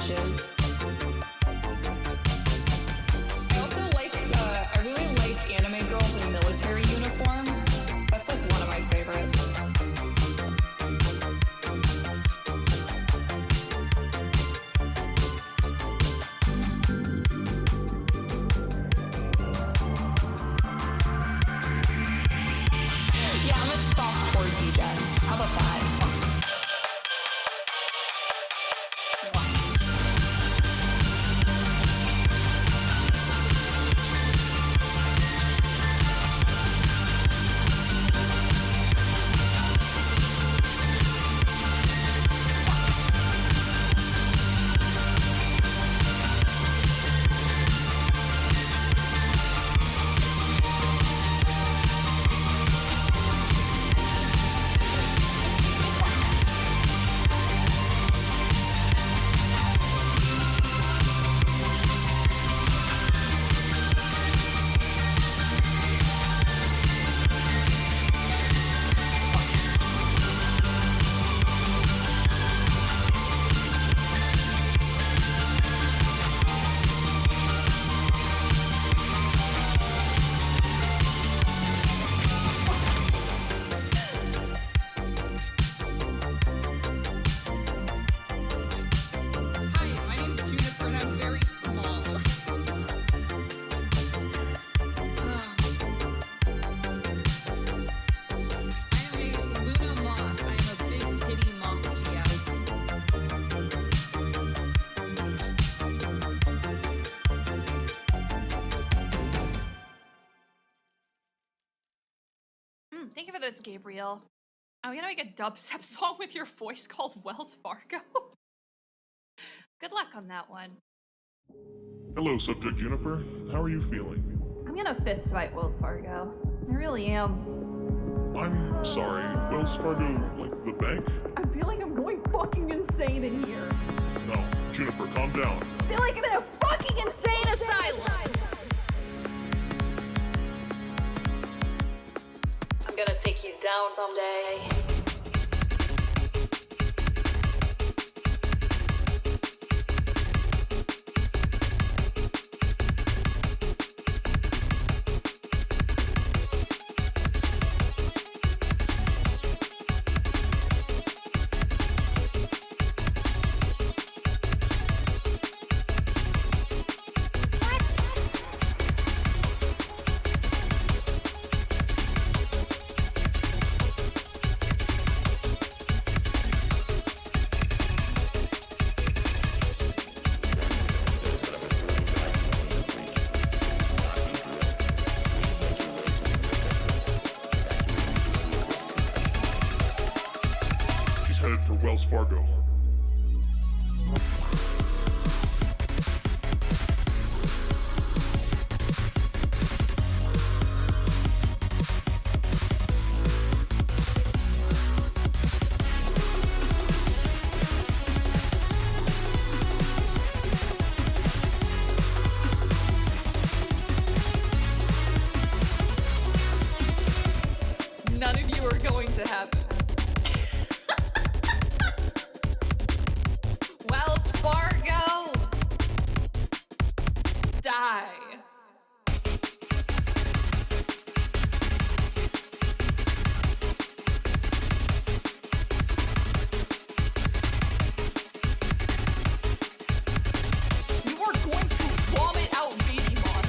wishes. I also like, I really like anime girls in military uniform. That's like one of my favorites. Yeah, I'm a softcore DJ. How about that? Hi, my name's Juniper and I'm very small. I am a Luna moth. I am a big titty moth GM. Thank you for this, Gabriel. I'm gonna make a dubstep song with your voice called Wells Fargo. Good luck on that one. Hello, Subject Juniper. How are you feeling? I'm gonna fist fight Wells Fargo. I really am. I'm sorry, Wells Fargo, like the bank? I feel like I'm going fucking insane in here. No, Juniper, calm down. I feel like I'm in a fucking insane asylum. I'm gonna take you down someday. She's headed for Wells Fargo. None of you are going to happen. Wells Fargo! Die. You are going to vomit out baby moss.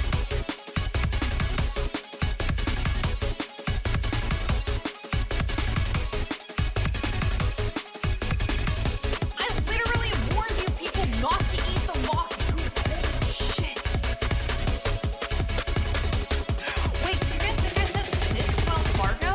I literally warned you people not to eat the moth. Holy shit. Wait, do you guys think I said this Wells Fargo?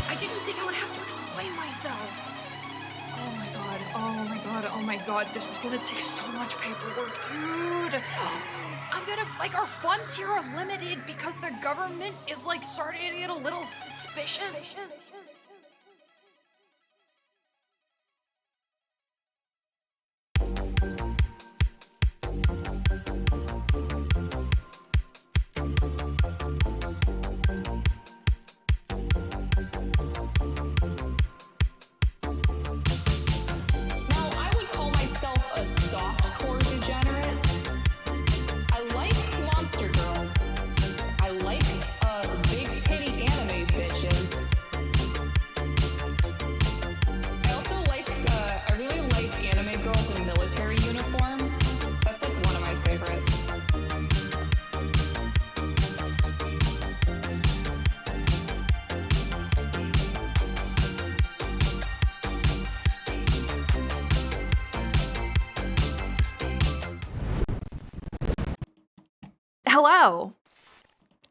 I didn't think I would have to explain myself. Oh my god, oh my god, oh my god. This is gonna take so much paperwork, dude. like, our funds here are limited because the government is, like, starting to get a little suspicious. Hello.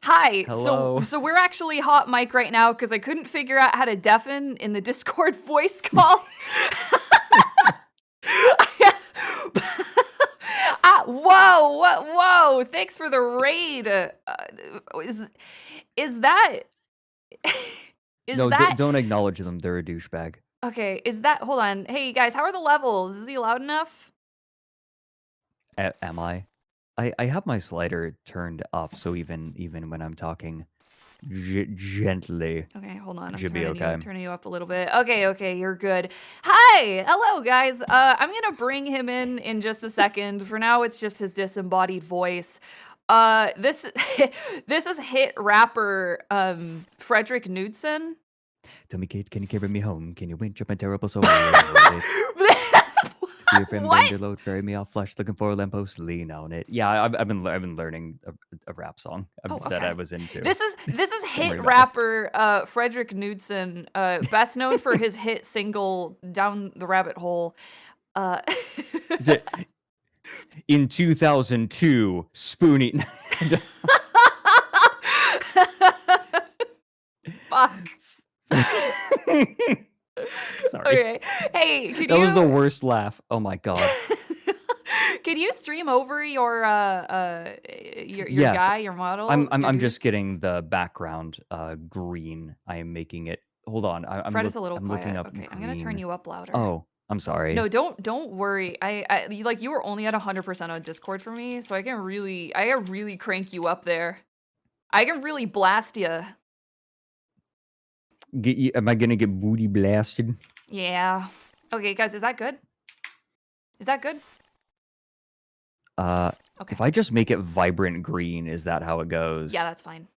Hi. Hello. So we're actually hot mic right now because I couldn't figure out how to deafen in the Discord voice call. Whoa! Thanks for the raid. Is that? No, that? Don't acknowledge them. They're a douchebag. Okay. Is that? Hold on. Hey guys, how are the levels? Is he loud enough? Am I? I have my slider turned up, so even when I'm talking gently. Okay, hold on. I'm should be okay. turning you up a little bit. Okay, you're good. Hi, hello guys. I'm gonna bring him in just a second. For now, it's just his disembodied voice. This is hit rapper Fredrikknudsen. Tell me, kid, can you carry me home? Can you winch up my terrible soul? Your friend Vanderload, ferry me off flush, looking for a lamppost, lean on it. Yeah, I've been learning a rap song that I was into. This is hit rapper Fredrikknudsen, best known for his hit single "Down the Rabbit Hole." In 2002, Spoonie. Fuck. Sorry. Okay. Hey, that was the worst laugh. Oh my god. Can you stream over your yes. guy, your model? I'm just getting the background green. I am making it. Hold on. Fred is a little I'm quiet. looking up Okay, green. I'm gonna turn you up louder. Oh, I'm sorry. No, don't worry. You were only at 100% on Discord for me, so I can really crank you up there. I can really blast you. Am I gonna get booty blasted? Yeah. Okay, guys, is that good? Is that good? Okay. Okay. If I just make it vibrant green, is that how it goes? Yeah, that's fine.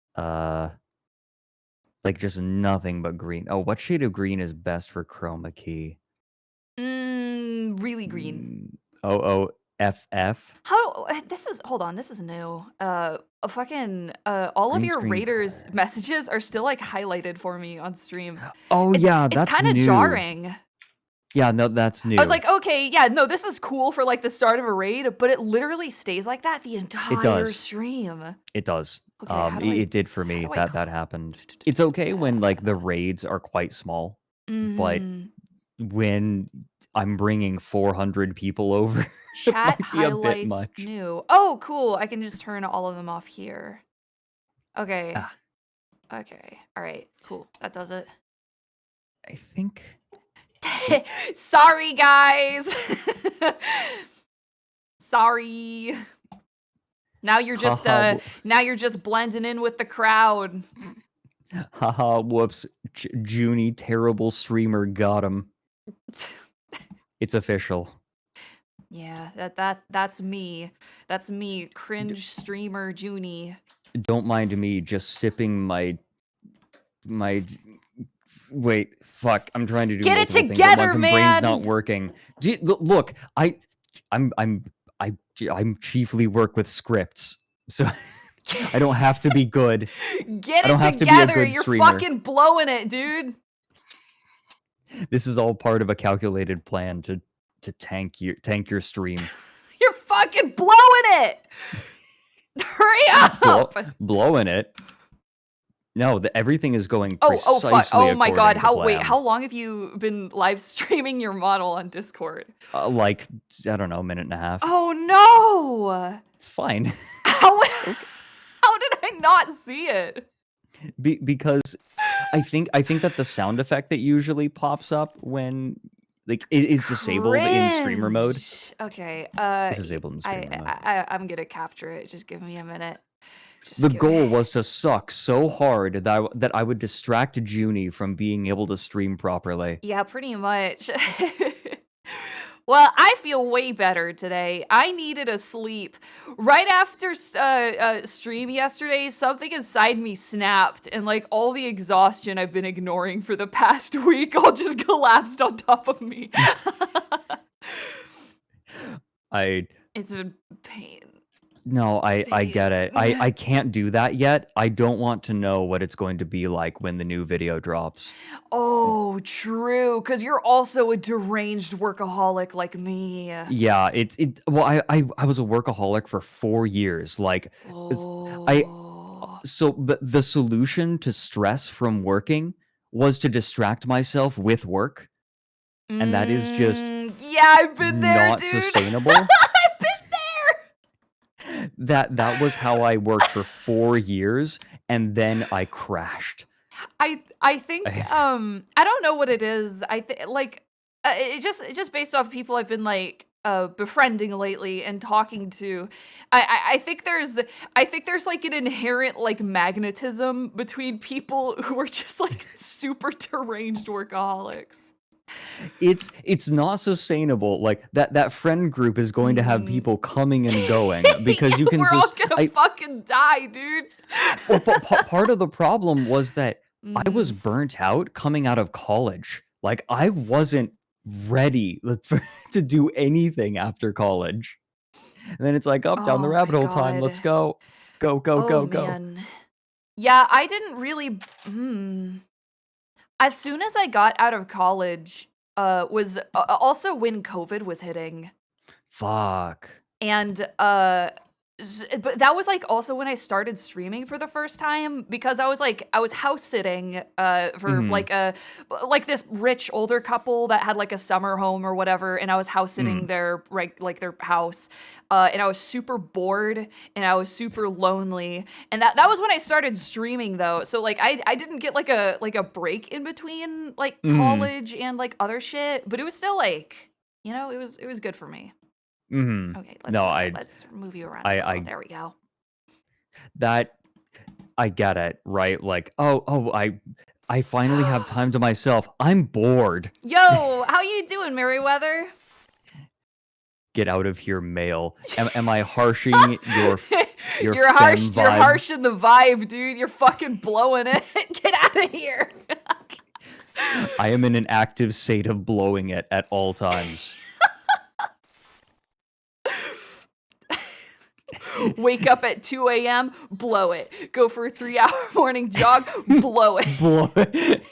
Like just nothing but green. Oh, what shade of green is best for chroma key? Really green. OOFF. Hold on, this is new. All Green of your screen. Raiders messages are still like highlighted for me on stream. Oh yeah, that's it's kind of jarring. Yeah, no, that's new. I was like, okay, yeah, no, this is cool for like the start of a raid, but it literally stays like that the entire stream. It does. Okay, it did for me. That happened. It's okay when like the raids are quite small, but when I'm bringing 400 people over, chat it might be a bit highlights much. new. Oh, cool. I can just turn all of them off here. Okay. Okay. All right. Cool. That does it. I think. Sorry, guys. Sorry. Now you're just blending in with the crowd. Haha, whoops. Junie, terrible streamer, got him. It's official. Yeah, that's me. That's me, cringe streamer Junie. Don't mind me just sipping my wait, fuck. I'm trying to do Get it multiple things together, at once, and man. brain's not working. Look, I chiefly work with scripts, so I don't have to be good. Get I don't it have to be a together. good You're streamer. fucking blowing it, dude. This is all part of a calculated plan to tank your stream. You're fucking blowing it. Hurry up. Blowing it. No, everything is going Oh precisely fuck! Oh my god! according to plan. How long have you been live streaming your model on Discord? Like I don't know, a minute and a half. Oh no! It's fine. How did I not see it? Because I think that the sound effect that usually pops up when like it is disabled in streamer mode. Okay. It's disabled in streamer mode. I'm gonna capture it. Just give me a minute. The goal was to suck so hard that I would distract Junie from being able to stream properly. Yeah, pretty much. Well, I feel way better today. I needed a sleep. Right after stream yesterday, something inside me snapped, and like all the exhaustion I've been ignoring for the past week all just collapsed on top of me. It's been pain. No, I get it. I can't do that yet. I don't want to know what it's going to be like when the new video drops. Oh, true. Because you're also a deranged workaholic like me. Yeah, well, I was a workaholic for 4 years. Like, but the solution to stress from working was to distract myself with work. And that is just yeah, I've been there, not dude. sustainable. I've been there. That was how I worked for 4 years, and then I crashed. I think I don't know what it is. I think like it's just based off people I've been like befriending lately and talking to. I think there's like an inherent like magnetism between people who are just like super deranged workaholics. It's not sustainable. Like that friend group is going to have people coming and going because you can. We're all gonna fucking die, dude. Well, part of the problem was that I was burnt out coming out of college. Like I wasn't ready to do anything after college. And then it's like down the rabbit hole time. Let's go. Go. Man. Yeah, I didn't really as soon as I got out of college, was also when COVID was hitting. Fuck. And but that was like also when I started streaming for the first time, because I was house sitting for like this rich older couple that had like a summer home or whatever, and I was house sitting their their house, and I was super bored and I was super lonely, and that was when I started streaming though. So like I didn't get like a break in between like college and like other shit, but it was still like, you know, it was good for me. Okay, let's move you around. There we go. That I get it, right? Like, I finally have time to myself. I'm bored. Yo, how you doing, Merriweather? Get out of here, male. Am I harshing your you're harsh vibes? You're harshing the vibe, dude. You're fucking blowing it. Get out of here. I am in an active state of blowing it at all times. Wake up at 2 a.m., blow it. Go for a 3-hour morning jog, blow it. Blow it.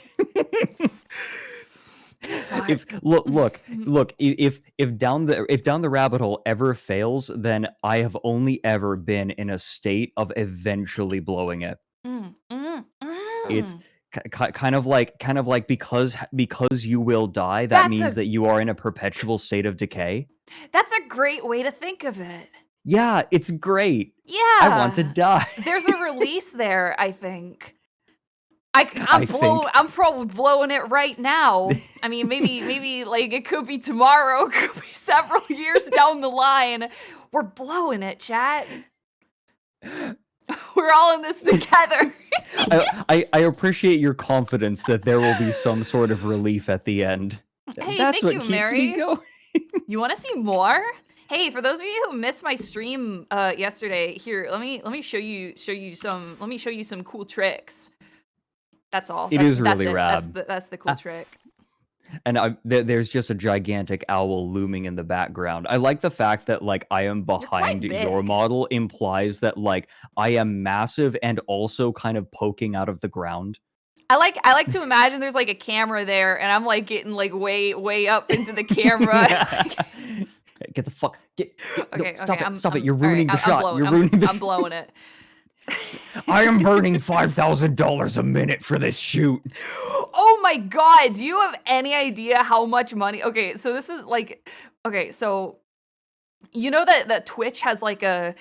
If down the rabbit hole ever fails, then I have only ever been in a state of eventually blowing it. It's kind of like because you will die, that means that you are in a perpetual state of decay. That's a great way to think of it. Yeah, it's great. Yeah. I want to die. There's a release there, I think. I'm probably blowing it right now. I mean, maybe like it could be tomorrow, it could be several years down the line. We're blowing it, chat. We're all in this together. I appreciate your confidence that there will be some sort of relief at the end. Hey, that's thank what you, keeps Mary. me going. You want to see more? Hey, for those of you who missed my stream yesterday, here, let me show you some cool tricks. That's all. It is really rad. That's the cool trick. And there's just a gigantic owl looming in the background. I like the fact that like I am behind your model implies that like I am massive and also kind of poking out of the ground. I like to imagine there's like a camera there, and I'm like getting like way up into the camera. Get the fuck. Okay, Stop it. You're ruining the shot. I'm blowing it. I am burning $5,000 a minute for this shoot. Oh my god, do you have any idea how much money? Okay, so this is like, okay, so you know that Twitch has like a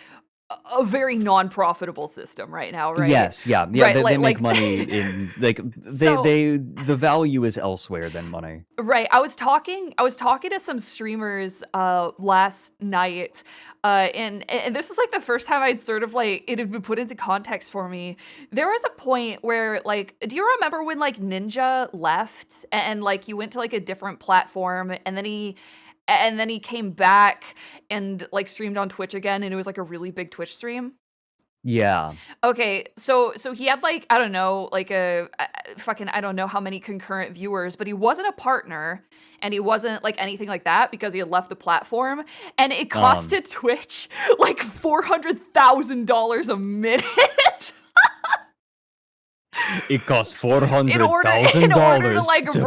a very non-profitable system right now, right? Yes, yeah, Right, they make like money in like so the value is elsewhere than money. right. I was talking to some streamers last night. And this is like the first time I'd sort of like it had been put into context for me. There was a point where like do you remember when like Ninja left and like he went to like a different platform and then he came back and like streamed on Twitch again and it was like a really big Twitch stream? Yeah. Okay, so he had like I don't know, like a fucking I don't know how many concurrent viewers, but he wasn't a partner and he wasn't like anything like that because he had left the platform and it Um, costed Twitch like $400,000 a minute it costs in order $400,000 like to fire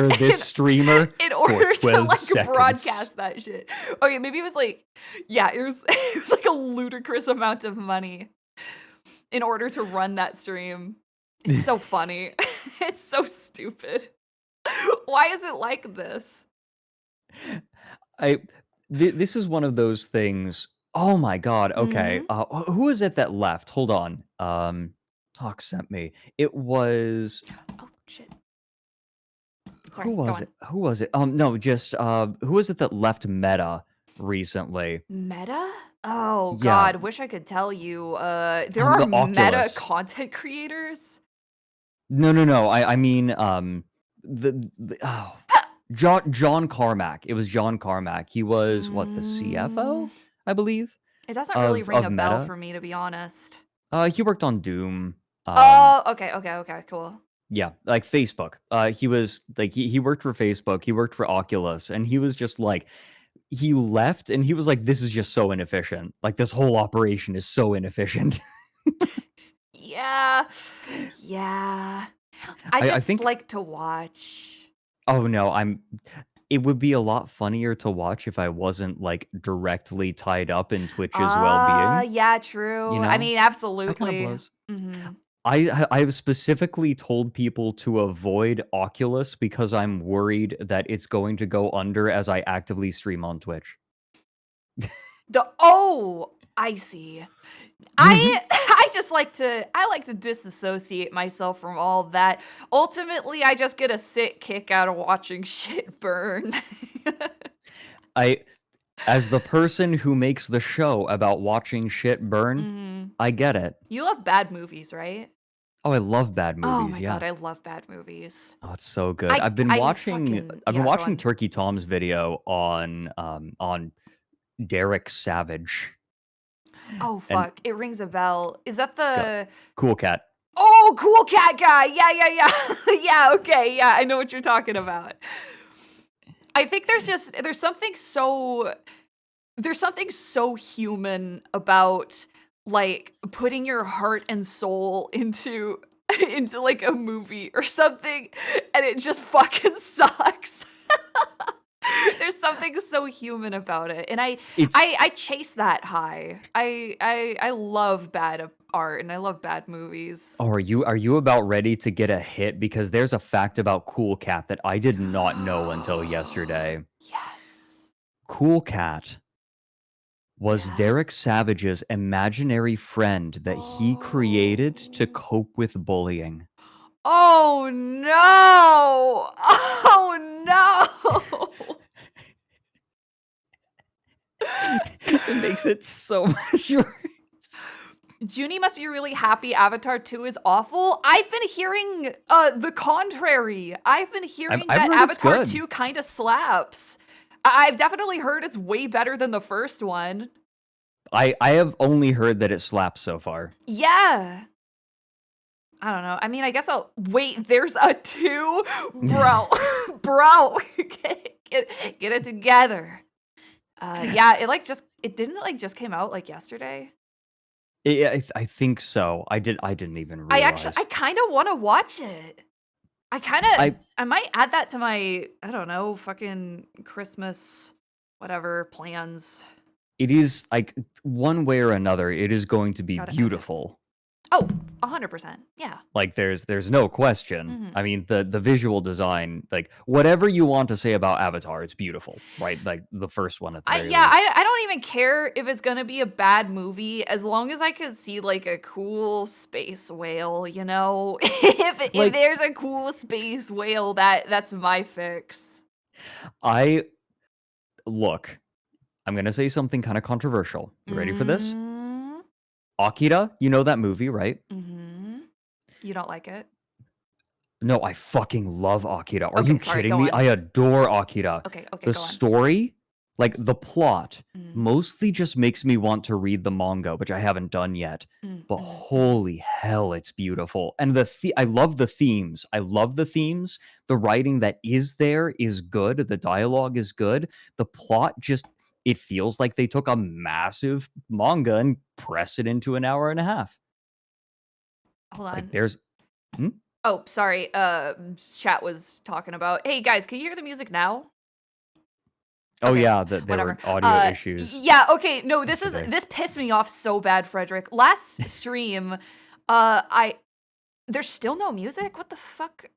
broadcast this streamer in for order to 12 like seconds. broadcast that shit. Okay, maybe it was like yeah, it was it was like a ludicrous amount of money in order to run that stream. It's so funny. It's so stupid. Why is it like this? This is one of those things. Oh my god. Okay. Mhm. Who is it that left? Hold on. Talk sent me. It was Oh, shit. who Sorry, go was on. it? Who was it? No, just who was it that left Meta recently? Meta? Oh Yeah, god, wish I could tell you. There are the meta Oculus. content creators? No. I mean the oh, John Carmack. It was John Carmack. He was what, the Mm, CFO, I believe, it doesn't really ring of a bell Meta. for me, to be honest. He worked on Doom. Oh, okay, cool. Yeah, like Facebook. He was like he worked for Facebook. He worked for Oculus, and he was just like he left, and he was like, "This is just so inefficient. Like this whole operation is so inefficient." Yeah. Yeah. I I just think. like to watch. Oh no, I'm. It would be a lot funnier to watch if I wasn't like directly tied up in Twitch's well-being. Yeah, You true. I know, mean, I kind of absolutely. was. Mhm. I've specifically told people to avoid Oculus because I'm worried that it's going to go under as I actively stream on Twitch. I see. Mhm. I like to disassociate myself from all of that. Ultimately, I just get a sick kick out of watching shit burn. I, as the person who makes the show about watching shit burn, Mhm. I get it. You love bad movies, right? Oh, I love bad Oh movies. my Yeah. god, I love bad movies. Oh, it's so good. I fucking I've been yeah, go watching on. Turkey Tom's video on Derek Savage Oh and fuck, it rings a bell. Is that go, the Cool Cat. Oh, Cool Cat guy. Yeah. Yeah, okay. Yeah, I know what you're talking about. I think there's something so human about like putting your heart and soul into into like a movie or something and it just fucking sucks. There's something so human about it. And It's I chase that high. I love bad art and I love bad movies. Oh, are you about ready to get a hit? Because there's a fact about Cool Cat that I did not know until yesterday. Yes. Cool Cat was Yeah. Derek Savage's imaginary friend that he created to Oh. cope with bullying. Oh no! Oh no! It makes it so much worse. Junie must be really happy Avatar 2 is awful. I've been hearing the contrary. I've been hearing I've that heard it's Avatar good. 2 kind of slaps. I've definitely heard it's way better than the first one. I have only heard that it slaps so far. Yeah. I don't know. I mean, I guess I'll wait. There's a 2, bro. Bro, get it together. Yeah, it didn't it like just came out like yesterday. I think so. I didn't even I realize. kind of want to watch it. I I might add that to my, I don't know, fucking Christmas, whatever plans. It is like one way or another, it is going to be Gotta add it. beautiful. Oh, 100%. Yeah. Like there's no question. Mhm. I mean, the visual design, like whatever you want to say about Avatar, it's beautiful, right? Like the first one at the very least. I don't even care if it's gonna be a bad movie as long as I can see like a cool space whale, you know? If Like there's a cool space whale, that's my fix. I look, I'm gonna say something kind of controversial. You ready for this? Mm, Akira, you know that movie, right? mhm. You don't like it? No, I fucking love Akira. Are you Okay, sorry, kidding go me? on. I adore Akira. Okay, The go on. story, like the plot, Mm, mostly just makes me want to read the manga, which I haven't done yet. But mhm. holy hell, it's beautiful. And I love the themes. I love the themes. The writing that is there is good. The dialogue is good. The plot just it feels like they took a massive manga and pressed it into an hour and a half. Hold Like on. there's hmm? Oh, sorry. Chat was talking about. Hey guys, can you hear the music now? Oh Okay, yeah, that there whatever. were audio issues Yeah, okay. No, yesterday. this pissed me off so bad, Frederick. Last stream, I there's still no music. What the fuck?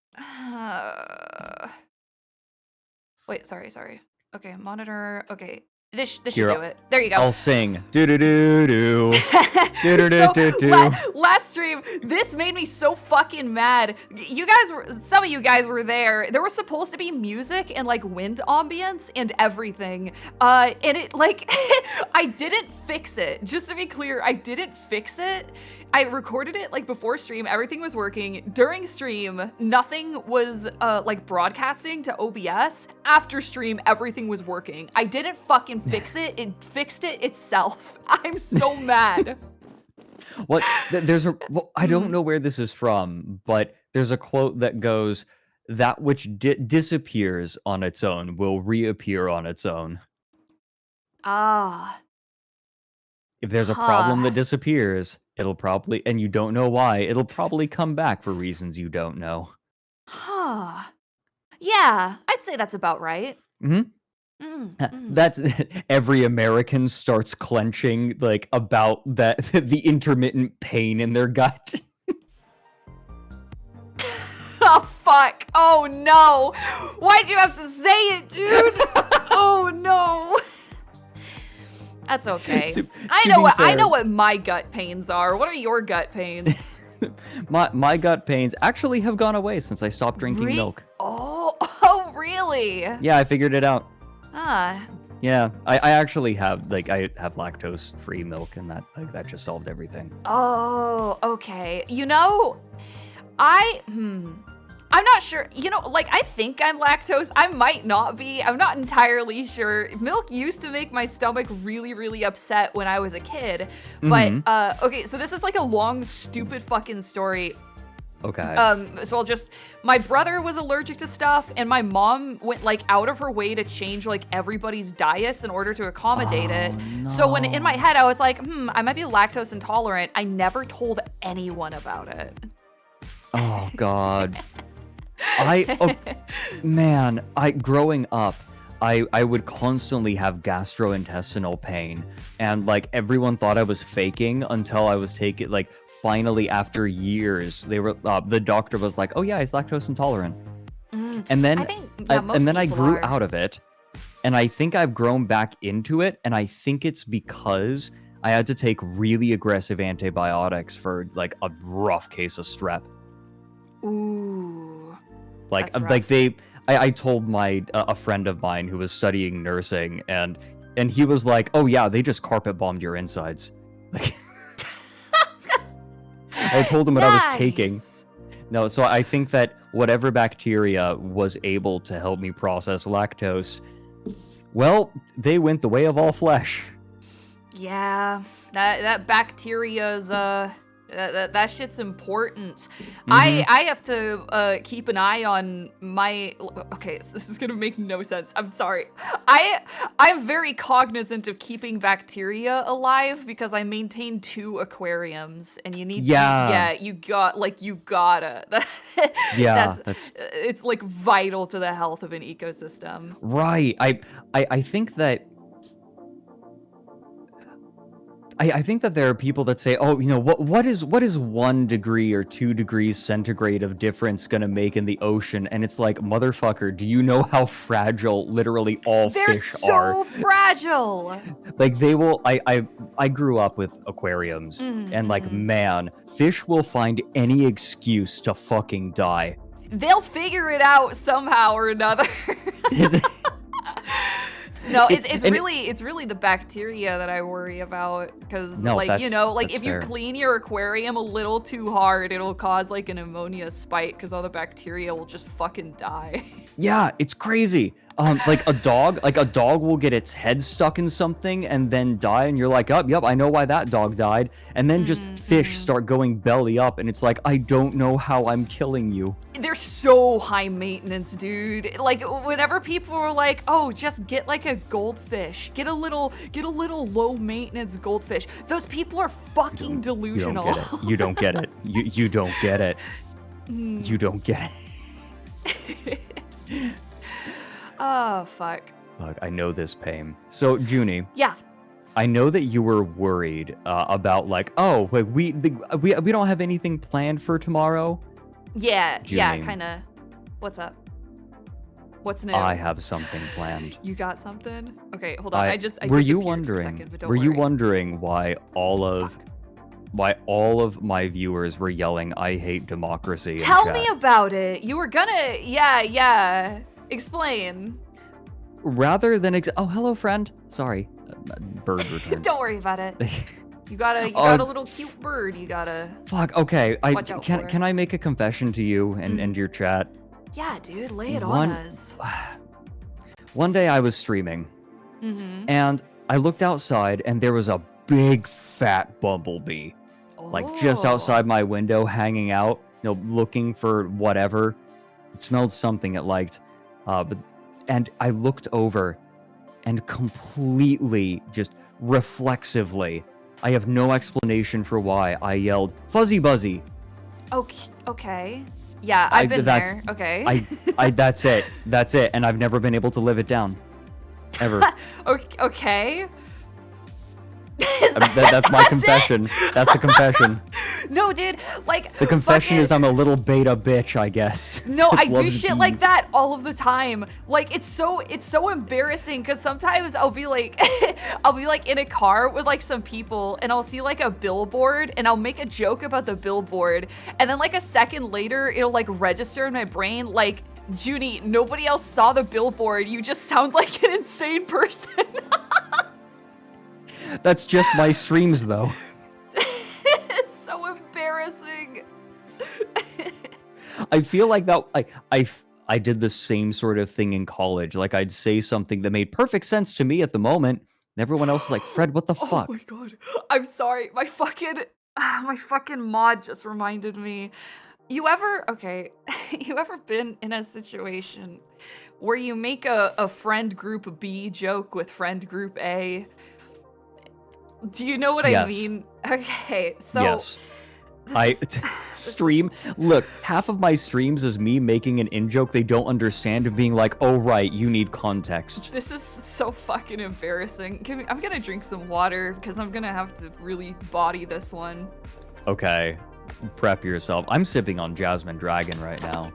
Wait, sorry. Okay, monitor. Okay, this should Here, do it. There you go. I'll sing. Do do do do. Do do do So do do. last stream, this made me so fucking mad. You guys were, some of you guys were there. There was supposed to be music and like wind ambience and everything. And it like, I didn't fix it. Just to be clear, I didn't fix it. I recorded it like before stream, everything was working. During stream, nothing was like broadcasting to OBS. After stream, everything was working. I didn't fucking fix it. It fixed it itself. I'm so mad. What? I don't know where this is from, but there's a quote that goes, "That which disappears on its own will reappear on its own." Ah, If there's a huh, problem that disappears, it'll probably, and you don't know why, it'll probably come back for reasons you don't know. huh. Yeah, I'd say that's about right. Hmm. Mm, mm. That's every American starts clenching like about that the intermittent pain in their gut. Oh, fuck. Oh, no. Why'd you have to say it, dude? Oh, no. That's okay. I know what my gut pains are. What are your gut pains? My gut pains actually have gone away since I stopped drinking milk. Oh, really? Yeah, I figured it out. Ah. Yeah, I actually have I have lactose free milk, and that just solved everything. Oh, okay. You know, I'm not sure. You know, like, I think I'm lactose. I might not be. I'm not entirely sure. Milk used to make my stomach really, really upset when I was a kid. But, okay, so this is like a long, stupid fucking story. Okay. So my brother was allergic to stuff, and my mom went like out of her way to change like everybody's diets in order to accommodate it. No. So when in my head I was like, I might be lactose intolerant, I never told anyone about it. Oh God. Growing up, I would constantly have gastrointestinal pain, and like everyone thought I was faking until I was taking like finally after years they were the doctor was like, oh yeah, he's lactose intolerant. And then I think, yeah, most I people grew are. out of it, and I think I've grown back into it, and I think it's because I had to take really aggressive antibiotics for like a rough case of strep. Ooh. Like That's rough. I told a friend of mine who was studying nursing, and he was like, oh yeah, they just carpet bombed your insides. Like I told him what I was taking. Nice. No, so I think that whatever bacteria was able to help me process lactose, well, they went the way of all flesh. Yeah, that bacteria's that shit's important. Mhm. I have to keep an eye on my. Okay, so this is gonna make no sense. I'm sorry. I'm very cognizant of keeping bacteria alive because I maintain 2 aquariums, and you need. Yeah. You gotta. Yeah, That's it's like vital to the health of an ecosystem. right. I think that I think that there are people that say, oh, what is 1 degree or 2 degrees centigrade of difference gonna make in the ocean? And it's like, motherfucker, do you know how fragile literally all They're fish are? so fragile. Like they will. I grew up with aquariums, and like, man, fish will find any excuse to fucking die. They'll figure it out somehow or another. No, it's really the bacteria that I worry about, because if you clean your aquarium a little too hard, it'll cause like an ammonia spike because all the bacteria will just fucking die. Yeah, it's crazy. Like a dog will get its head stuck in something and then die, and you're like, oh, yep, I know why that dog died. And then just fish start going belly up, and it's like, I don't know how I'm killing you. They're so high maintenance, dude. Like, whenever people are like, oh, just get like a goldfish, get a little low maintenance goldfish, those people are fucking delusional. You don't get it. You don't get it. You don't get it. Oh, fuck. Fuck, I know this pain. So, Junie. Yeah. I know that you were worried about like, oh, like we don't have anything planned for tomorrow. Yeah, Junie. yeah, kind of. What's up? What's new? I have something planned. You got something? Okay, hold on. I were you disappeared wondering? for a second, but don't were worry. you wondering why all of my viewers were yelling, "I hate democracy"? Tell me about it. You were gonna, yeah. Explain. Rather than oh, hello, friend. Sorry, bird returned. Don't worry about it. You got a little cute bird. You gotta. Fuck. Okay. Watch out for. Can I make a confession to you and your chat? Yeah, dude. Lay it on us. One day I was streaming, and I looked outside, and there was a big fat bumblebee, like just outside my window, hanging out, looking for whatever. It smelled something it liked. And I looked over, and completely, just reflexively, I have no explanation for why, I yelled, "Fuzzy Buzzy!" Okay. Yeah, I've been there. Okay. That's it. And I've never been able to live it down. Ever. Okay. That's my confession. That's the confession. No, dude, like the confession is I'm a little beta bitch, I guess. No, I do shit like that all of the time. Like it's so embarrassing, because sometimes I'll be like in a car with like some people, and I'll see like a billboard, and I'll make a joke about the billboard, and then like a second later it'll like register in my brain like, Junie, nobody else saw the billboard. You just sound like an insane person. That's just my streams, though. It's so embarrassing. I feel like that. I did the same sort of thing in college. Like I'd say something that made perfect sense to me at the moment, and everyone else is like, "Fred, what the fuck?" Oh my god, I'm sorry. My fucking mod just reminded me. You ever been in a situation where you make a friend group B joke with friend group A? Do you know what I mean? Okay, so yes. Stream. Look, half of my streams is me making an in-joke they don't understand and being like, "Oh right, you need context." This is so fucking embarrassing. I'm gonna drink some water because I'm gonna have to really body this one. Okay, prep yourself. I'm sipping on Jasmine Dragon right now.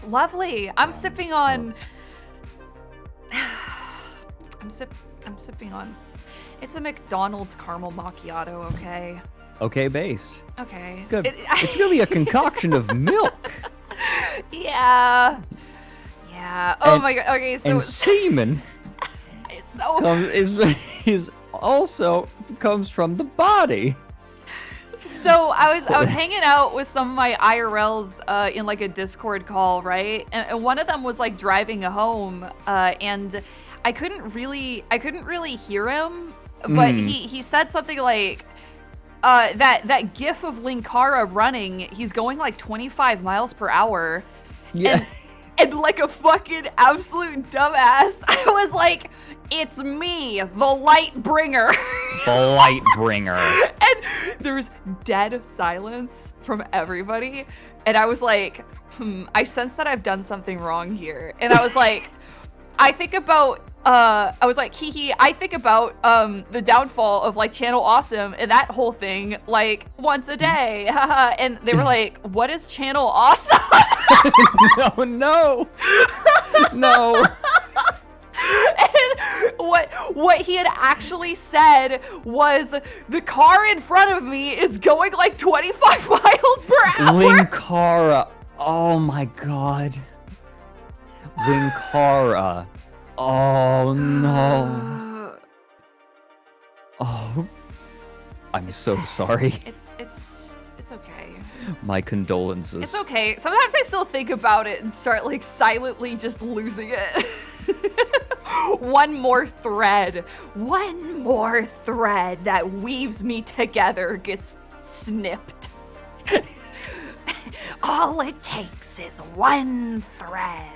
Lovely. I'm sipping on. I'm sipping on. It's a McDonald's caramel macchiato, okay? Okay, based. Okay. Good. It's really a concoction of milk. Yeah. Oh my god. Okay, so and semen. It's so is also comes from the body. So I was hanging out with some of my IRLs in like a Discord call, right? And one of them was like driving home, and I couldn't really hear him. But he said something like, that gif of Linkara running, he's going like 25 miles per hour. Yeah. And like a fucking absolute dumbass, I was like, "It's me, the light bringer." The light bringer. And there's dead silence from everybody. And I was like, I sense that I've done something wrong here. And I was like, I think about I was like, hee hee, I think about the downfall of like Channel Awesome and that whole thing like once a day. And they were like, what is Channel Awesome? No. No. And what he had actually said was, the car in front of me is going like 25 miles per hour. Linkara. Oh my god. Linkara. Oh no. Oh. I'm so sorry. It's okay. My condolences. It's okay. Sometimes I still think about it and start like silently just losing it. One more thread that weaves me together gets snipped. All it takes is one thread.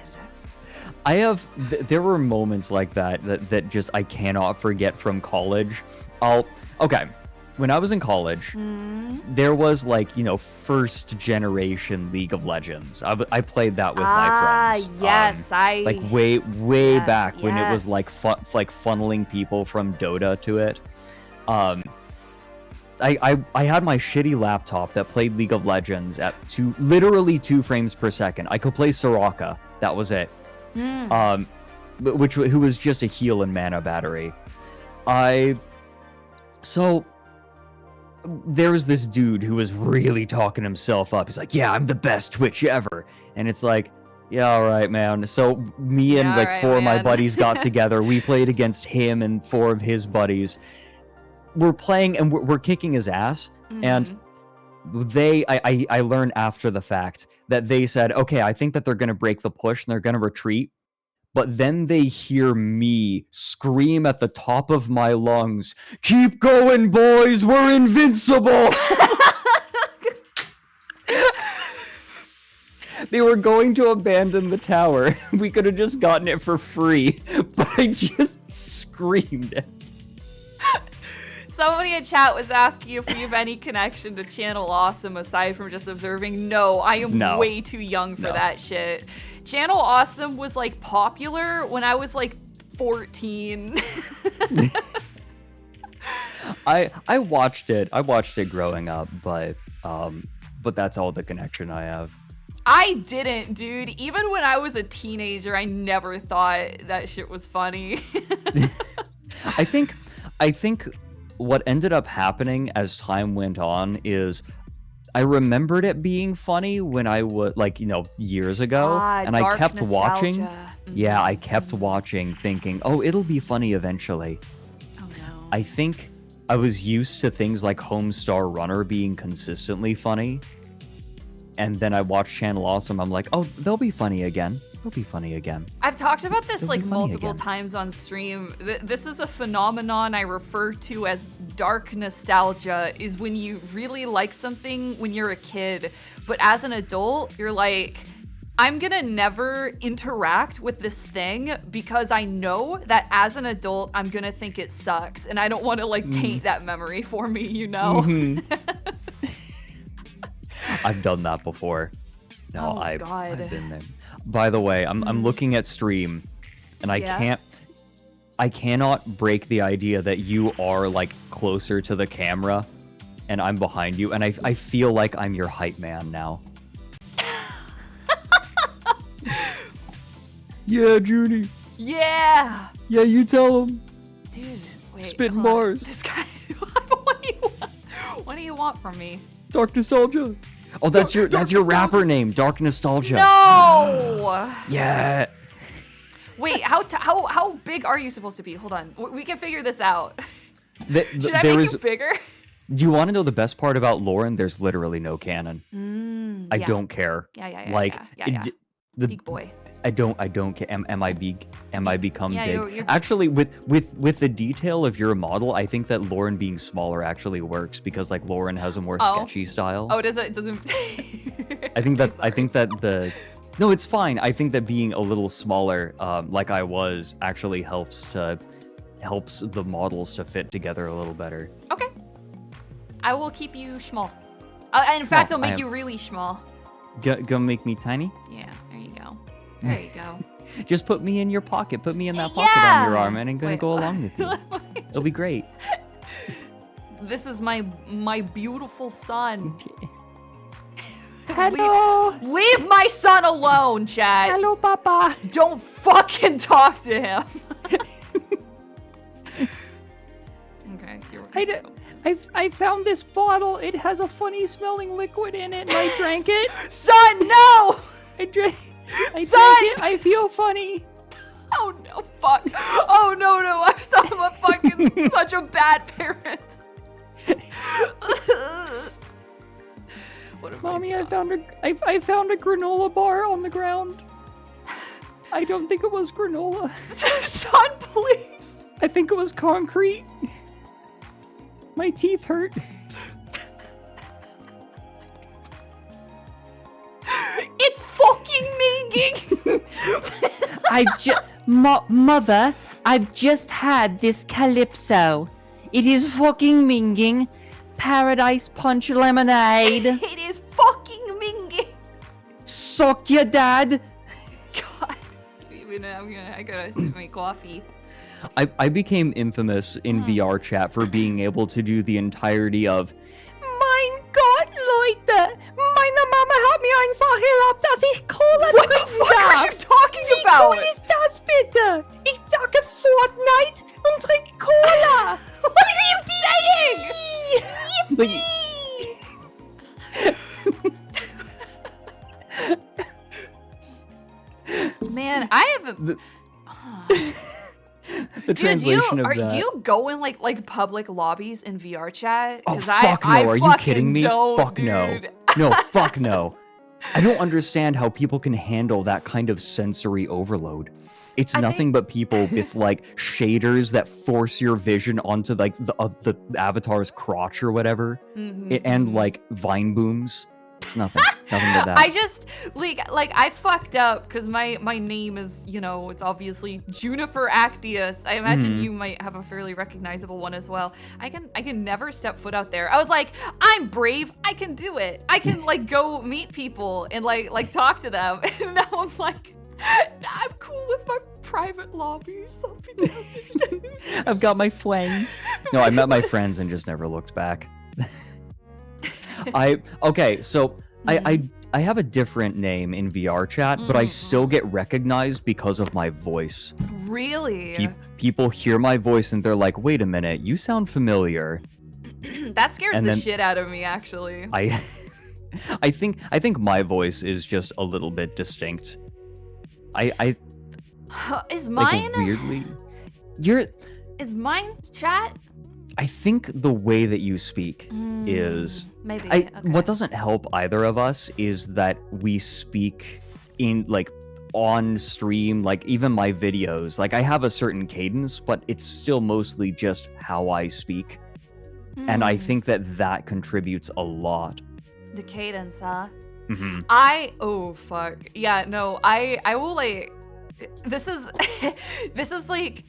There were moments like that just I cannot forget from college. Okay. When I was in college, there was like, first generation League of Legends. I played that with my friends. Yes, like way back when it was like funneling people from Dota to it. I had my shitty laptop that played League of Legends at literally 2 frames per second. I could play Soraka. That was it. Who was just a heal and mana battery. So there was this dude who was really talking himself up. He's like, yeah, I'm the best Twitch ever. And it's like, yeah, all right, man. So me and like 4 of my buddies got together. We played against him and 4 of his buddies. We're playing and we're kicking his ass. And I learned after the fact that they said, okay, I think that they're going to break the push and they're going to retreat. But then they hear me scream at the top of my lungs, keep going, boys, we're invincible! They were going to abandon the tower. We could have just gotten it for free, but I just screamed it. Somebody in chat was asking if we have any connection to Channel Awesome aside from just observing. No, I am way too young for that shit. Channel Awesome was like popular when I was like 14. I watched it. I watched it growing up, but that's all the connection I have. I didn't, dude. Even when I was a teenager, I never thought that shit was funny. I think what ended up happening as time went on is I remembered it being funny when I was years ago, and I kept watching. Yeah, I kept watching thinking, oh, it'll be funny eventually. Oh no. I think I was used to things like Homestar Runner being consistently funny. And then I watched Channel Awesome. I'm like, oh, they'll be funny again. They'll be funny again. I've talked about this like multiple times on stream. This is a phenomenon I refer to as dark nostalgia, is when you really like something when you're a kid, but as an adult, you're like, I'm gonna never interact with this thing because I know that as an adult, I'm gonna think it sucks, and I don't want to like taint that memory for me, Mm-hmm. I've done that before. No, I've been there. By the way, I'm looking at stream, and I cannot break the idea that you are like closer to the camera, and I'm behind you, and I feel like I'm your hype man now. Yeah, Junie. Yeah. Yeah, you tell him. Dude, wait. Spitting bars. This guy. What do you want from me? Dark Nostalgia. Oh, that's your rapper name, Dark Nostalgia. No. Yeah. Wait, how big are you supposed to be? Hold on, we can figure this out. Should I make you bigger? Do you want to know the best part about Lauren? There's literally no canon. I don't care. Yeah. Big boy. I don't care. Am I big? Am I become big? You're actually, with the detail of your model, I think that Lauren being smaller actually works because like Lauren has a more sketchy style. Oh, does it? It doesn't. No, it's fine. I think that being a little smaller, like I was, actually helps the models to fit together a little better. Okay. I will keep you small. In fact, I'll make you really small. Gonna make me tiny? Yeah, there you go. There you go. Just put me in your pocket. Put me in that pocket on your arm, and I'm gonna Wait, go along with you. It'll be great. This is my beautiful son. Hello. Leave my son alone, Chad. Hello, Papa. Don't fucking talk to him. Okay, I found this bottle. It has a funny smelling liquid in it, and I drank it. Son, no! I drank Son! it. I feel funny. Oh no, fuck. Oh no, I'm a fucking such a bad parent. What have Mommy, I done? found a granola bar on the ground. I don't think it was granola. Son, please. I think it was concrete. My teeth hurt. It's fucking minging. Mother, I've just had this Calypso. It is fucking minging. Paradise Punch Lemonade. It is fucking minging. Suck your dad. God. I gotta sip my coffee. I became infamous in VR chat for being able to do the entirety of Mein Gott, Leute! Meine Mama hat mir einfach erlaubt, dass ich Cola What the trinken fuck are darf. you talking Wie about? cool ist das bitte? Ich zocke Fortnite und trinke Cola. What are you saying? Man, I haven't. the Dude, translation of that. do you go in like public lobbies in VR chat? Oh 'Cause fuck no! I Are you fucking kidding me? don't, Fuck dude. no! No, fuck no! I don't understand how people can handle that kind of sensory overload. It's nothing but people with like shaders that force your vision onto like the avatar's crotch or whatever, and like vine booms. It's nothing but that. I just like I fucked up because my name is, you know, it's obviously JuniperActias. I imagine you might have a fairly recognizable one as well. I can never step foot out there. I was like, I'm brave. I can do it. I can like go meet people and like talk to them. And now I'm like, I'm cool with my private lobbies. I'll be down there. I've got my friends. No, I met my friends and just never looked back. I have a different name in VR chat, but I still get recognized because of my voice. Really? People hear my voice and they're like, "Wait a minute, you sound familiar." That scares And the then- shit out of me, actually. I think my voice is just a little bit distinct. Is like mine? weirdly. Is mine chat? I think the way that you speak is Maybe. Okay. what doesn't help either of us is that we speak in like on stream, like even my videos, like I have a certain cadence, but it's still mostly just how I speak. And I think that contributes a lot. The cadence, huh? Mm-hmm. Oh fuck. Yeah, no, I will like this is this is like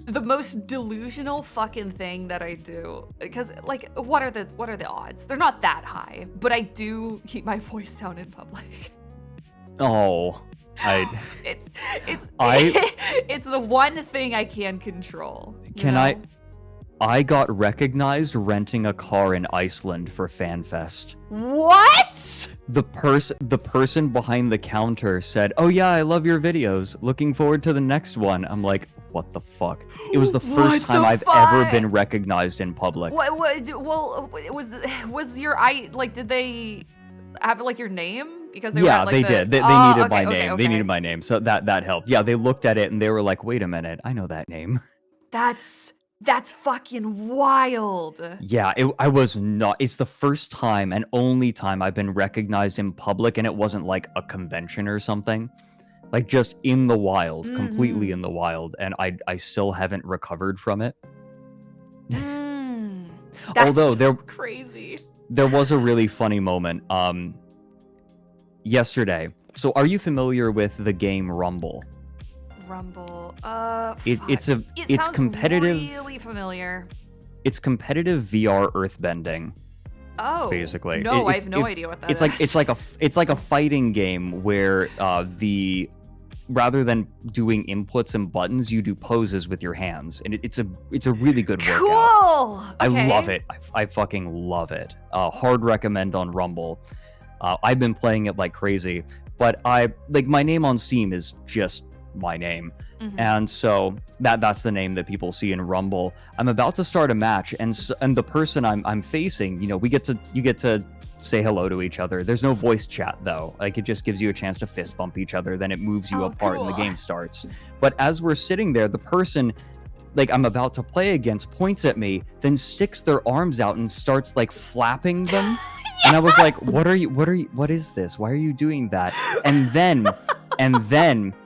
the most delusional fucking thing that I do, because like what are the odds? They're not that high, but I do keep my voice down in public. Oh, It's I- it's the one thing I can control. you Can know? I got recognized renting a car in Iceland for FanFest. What? The person behind the counter said, "Oh yeah, I love your videos. Looking forward to the next one." I'm like, "What the fuck?" It was the What first time the I've ever fuck? been recognized in public. Well, was your like? Did they have like your name? Because they were Yeah, at, like, they the... did. They Oh, needed okay, my name. okay, They needed okay. my name, so that helped. Yeah, they looked at it and they were like, "Wait a minute, I know that name." That's fucking wild. Yeah, I was not. It's the first time and only time I've been recognized in public, and it wasn't like a convention or something. Like just in the wild, completely in the wild, and I still haven't recovered from it. That's Although so there crazy. there was a really funny moment yesterday. So are you familiar with the game Rumble? Rumble. It's sounds competitive. Really familiar. It's competitive VR earthbending. Oh, Basically. No, I have no idea what that is. It's like a fighting game where the rather than doing inputs and buttons, you do poses with your hands, and it's a really good workout. Cool. Okay. I love it. I fucking love it. Hard recommend on Rumble. I've been playing it like crazy, but my name on Steam is just my name. And so that's the name that people see in Rumble. I'm about to start a match, and the person I'm facing, you get to say hello to each other. There's no voice chat though. Like, it just gives you a chance to fist bump each other, then it moves you apart and the game starts. But as we're sitting there, the person like I'm about to play against points at me, then sticks their arms out and starts like flapping them. Yes! And I was like, what is this? Why are you doing that? And then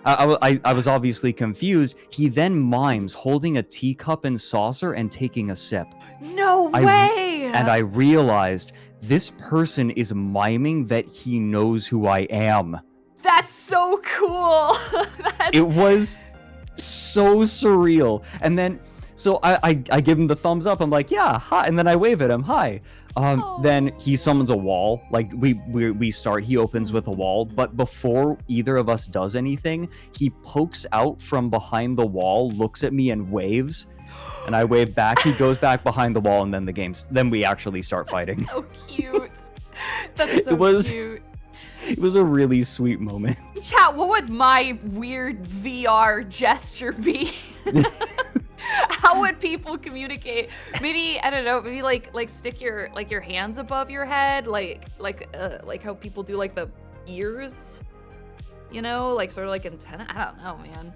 I was obviously confused. He then mimes holding a teacup and saucer and taking a sip. No way! And I realized this person is miming that he knows who I am. That's so cool. It was so surreal. And then, so I give him the thumbs up. I'm like, yeah, hi. And then I wave at him, hi. Then he summons a wall. Like we start, he opens with a wall. But before either of us does anything, he pokes out from behind the wall, looks at me and waves. And I wave back. He goes back behind the wall, and then we actually start fighting. So cute. That's so cute. It was a really sweet moment. Chat, what would my weird VR gesture be? How would people communicate? Maybe, I don't know, maybe like stick your hands above your head, like how people do like the ears, like sort of like antenna. I don't know, man.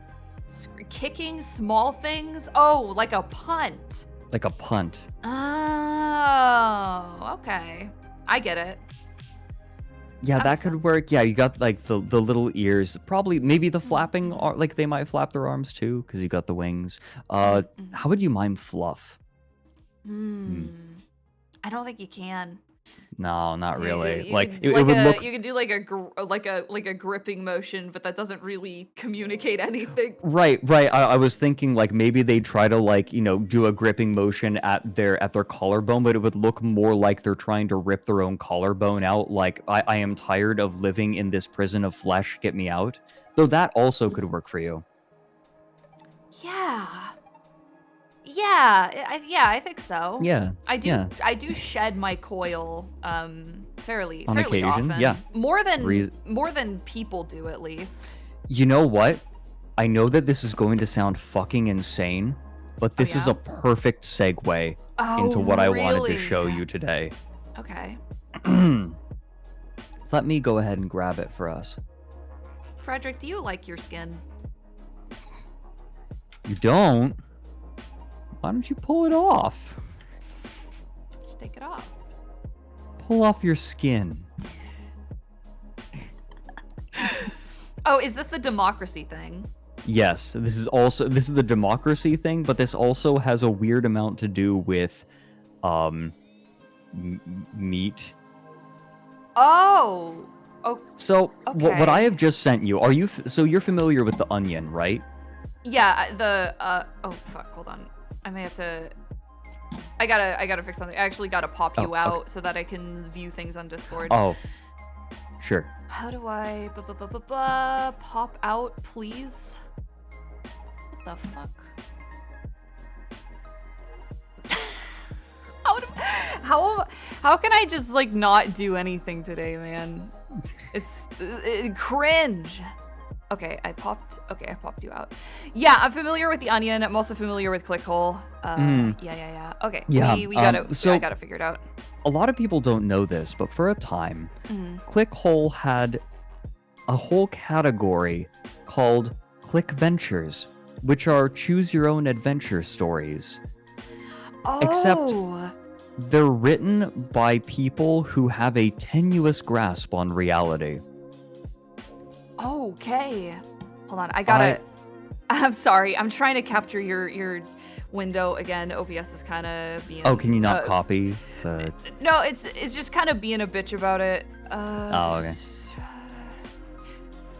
Kicking small things. Oh, like a punt. Like a punt. Oh, okay. I get it. Yeah, that could work. Yeah, you got like the little ears. Probably, maybe the flapping, like they might flap their arms too, because you got the wings. How would you mime fluff? I don't think you can. No, not really. You Like could, it would look. You could do like a gripping motion, but that doesn't really communicate anything. Right. I was thinking like maybe they try to do a gripping motion at their collarbone, but it would look more like they're trying to rip their own collarbone out. Like I am tired of living in this prison of flesh. Get me out. Though that also could work for you. Yeah, I think so. Yeah, I do. Yeah. I do shed my coil fairly occasion, often. yeah. More than people do, at least. You know what? I know that this is going to sound fucking insane, but this is a perfect segue into what I wanted to show you today. Okay. Let me go ahead and grab it for us. Fredrik, do you like your skin? You don't? Why don't you pull it off? Just take it off. Pull off your skin. Oh, is this the democracy thing? Yes, this is the democracy thing, but this also has a weird amount to do with meat. Oh. So okay. what I have just sent you, you're familiar with the onion, right? Yeah, oh fuck, hold on. I may have to. I gotta fix something. I actually gotta pop you out so that I can view things on Discord. Oh, sure. How do I pop out, please? What the fuck? How can I just like not do anything today, man? It's cringe. Okay, I popped you out. Yeah, I'm familiar with the onion. I'm also familiar with clickhole. Yeah. Okay, yeah, I gotta figure it out. A lot of people don't know this, but for a time, clickhole had a whole category called Click Ventures, which are choose your own adventure stories. Oh. Except they're written by people who have a tenuous grasp on reality. Okay. Hold on. I'm sorry. I'm trying to capture your window again. OBS is kind of being... Oh, can you not copy the... No, it's just kind of being a bitch about it. Okay.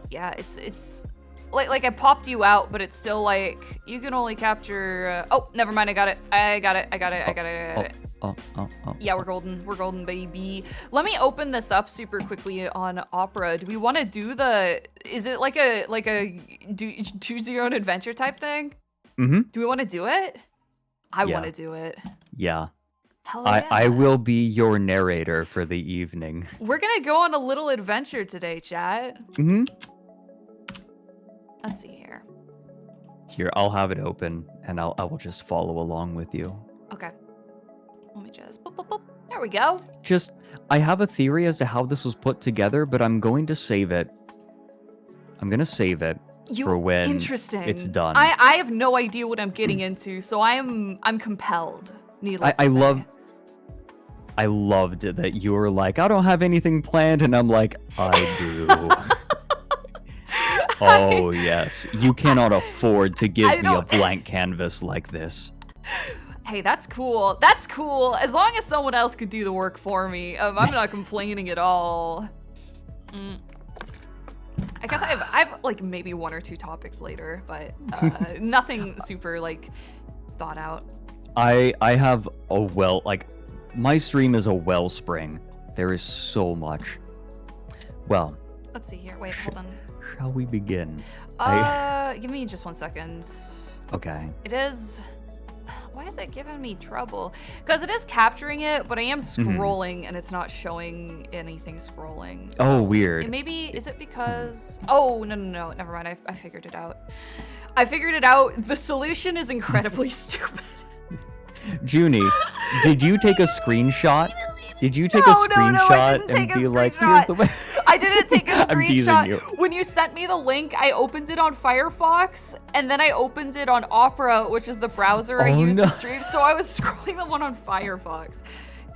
Yeah, it's like I popped you out, but it's still like you can only capture... oh, never mind. I got it. Yeah, we're golden. We're golden, baby. Let me open this up super quickly on Opera. Do we want to do the? Is it like a choose your own adventure type thing? Mm-hmm. Do we want to do it? I Yeah. want to do it. Yeah. Hell yeah. I will be your narrator for the evening. We're gonna go on a little adventure today, chat. Mm-hmm. Let's see here. Here, I'll have it open, and I will just follow along with you. Okay. Let me just. Boop, boop, boop. There we go. I have a theory as to how this was put together, but I'm going to save it. I'm gonna save it for when Interesting. it's done. I have no idea what I'm getting into, so I'm compelled. Needless to say. I loved it that you were like, I don't have anything planned, and I'm like, I do. Oh, yes. You cannot afford to give me a blank canvas like this. Hey, that's cool. That's cool. As long as someone else could do the work for me, I'm not complaining at all. I guess I have like maybe 1 or 2 topics later, but nothing super like thought out. I have my stream is a wellspring. There is so much. Well, let's see here. Wait, hold on. Shall we begin? Give me just 1 second. Okay. It is. Why is it giving me trouble? Because it is capturing it, but I am scrolling and it's not showing anything scrolling. So oh, weird. Is it because? Oh, no, never mind. I figured it out. I figured it out. The solution is incredibly stupid. Junie, did you take a screenshot? Did you take a screenshot and be like, here's the way? I didn't take a I'm teasing screenshot. you. When you sent me the link, I opened it on Firefox, and then I opened it on Opera, which is the browser I use to stream. So I was scrolling the one on Firefox.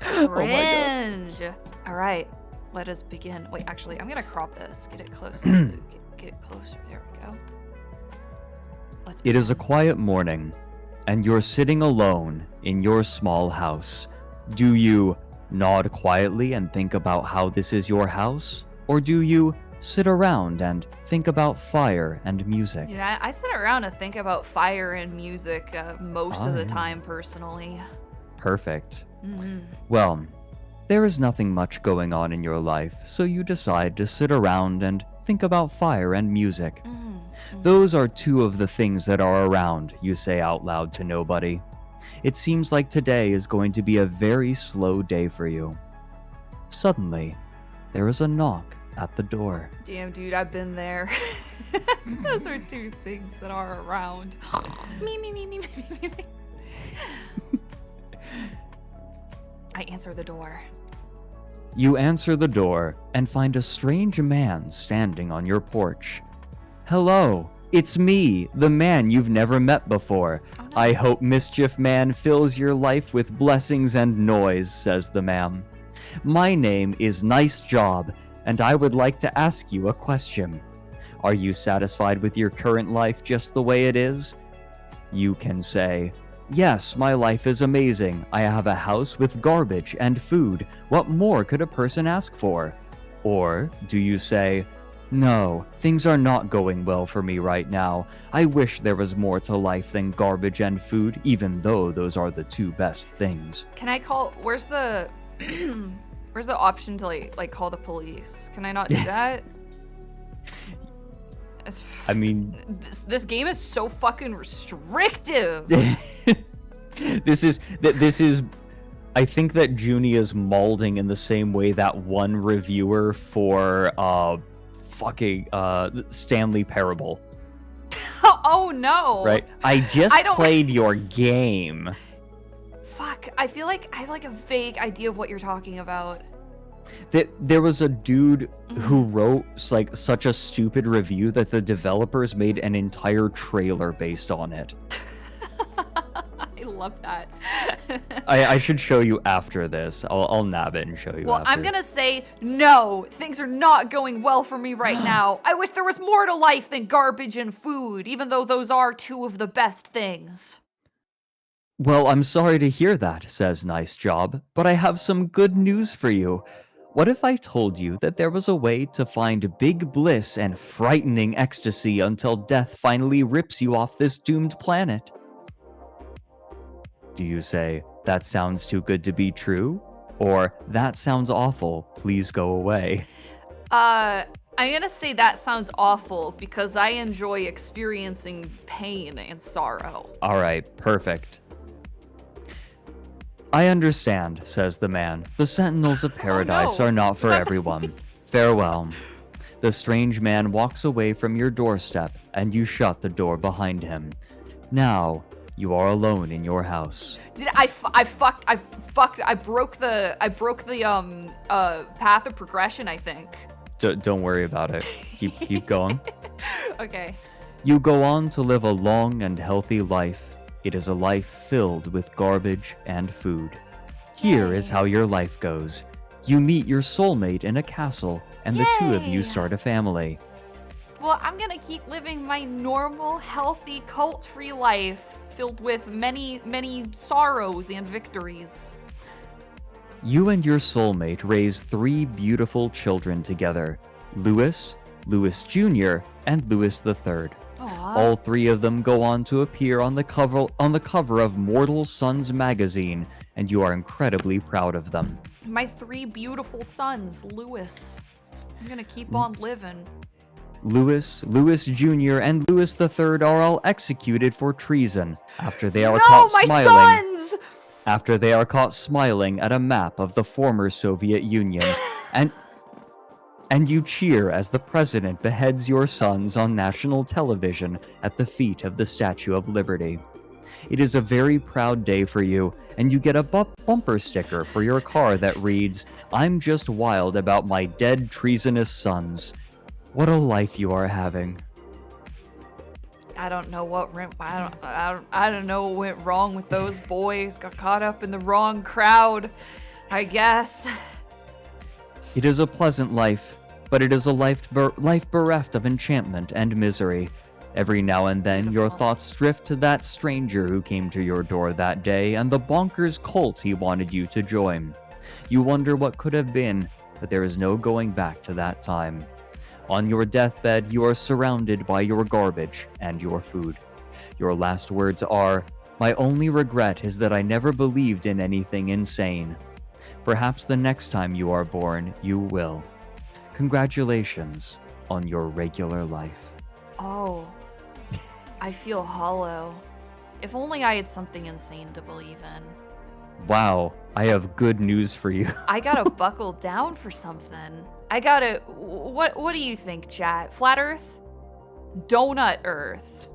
Cringe. All right, let us begin. Wait, actually, I'm gonna crop this. Get it closer. get it closer. There we go. Let's. It is a quiet morning, and you're sitting alone in your small house. Do you nod quietly and think about how this is your house? Or do you sit around and think about fire and music? Yeah, I sit around and think about fire and music most of the time, personally. Perfect. Well, there is nothing much going on in your life, so you decide to sit around and think about fire and music. Those are 2 of the things that are around, you say out loud to nobody. It seems like today is going to be a very slow day for you. Suddenly, there is a knock at the door. Damn, dude, I've been there. Those are 2 things that are around. Me. I answer the door. You answer the door and find a strange man standing on your porch. Hello, it's me, the man you've never met before. Oh, no. I hope Mischief Man fills your life with blessings and noise, says the man. My name is Nice Job, and I would like to ask you a question. Are you satisfied with your current life just the way it is? You can say, yes, my life is amazing. I have a house with garbage and food. What more could a person ask for? Or do you say, no, things are not going well for me right now. I wish there was more to life than garbage and food, even though those are the 2 best things. Can I call? Where's the option to like call the police? Can I not do that? I mean, this game is so fucking restrictive. This is. I think that Junie is molding in the same way that one reviewer for Stanley Parable. Oh no! Right, I played your game. Fuck, I feel like I have like a vague idea of what you're talking about. There was a dude who wrote like such a stupid review that the developers made an entire trailer based on it. I love that. I should show you after this. I'll nab it and show you. Well, after. I'm gonna say no. Things are not going well for me right now. I wish there was more to life than garbage and food, even though those are 2 of the best things. Well, I'm sorry to hear that, says Nice Job, but I have some good news for you. What if I told you that there was a way to find big bliss and frightening ecstasy until death finally rips you off this doomed planet? Do you say, that sounds too good to be true, or that sounds awful, please go away. I'm gonna say that sounds awful because I enjoy experiencing pain and sorrow. All right, perfect. I understand, says the man. The sentinels of paradise are not for everyone. Farewell. The strange man walks away from your doorstep, and you shut the door behind him. Now, you are alone in your house. I broke the path of progression, I think. Don't worry about it. Keep going. Okay. You go on to live a long and healthy life. It is a life filled with garbage and food. Here is how your life goes. You meet your soulmate in a castle, and the two of you start a family. Well, I'm gonna keep living my normal, healthy, cult-free life, filled with many, many sorrows and victories. You and your soulmate raise 3 beautiful children together, Louis, Louis Jr., and Louis III. Aww. All 3 of them go on to appear on the cover of Mortal Sons magazine, and you are incredibly proud of them. My 3 beautiful sons, Louis. I'm gonna keep on living. Louis, Louis Jr., and Louis III are all executed for treason after they are caught smiling. Sons! After they are caught smiling at a map of the former Soviet Union, and you cheer as the president beheads your sons on national television at the feet of the Statue of Liberty. It is a very proud day for you, and you get a bumper sticker for your car that reads, "I'm just wild about my dead treasonous sons." What a life you are having. I don't know what I don't know what went wrong with those boys. Got caught up in the wrong crowd, I guess. It is a pleasant life, but it is a life bereft of enchantment and misery. Every now and then, your thoughts drift to that stranger who came to your door that day and the bonkers cult he wanted you to join. You wonder what could have been, but there is no going back to that time. On your deathbed, you are surrounded by your garbage and your food. Your last words are, "My only regret is that I never believed in anything insane." Perhaps the next time you are born, you will. Congratulations on your regular life. Oh, I feel hollow. If only I had something insane to believe in. Wow, I have good news for you. I gotta buckle down for something. What do you think, chat? Flat Earth? Donut Earth?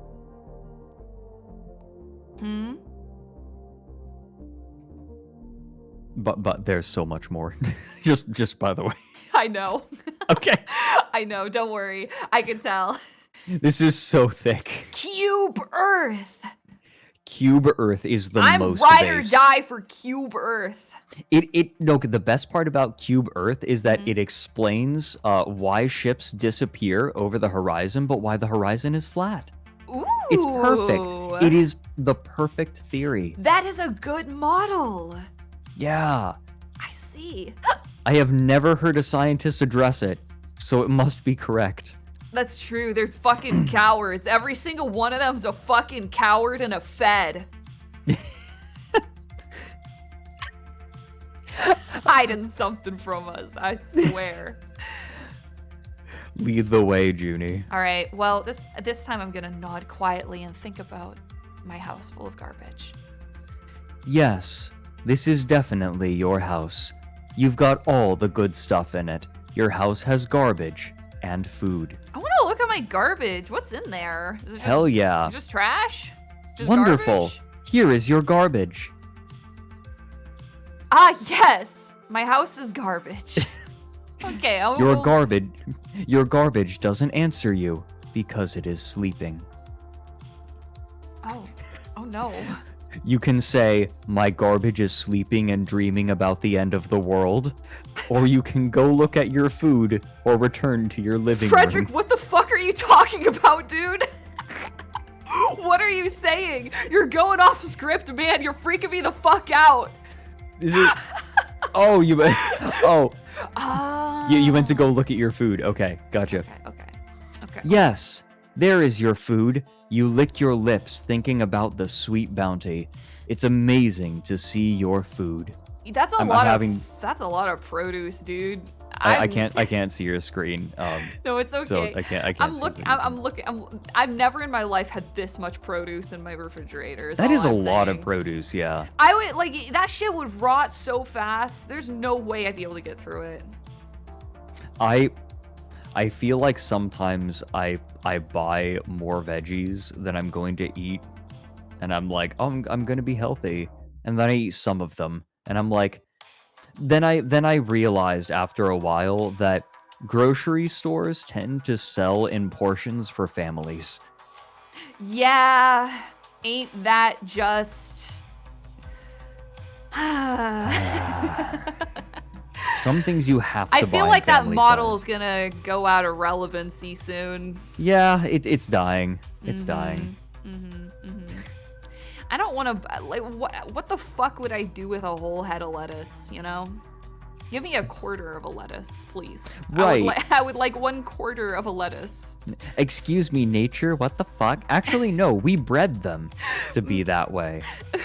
But there's so much more. just by the way. I know. Okay. I know, don't worry. I can tell. This is so thick. Cube Earth! Cube Earth is the most I'm ride or base. die for Cube Earth. No, the best part about Cube Earth is that it explains why ships disappear over the horizon, but why the horizon is flat. Ooh. It's perfect. It is the perfect theory. That is a good model. Yeah. I see. I have never heard a scientist address it, so it must be correct. That's true. They're fucking cowards. Every single one of them's a fucking coward and a fed. Hiding something from us, I swear. Lead the way, Junie. All right. Well, this time I'm gonna nod quietly and think about my house full of garbage. Yes, this is definitely your house. You've got all the good stuff in it. Your house has garbage and food. I want to look at my garbage. What's in there? Is it just, Hell yeah. just trash? Just Wonderful. garbage? Here is your garbage. Ah, yes. My house is garbage. Okay. Your garbage doesn't answer you because it is sleeping. Oh no. You can say, "My garbage is sleeping and dreaming about the end of the world," or you can go look at your food or return to your living Fredrick, room. what the fuck are you talking about, dude? What are you saying? You're going off script, man. You're freaking me the fuck out. Is it? Oh, you went. Oh, Oh. you went to go look at your food. Okay, gotcha. Okay. Yes, there is your food. You lick your lips thinking about the sweet bounty. It's amazing to see your food. That's a I'm lot having- of that's a lot of produce, dude. I can't see your screen. No, it's okay. So I can't. I'm see looking. anything. I'm looking. I've never in my life had this much produce in my refrigerator. That is a all I'm lot of saying. produce. Yeah. I would like that shit would rot so fast. There's no way I'd be able to get through it. I feel like sometimes I buy more veggies than I'm going to eat, and I'm like, oh, I'm gonna be healthy, and then I eat some of them, and I'm like, then I realized after a while that grocery stores tend to sell in portions for families. Yeah, ain't that just? Some things you have to buy. I feel in like that family model's size. gonna go out of relevancy soon. Yeah, it's dying. It's dying. I don't want to like what the fuck would I do with a whole head of lettuce, you know? Give me a quarter of a lettuce, please. Right. I would like 1/4 of a lettuce. Excuse me, nature. What the fuck? Actually, no. We bred them to be that way.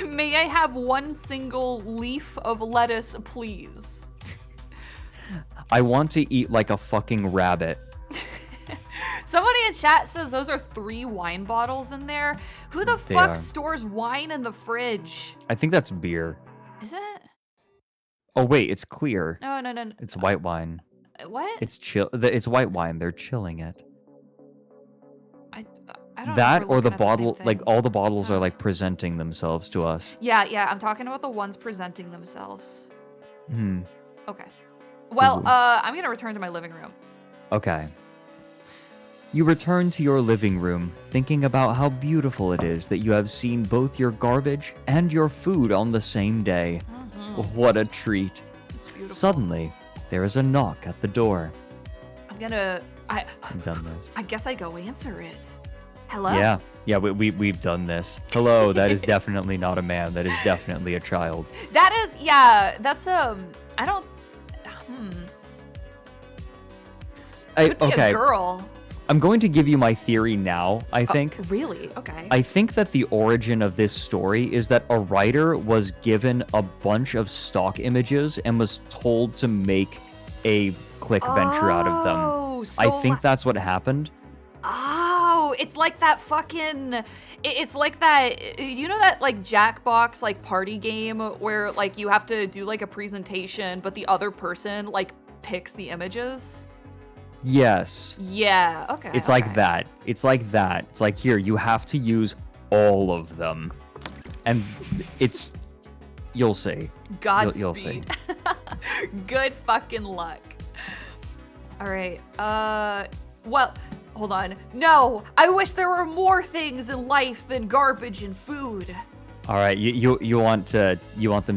May I have one single leaf of lettuce, please? I want to eat like a fucking rabbit. Somebody in chat says those are 3 wine bottles in there. Who the They fuck are. stores wine in the fridge? I think that's beer. Is it? Oh wait, it's clear. No. It's white wine. What? It's chill. It's white wine. They're chilling it. I don't know That if we're or the looking at same bottle, like thing. all the bottles are Oh. like presenting themselves to us. Yeah, I'm talking about the ones presenting themselves. Hmm. Okay. Well, Ooh. I'm gonna return to my living room. Okay. You return to your living room, thinking about how beautiful it is that you have seen both your garbage and your food on the same day. What a treat. It's beautiful. Suddenly, there is a knock at the door. I'm gonna. I've done this. I guess I go answer it. Hello. Yeah, we've done this. Hello, that is definitely not a man. That is definitely a child. That is. Yeah. That's I don't. Could be Okay, a girl. I'm going to give you my theory now, I think. Really? Okay. I think that the origin of this story is that a writer was given a bunch of stock images and was told to make a click venture out of them. Oh, I so think that's what happened. Oh, it's like that fucking. It's like that. You know that like Jackbox like party game where like you have to do like a presentation, but the other person like picks the images. Yes. Yeah. Okay. It's like that. It's like that. It's like, here, you have to use all of them. And it's... You'll see. Godspeed. You'll see. Good fucking luck. All right. Well, hold on. No, I wish there were more things in life than garbage and food. All right, you want them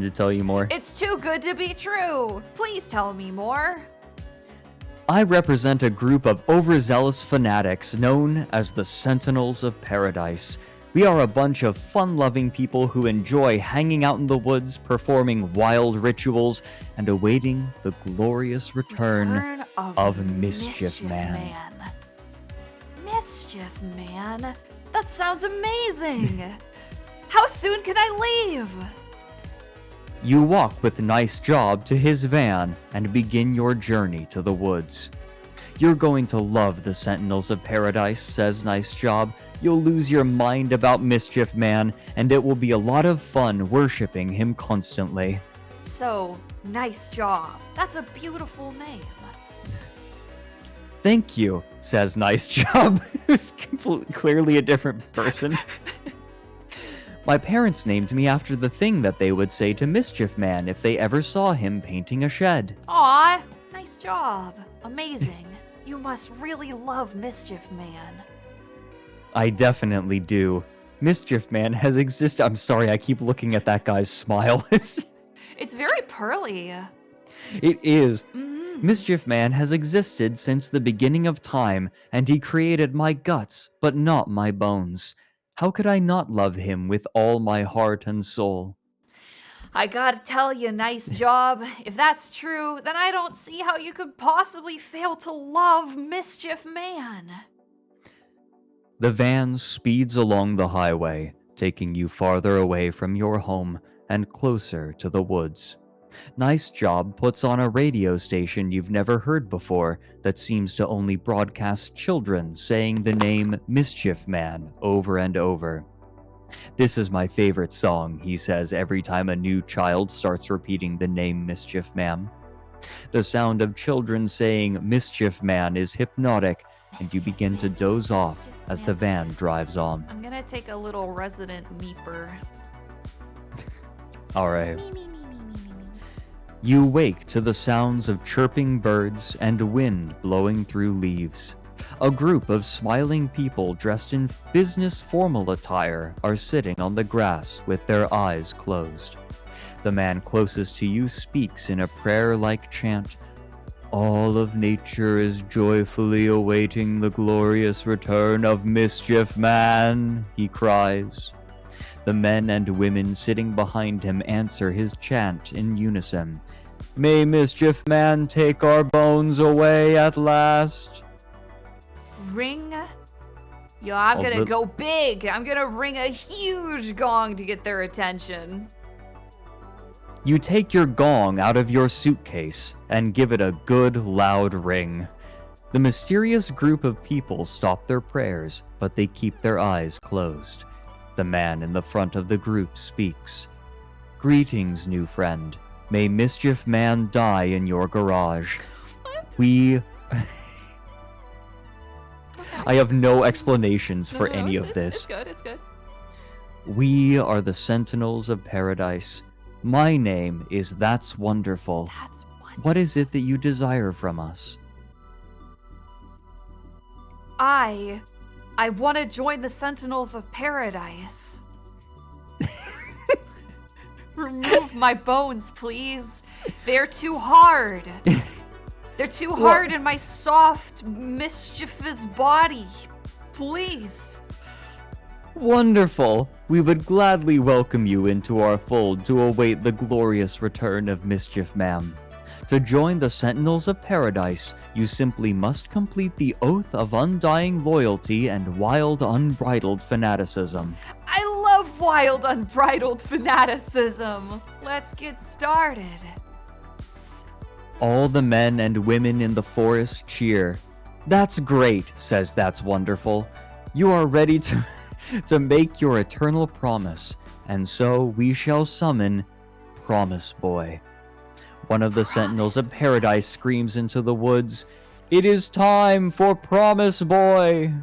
to tell you more? It's too good to be true. Please tell me more. I represent a group of overzealous fanatics known as the Sentinels of Paradise. We are a bunch of fun-loving people who enjoy hanging out in the woods, performing wild rituals, and awaiting the glorious return of Mischief Man. Mischief Man? That sounds amazing. How soon can I leave? You walk with Nice Job to his van and begin your journey to the woods. You're going to love the Sentinels of Paradise, says Nice Job. You'll lose your mind about Mischief Man, and it will be a lot of fun worshipping him constantly. So, Nice Job. That's a beautiful name. Thank you, says Nice Job, who's clearly a different person. My parents named me after the thing that they would say to Mischief Man if they ever saw him painting a shed. Aw, nice job. Amazing. You must really love Mischief Man. I definitely do. Mischief Man has existed. I'm sorry, I keep looking at that guy's smile. It's very pearly. It is. Mischief Man has existed since the beginning of time, and he created my guts, but not my bones. How could I not love him with all my heart and soul? I gotta tell you, Nice Job. If that's true, then I don't see how you could possibly fail to love Mischief Man. The van speeds along the highway, taking you farther away from your home and closer to the woods. Nice Job puts on a radio station you've never heard before that seems to only broadcast children saying the name Mischief Man over and over. This is my favorite song, he says every time a new child starts repeating the name Mischief Man. The sound of children saying Mischief Man is hypnotic, and you begin to doze off as the van drives on. I'm gonna take a little resident meeper. Alright. You wake to the sounds of chirping birds and wind blowing through leaves. A group of smiling people dressed in business formal attire are sitting on the grass with their eyes closed. The man closest to you speaks in a prayer-like chant. All of nature is joyfully awaiting the glorious return of Mischief Man, he cries. The men and women sitting behind him answer his chant in unison. May Mischief Man take our bones away at last. Ring. Yo, I'm gonna go big. I'm gonna ring a huge gong to get their attention. You take your gong out of your suitcase and give it a good loud ring. The mysterious group of people stop their prayers, but they keep their eyes closed. The man in the front of the group speaks. Greetings, new friend. May Mischief Man die in your garage. What? I have no explanations for any of this. It's good, it's good. We are the Sentinels of Paradise. My name is That's Wonderful. That's wonderful. What is it that you desire from us? I want to join the Sentinels of Paradise. Remove my bones, please. They're too hard. They're too hard in my soft, mischievous body. Please. Wonderful! We would gladly welcome you into our fold to await the glorious return of Mischief Man. To join the Sentinels of Paradise, you simply must complete the Oath of Undying Loyalty and Wild Unbridled Fanaticism. I love wild, unbridled fanaticism. Let's get started. All the men and women in the forest cheer. That's great, says That's Wonderful. You are ready to make your eternal promise, and so we shall summon Promise Boy. One of the Sentinels of Paradise screams into the woods, "It is time for Promise Boy!"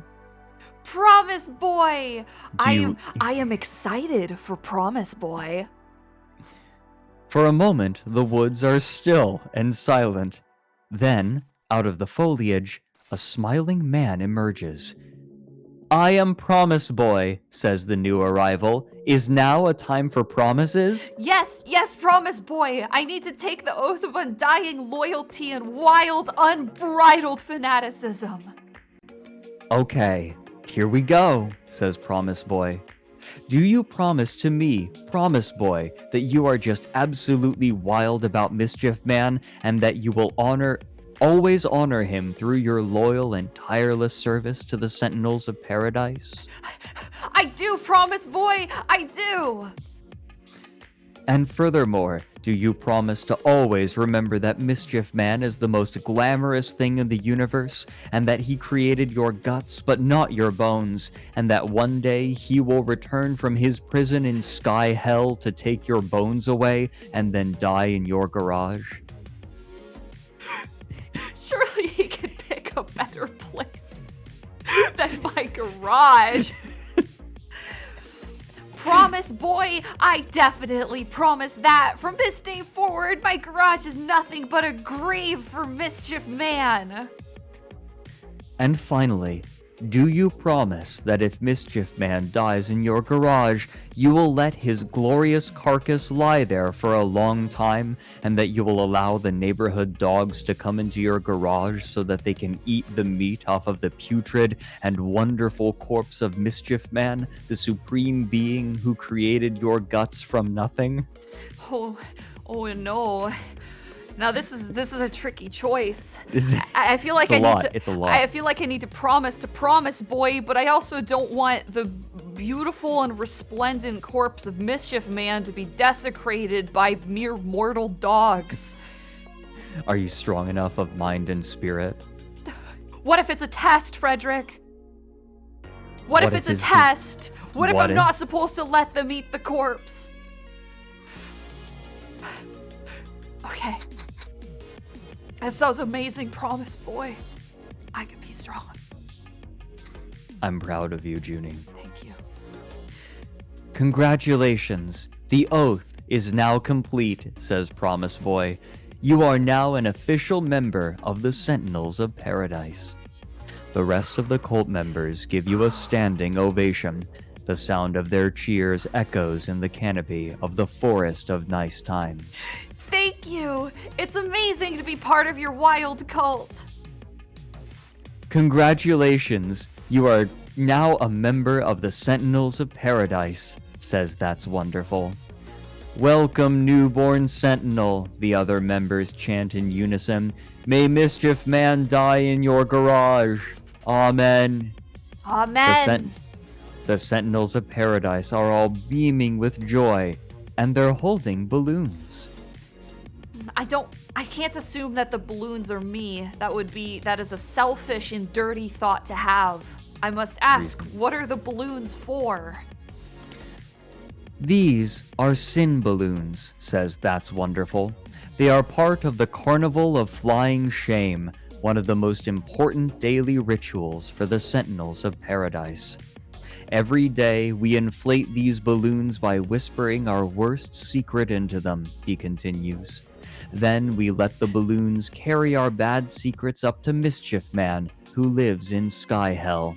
Promise Boy! I am excited for Promise Boy. For a moment, the woods are still and silent. Then, out of the foliage, a smiling man emerges. I am Promise Boy, says the new arrival. Is now a time for promises? Yes, Promise Boy. I need to take the oath of undying loyalty and wild, unbridled fanaticism. Okay, here we go, says Promise Boy. Do you promise to me, Promise Boy, that you are just absolutely wild about Mischief Man and that you will always honor him through your loyal and tireless service to the Sentinels of Paradise? I do, Promise Boy, I do! And furthermore, do you promise to always remember that Mischief Man is the most glamorous thing in the universe, and that he created your guts but not your bones, and that one day he will return from his prison in Sky Hell to take your bones away and then die in your garage? Surely he could pick a better place than my garage. Promise Boy, I definitely promise that. From this day forward, my garage is nothing but a grave for Mischief Man. And finally, do you promise that if Mischief Man dies in your garage, you will let his glorious carcass lie there for a long time, and that you will allow the neighborhood dogs to come into your garage so that they can eat the meat off of the putrid and wonderful corpse of Mischief Man, the supreme being who created your guts from nothing? Oh no. Now this is a tricky choice. I feel like it's a lot. I feel like I need to Promise Boy, but I also don't want the beautiful and resplendent corpse of Mischief Man to be desecrated by mere mortal dogs. Are you strong enough of mind and spirit? What if it's a test, Fredrik? What if it's a test? What if I'm not supposed to let them eat the corpse? Okay. That sounds amazing, promise, boy. I can be strong. I'm proud of you, Junie. Thank you. Congratulations. The oath is now complete, says Promise Boy. You are now an official member of the Sentinels of Paradise. The rest of the cult members give you a standing ovation. The sound of their cheers echoes in the canopy of the Forest of Nice Times. Thank you. It's amazing to be part of your wild cult. Congratulations. You are now a member of the Sentinels of Paradise, says That's Wonderful. Welcome, newborn Sentinel, the other members chant in unison. May Mischief Man die in your garage. Amen. Amen. The Sentinels of Paradise are all beaming with joy, and they're holding balloons. I can't assume that the balloons are me. That is a selfish and dirty thought to have. I must ask, what are the balloons for? These are sin balloons, says That's Wonderful. They are part of the Carnival of Flying Shame, one of the most important daily rituals for the Sentinels of Paradise. Every day, we inflate these balloons by whispering our worst secret into them, he continues. Then we let the balloons carry our bad secrets up to Mischief Man, who lives in Sky Hell.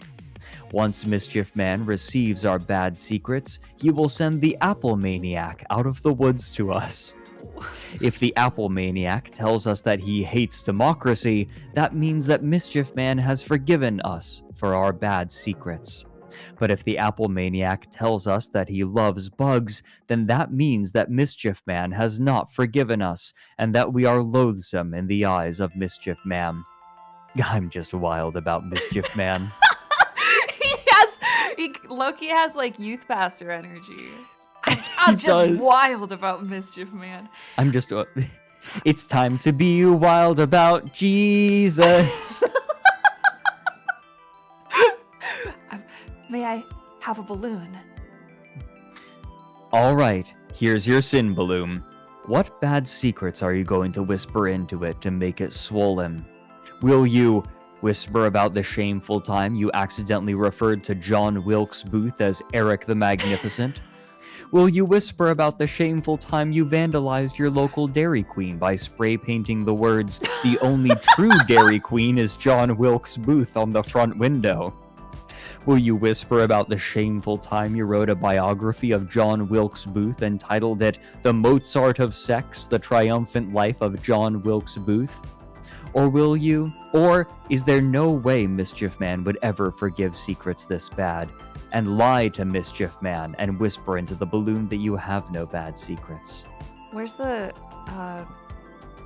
Once Mischief Man receives our bad secrets, he will send the Apple Maniac out of the woods to us. If the Apple Maniac tells us that he hates democracy, that means that Mischief Man has forgiven us for our bad secrets. But if the Apple Maniac tells us that he loves bugs, then that means that Mischief Man has not forgiven us, and that we are loathsome in the eyes of Mischief Man. I'm just wild about Mischief Man. Loki has like youth pastor energy. I'm just wild about Mischief Man. I'm just... it's time to be wild about Jesus. May I have a balloon? All right, here's your sin balloon. What bad secrets are you going to whisper into it to make it swollen? Will you whisper about the shameful time you accidentally referred to John Wilkes Booth as Eric the Magnificent? Will you whisper about the shameful time you vandalized your local Dairy Queen by spray painting the words, "The only true Dairy Queen is John Wilkes Booth" on the front window? Will you whisper about the shameful time you wrote a biography of John Wilkes Booth and titled it "The Mozart of Sex, The Triumphant Life of John Wilkes Booth"? Or is there no way Mischief Man would ever forgive secrets this bad, and lie to Mischief Man and whisper into the balloon that you have no bad secrets? Where's the,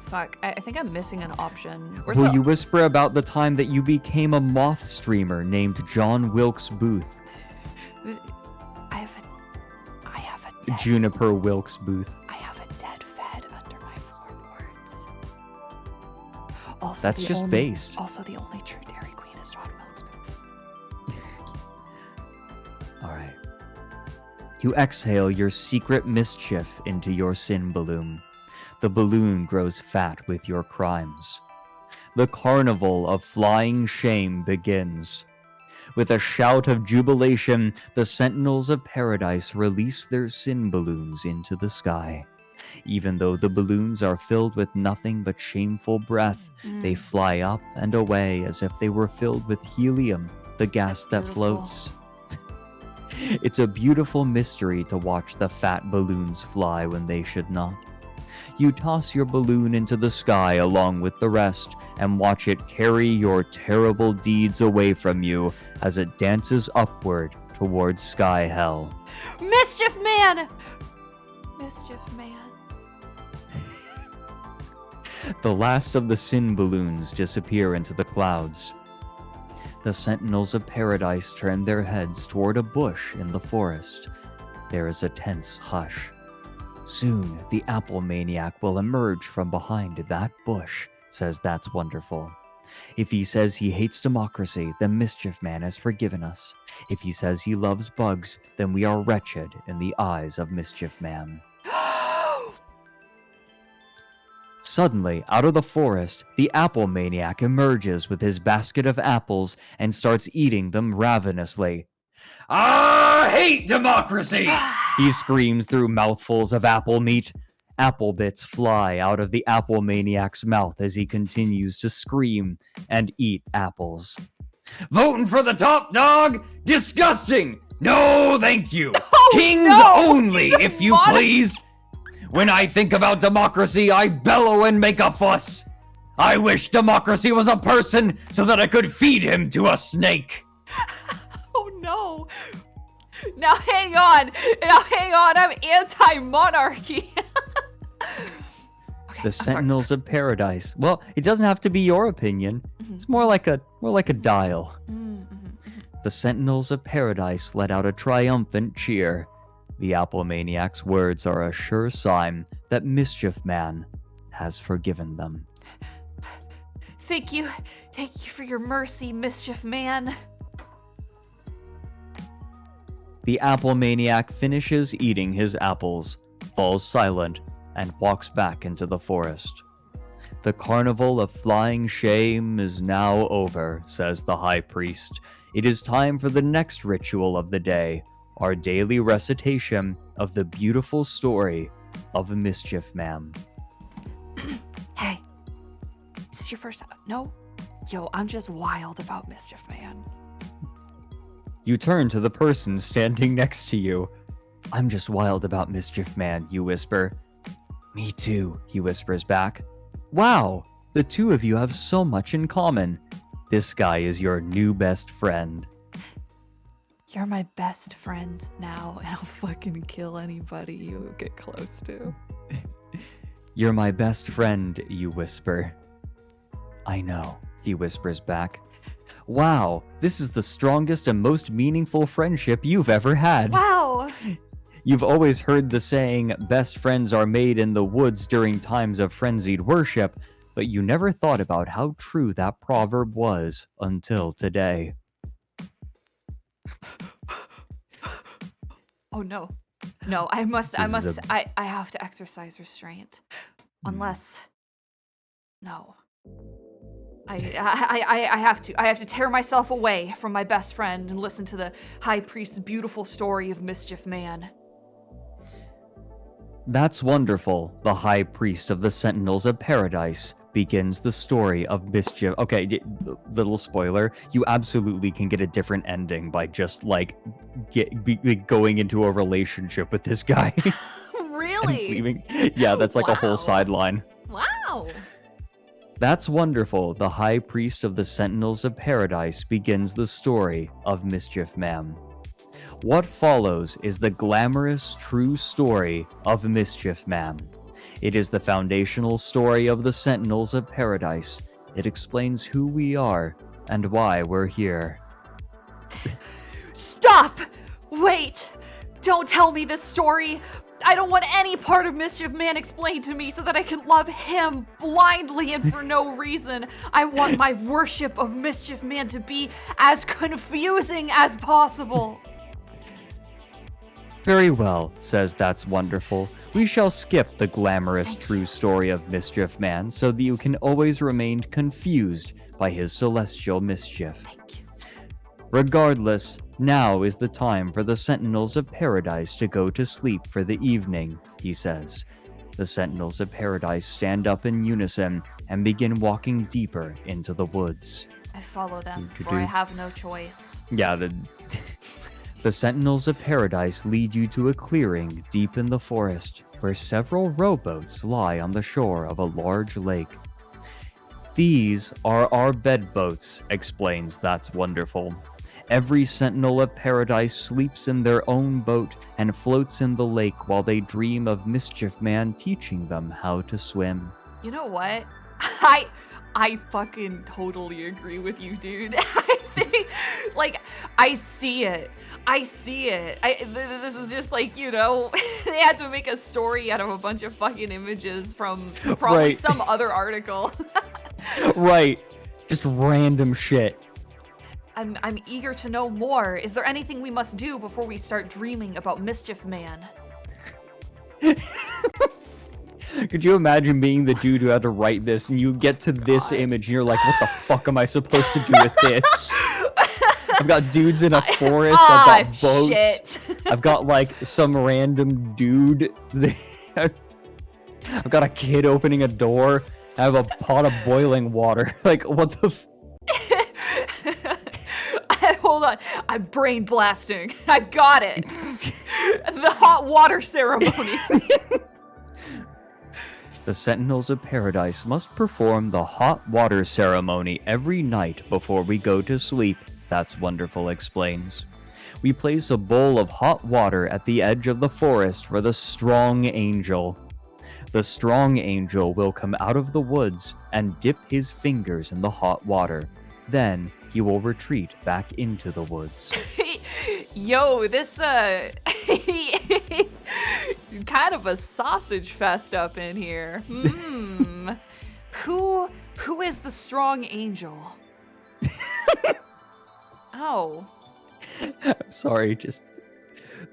fuck, I think I'm missing an option. Will you whisper about the time that you became a moth streamer named John Wilkes Booth? I have a dead, Juniper Wilkes Booth. I have a dead fed under my floorboards. Also, that's just based. Also, the only true Dairy Queen is John Wilkes Booth. All right. You exhale your secret mischief into your sin balloon. The balloon grows fat with your crimes. The Carnival of Flying Shame begins. With a shout of jubilation, the Sentinels of Paradise release their sin balloons into the sky. Even though the balloons are filled with nothing but shameful breath, they fly up and away as if they were filled with helium, the gas that floats. It's a beautiful mystery to watch the fat balloons fly when they should not. You toss your balloon into the sky along with the rest and watch it carry your terrible deeds away from you as it dances upward towards sky hell. Mischief Man! Mischief Man. The last of the sin balloons disappear into the clouds. The sentinels of paradise turn their heads toward a bush in the forest. There is a tense hush. Soon, the apple maniac will emerge from behind that bush, says That's Wonderful. If he says he hates democracy, then Mischief Man has forgiven us. If he says he loves bugs, then we are wretched in the eyes of Mischief Man. Suddenly, out of the forest, the apple maniac emerges with his basket of apples and starts eating them ravenously. I hate democracy! He screams through mouthfuls of apple meat. Apple bits fly out of the apple maniac's mouth as he continues to scream and eat apples. Voting for the top dog? Disgusting! No, thank you! Oh, Kings no! only, He's a if you monarch- please! When I think about democracy, I bellow and make a fuss. I wish democracy was a person so that I could feed him to a snake. Oh no. Now hang on. I'm anti-monarchy. Okay, The Sentinels of Paradise. Well, it doesn't have to be your opinion. It's more like a dial. The Sentinels of Paradise let out a triumphant cheer. The Apple Maniac's words are a sure sign that Mischief Man has forgiven them. Thank you for your mercy, Mischief Man. The Apple Maniac finishes eating his apples, falls silent, and walks back into the forest. The carnival of flying shame is now over, says the High Priest. It is time for the next ritual of the day, our daily recitation of the beautiful story of Mischief Man. Hey, is this your first? No? Yo, I'm just wild about Mischief Man. You turn to the person standing next to you. I'm just wild about Mischief Man, you whisper. Me too, he whispers back. Wow, the two of you have so much in common. This guy is your new best friend. You're my best friend now, and I'll fucking kill anybody you get close to. You're my best friend, you whisper. I know, he whispers back. Wow, this is the strongest and most meaningful friendship you've ever had. Wow. You've always heard the saying, best friends are made in the woods during times of frenzied worship, but you never thought about how true that proverb was until today. Oh no. No, I have to exercise restraint. Unless no. I have to tear myself away from my best friend and listen to the High Priest's beautiful story of Mischief Man. That's Wonderful, the High Priest of the Sentinels of Paradise, begins the story of Mischief. Okay, little spoiler, you absolutely can get a different ending by just, going into a relationship with this guy. Really? And leaving. Yeah, that's like a whole Wow. sideline. Wow. That's Wonderful, the High Priest of the Sentinels of Paradise begins the story of Mischief Man. What follows is the glamorous, true story of Mischief Man. It is the foundational story of the Sentinels of Paradise. It explains who we are and why we're here. Stop! Wait! Don't tell me this story! I don't want any part of Mischief Man explained to me so that I can love him blindly and for no reason. I want my worship of Mischief Man to be as confusing as possible. Very well, says That's Wonderful. We shall skip the glamorous true story of Mischief Man so that you can always remain confused by his celestial mischief. Thank you. Regardless, now is the time for the Sentinels of Paradise to go to sleep for the evening, he says. The Sentinels of Paradise stand up in unison and begin walking deeper into the woods. I follow them, for I have no choice. Yeah, the Sentinels of Paradise lead you to a clearing deep in the forest, where several rowboats lie on the shore of a large lake. These are our bedboats, explains That's Wonderful. Every Sentinel of Paradise sleeps in their own boat and floats in the lake while they dream of Mischief Man teaching them how to swim. You know what? I fucking totally agree with you, dude. I think, like, I see it. This is just like, you know, they had to make a story out of a bunch of fucking images from probably some other article. Right. Just random shit. I'm eager to know more. Is there anything we must do before we start dreaming about Mischief Man? Could you imagine being the dude who had to write this and you get to this image and you're like, what the fuck am I supposed to do with this? I've got dudes in a forest, I've got boats, shit. I've got like some random dude, I've got a kid opening a door, I have a pot of boiling water, like what the Hold on, I'm brain blasting. I've got it. The hot water ceremony. The Sentinels of Paradise must perform the hot water ceremony every night before we go to sleep, That's Wonderful explains. We place a bowl of hot water at the edge of the forest for the strong angel. The strong angel will come out of the woods and dip his fingers in the hot water. Then he will retreat back into the woods. Yo, this kind of a sausage fest up in here. Who is the strong angel? Oh. I'm sorry, just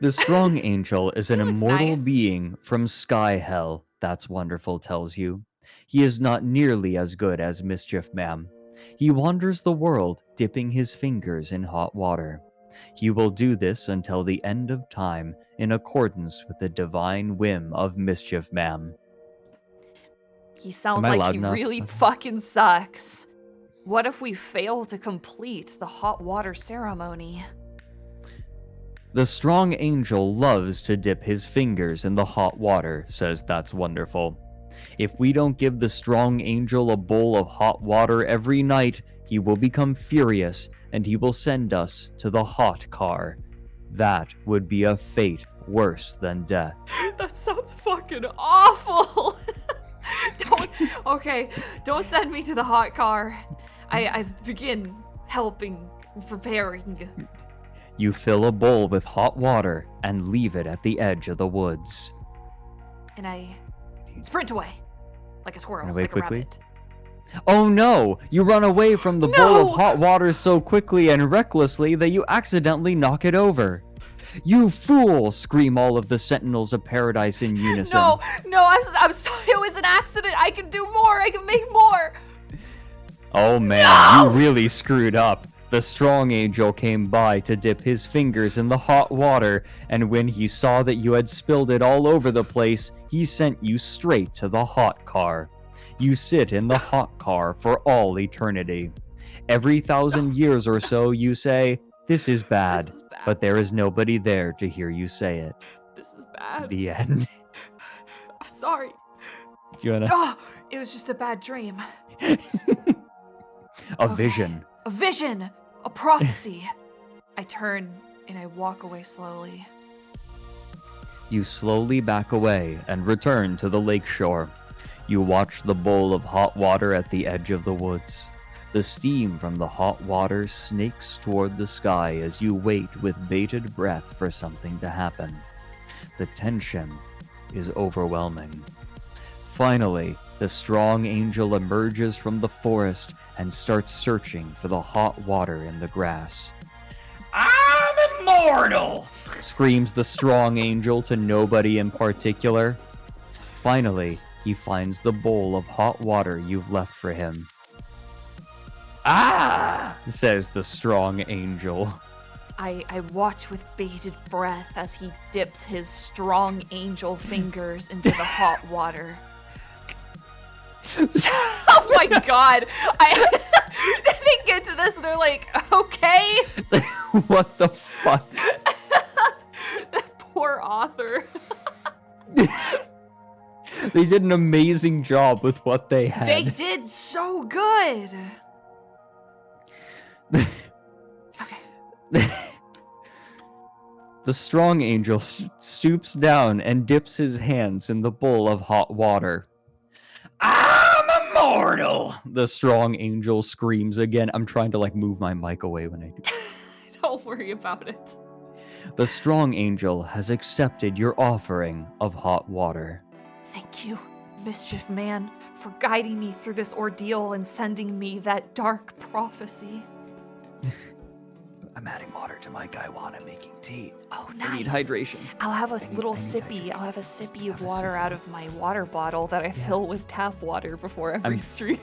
the strong angel is an immortal being from Sky Hell, That's Wonderful tells you. He is not nearly as good as Mischief Man. He wanders the world, dipping his fingers in hot water. He will do this until the end of time, in accordance with the divine whim of Mischief Man. He sounds like he really fucking sucks. What if we fail to complete the hot water ceremony? The strong angel loves to dip his fingers in the hot water, says That's Wonderful. If we don't give the strong angel a bowl of hot water every night, he will become furious and he will send us to the hot car. That would be a fate worse than death. That sounds fucking awful. Don't send me to the hot car. I begin helping, preparing. You fill a bowl with hot water and leave it at the edge of the woods. And I sprint away like a squirrel, like quickly? A rabbit. Oh no! You run away from the bowl of hot water so quickly and recklessly that you accidentally knock it over. You fool! Scream all of the Sentinels of Paradise in unison. No, I'm sorry, it was an accident. I can do more, I can make more. Oh man, you really screwed up. The strong angel came by to dip his fingers in the hot water, and when he saw that you had spilled it all over the place, he sent you straight to the hot car. You sit in the hot car for all eternity. Every 1,000 years or so, you say, "This is bad," but there is nobody there to hear you say it. This is bad. The end. I'm sorry. Do you wanna? Oh, it was just a bad dream. A vision. A vision. A prophecy. I turn and I walk away slowly. You slowly back away and return to the lakeshore. You watch the bowl of hot water at the edge of the woods. The steam from the hot water snakes toward the sky as you wait with bated breath for something to happen. The tension is overwhelming. Finally, the strong angel emerges from the forest and starts searching for the hot water in the grass. "I'm immortal!" screams the strong angel to nobody in particular. Finally, he finds the bowl of hot water you've left for him. "Ah!" says the strong angel. I watch with bated breath as he dips his strong angel fingers into the hot water. Oh my god! They get to this and they're like, okay. What the fuck? That poor author. They did an amazing job with what they had. They did so good. Okay. The strong angel stoops down and dips his hands in the bowl of hot water. "I'm immortal!" Immortal! The strong angel screams again. I'm trying to like move my mic away when I do. Don't worry about it. The strong angel has accepted your offering of hot water. Thank you, Mischief Man, for guiding me through this ordeal and sending me that dark prophecy. I'm adding water to my gaiwana making tea. Oh, nice. I need hydration. I'll have a little I need sippy. hydration. I'll have a sippy of Have a water sippy. out of my water bottle that I fill with tap water before every stream.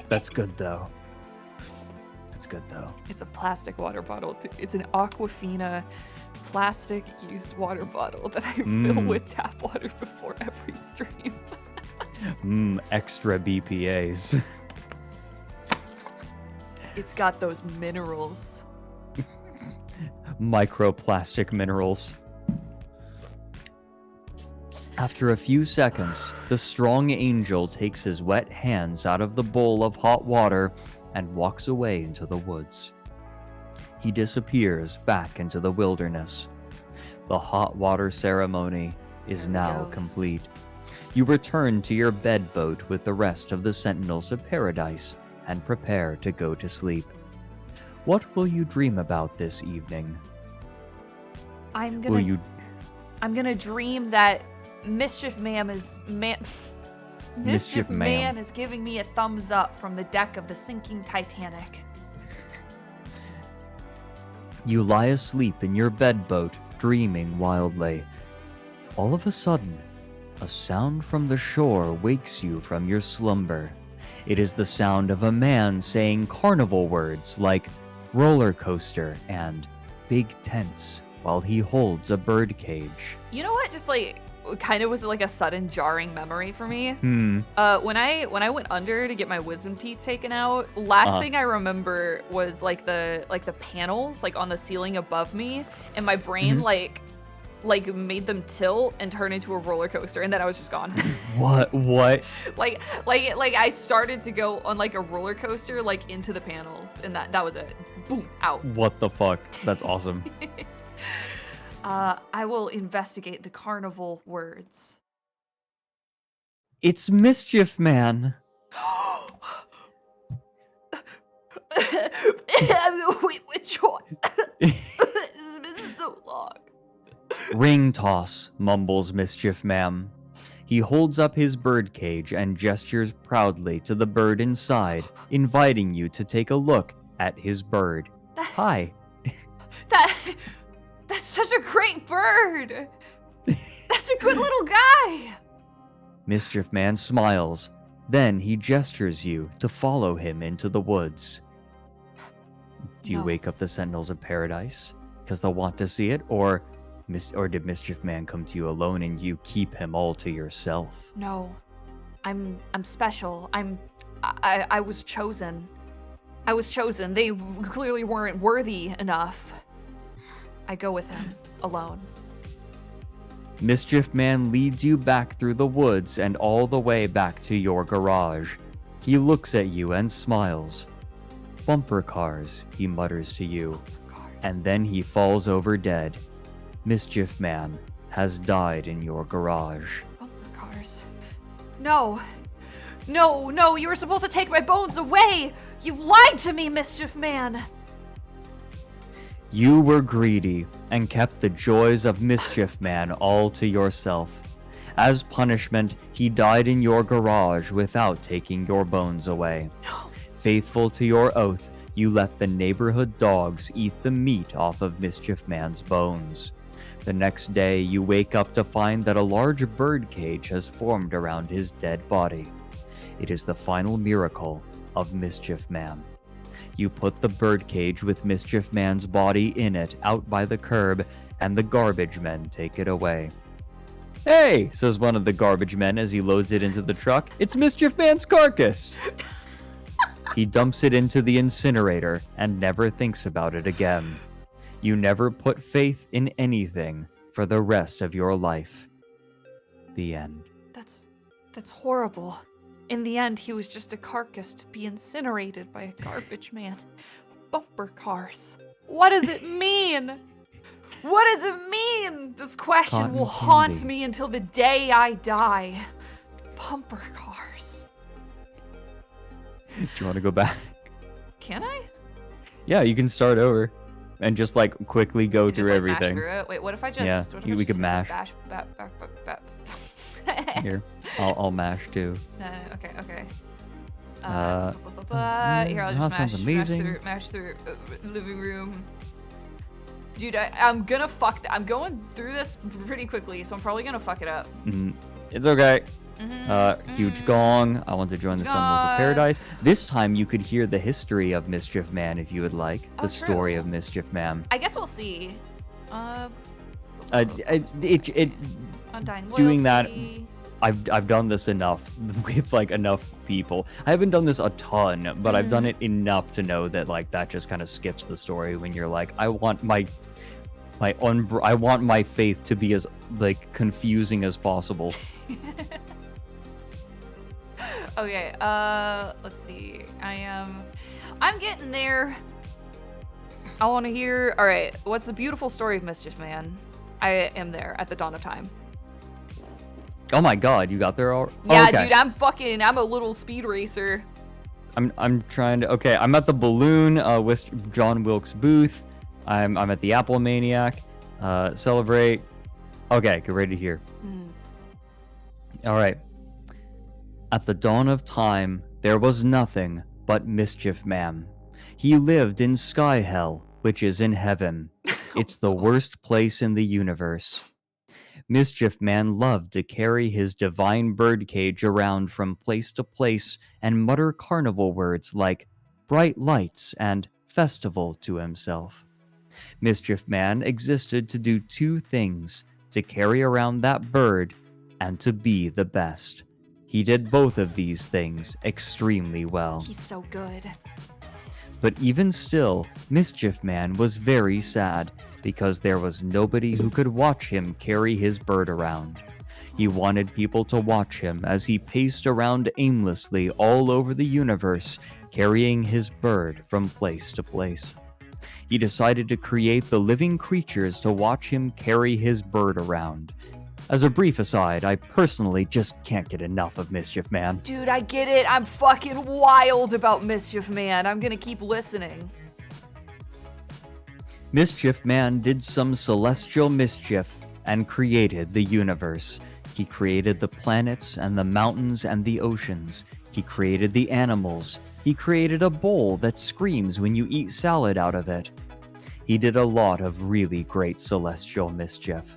That's good though. That's good though. It's a plastic water bottle. It's an Aquafina plastic used water bottle that I fill with tap water before every stream. Extra BPAs. It's got those minerals. Microplastic minerals. After a few seconds, the strong angel takes his wet hands out of the bowl of hot water and walks away into the woods. He disappears back into the wilderness. The hot water ceremony is now complete. You return to your bedboat with the rest of the Sentinels of Paradise and prepare to go to sleep. What will you dream about this evening? I'm Will you gonna dream that Mischief Man Mischief Man. is giving me a thumbs up from the deck of the sinking Titanic. You lie asleep in your bedboat, dreaming wildly. All of a sudden, a sound from the shore wakes you from your slumber. It is the sound of a man saying carnival words like roller coaster and big tents while he holds a bird cage. You know what? Just like kind of was like a sudden jarring memory for me. When I went under to get my wisdom teeth taken out, last thing I remember was like the panels like on the ceiling above me, and my brain like made them tilt and turn into a roller coaster, and then I was just gone. What? like I started to go on like a roller coaster like into the panels, and that was it. Boom, out. What the fuck? That's awesome. I will investigate the carnival words. It's Mischief Man. Wait, which one? It's been so long. Ring toss, mumbles Mischief Man. He holds up his birdcage and gestures proudly to the bird inside, inviting you to take a look at his bird. Hi. That's such a great bird. That's a good little guy. Mischief Man smiles. Then he gestures you to follow him into the woods. Do you No. wake up the Sentinels of Paradise because they'll want to see it, or did Mischief Man come to you alone and you keep him all to yourself? No, I'm special. I was chosen. I was chosen. They clearly weren't worthy enough. I go with him alone. Mischief Man leads you back through the woods and all the way back to your garage. He looks at you and smiles. Bumper cars, he mutters to you, and then he falls over dead. Mischief Man has died in your garage. Bumper cars. No, you were supposed to take my bones away. You lied to me, Mischief Man. You were greedy and kept the joys of Mischief Man all to yourself. As punishment, he died in your garage without taking your bones away. No. Faithful to your oath, you let the neighborhood dogs eat the meat off of Mischief Man's bones. The next day, you wake up to find that a large bird cage has formed around his dead body. It is the final miracle of Mischief Man. You put the birdcage with Mischief Man's body in it out by the curb, and the garbage men take it away. Hey, says one of the garbage men as he loads it into the truck. It's Mischief Man's carcass. He dumps it into the incinerator and never thinks about it again. You never put faith in anything for the rest of your life. The end. That's horrible. In the end, he was just a carcass to be incinerated by a garbage man. Bumper cars. What does it mean? What does it mean? This question Cotton will haunt candy. me until the day I die. Bumper cars. you want to go back? Can I? Yeah, you can start over and just like quickly go And through just, like, everything. Mash through it? Wait, what if I just? Yeah, what if I we just could mash. Here, I'll mash too. No, okay, okay. Uh, Here, I'll that just sounds amazing. mash through living room. Dude, I'm gonna I'm going through this pretty quickly, so I'm probably gonna fuck it up. It's okay. Huge gong. I want to join the Symbols of Paradise. This time you could hear the history of Mischief Man if you would like. The story of Mischief Man. I guess we'll see. Undying doing that. Loyalty. I've done this enough with like enough people. I haven't done this a ton, but I've done it enough to know that like that just kind of skips the story when you're like, I want my faith to be as like confusing as possible. Okay, let's see. I'm getting there. I want to hear. All right, what's the beautiful story of Mischief Man? I am there at the dawn of time. Oh my god, you got there already? Yeah, oh, okay. dude, I'm a little speed racer. I'm trying to. Okay, I'm at the balloon with John Wilkes Booth. I'm at the Apple Maniac. Celebrate. Okay, get ready to hear. All right. At the dawn of time, there was nothing but Mischief Man. He lived in Sky Hell, which is in heaven. It's the worst place in the universe. Mischief Man loved to carry his divine birdcage around from place to place and mutter carnival words like bright lights and festival to himself. Mischief Man existed to do two things, to carry around that bird and to be the best. He did both of these things extremely well. He's so good. But even still, Mischief Man was very sad because there was nobody who could watch him carry his bird around. He wanted people to watch him as he paced around aimlessly all over the universe, carrying his bird from place to place. He decided to create the living creatures to watch him carry his bird around. As a brief aside, I personally just can't get enough of Mischief Man. Dude, I get it. I'm fucking wild about Mischief Man. I'm gonna keep listening. Mischief Man did some celestial mischief and created the universe. He created the planets and the mountains and the oceans. He created the animals. He created a bowl that screams when you eat salad out of it. He did a lot of really great celestial mischief.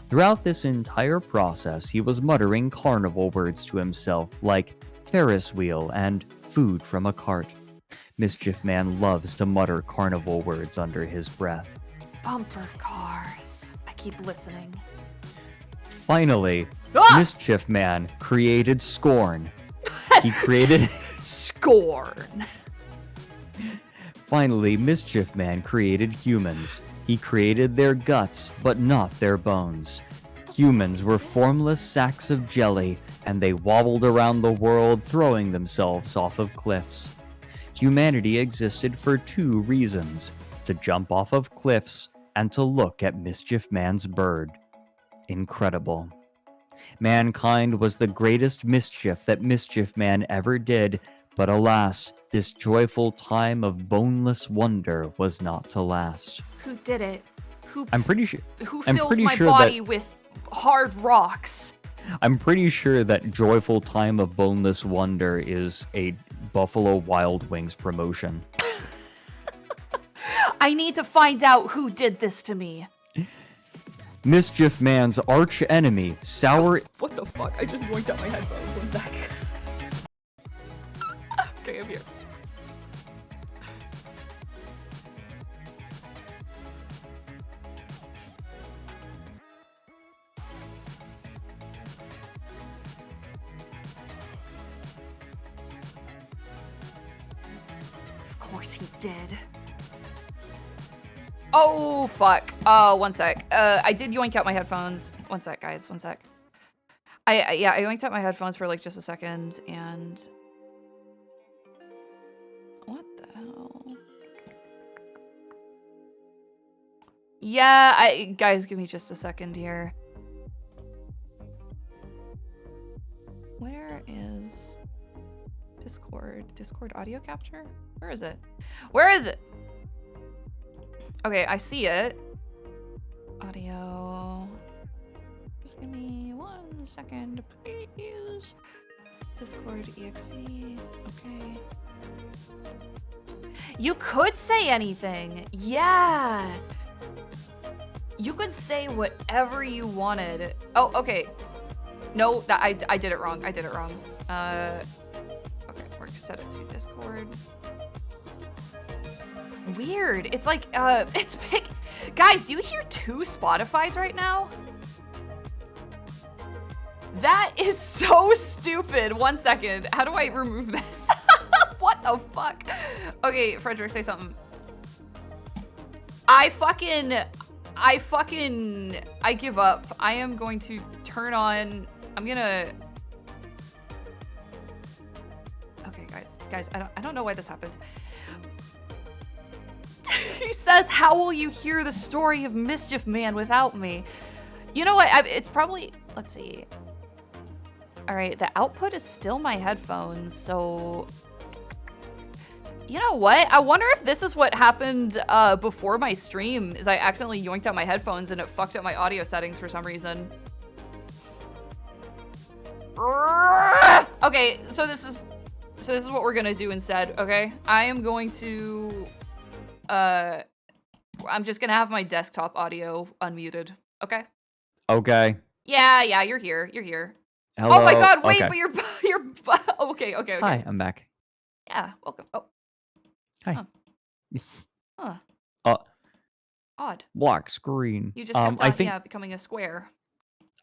Throughout this entire process, he was muttering carnival words to himself, like Ferris wheel and food from a cart. Mischief Man loves to mutter carnival words under his breath. Bumper cars. I keep listening. Finally, Mischief Man created Scorn. He created... Scorn. Finally, Mischief Man created humans. He created their guts, but not their bones. Humans were formless sacks of jelly, and they wobbled around the world, throwing themselves off of cliffs. Humanity existed for two reasons: to jump off of cliffs and to look at Mischief Man's bird. Incredible. Mankind was the greatest mischief that Mischief Man ever did, but alas, this joyful time of boneless wonder was not to last. Who did it? I'm pretty sure. Who I'm filled pretty my sure body that, with hard rocks? I'm pretty sure that joyful time of boneless wonder is a Buffalo Wild Wings promotion. I need to find out who did this to me. Mischief Man's arch enemy, Sour. What the fuck? I just yoinked out my headphones. 1 sec. Okay, I'm here. Of course he did. Oh, fuck. 1 sec. I did yoink out my headphones. 1 sec, guys. 1 sec. I yoinked out my headphones for like just a second, and... What the hell? Yeah, guys, give me just a second here. Where is Discord audio capture? Where is it? Where is it? Okay, I see it. Audio. Just give me 1 second, please. Discord exe. Okay. You could say anything. Yeah. You could say whatever you wanted. Oh, okay. No, I did it wrong. I did it wrong. Okay, we're gonna set it to Discord. Weird. It's like, it's big. Guys, do you hear 2 Spotifys right now? That is so stupid. 1 second. How do I remove this? What the fuck? Okay, Frederick, say something. I give up. I am going to turn on, okay, guys, I don't know why this happened. He says, how will you hear the story of Mischief Man without me? You know what, it's probably, let's see. All right, the output is still my headphones, so you know what? I wonder if this is what happened before my stream, is I accidentally yoinked out my headphones and it fucked up my audio settings for some reason. Okay, so this is what we're gonna do instead, okay? I am going to, I'm just gonna have my desktop audio unmuted, okay? Okay. Yeah, you're here. Hello. Oh my god, wait, Okay. but you're okay. Hi, I'm back. Yeah, welcome. Oh. Hi. Odd. Black screen. You just kept on, becoming a square.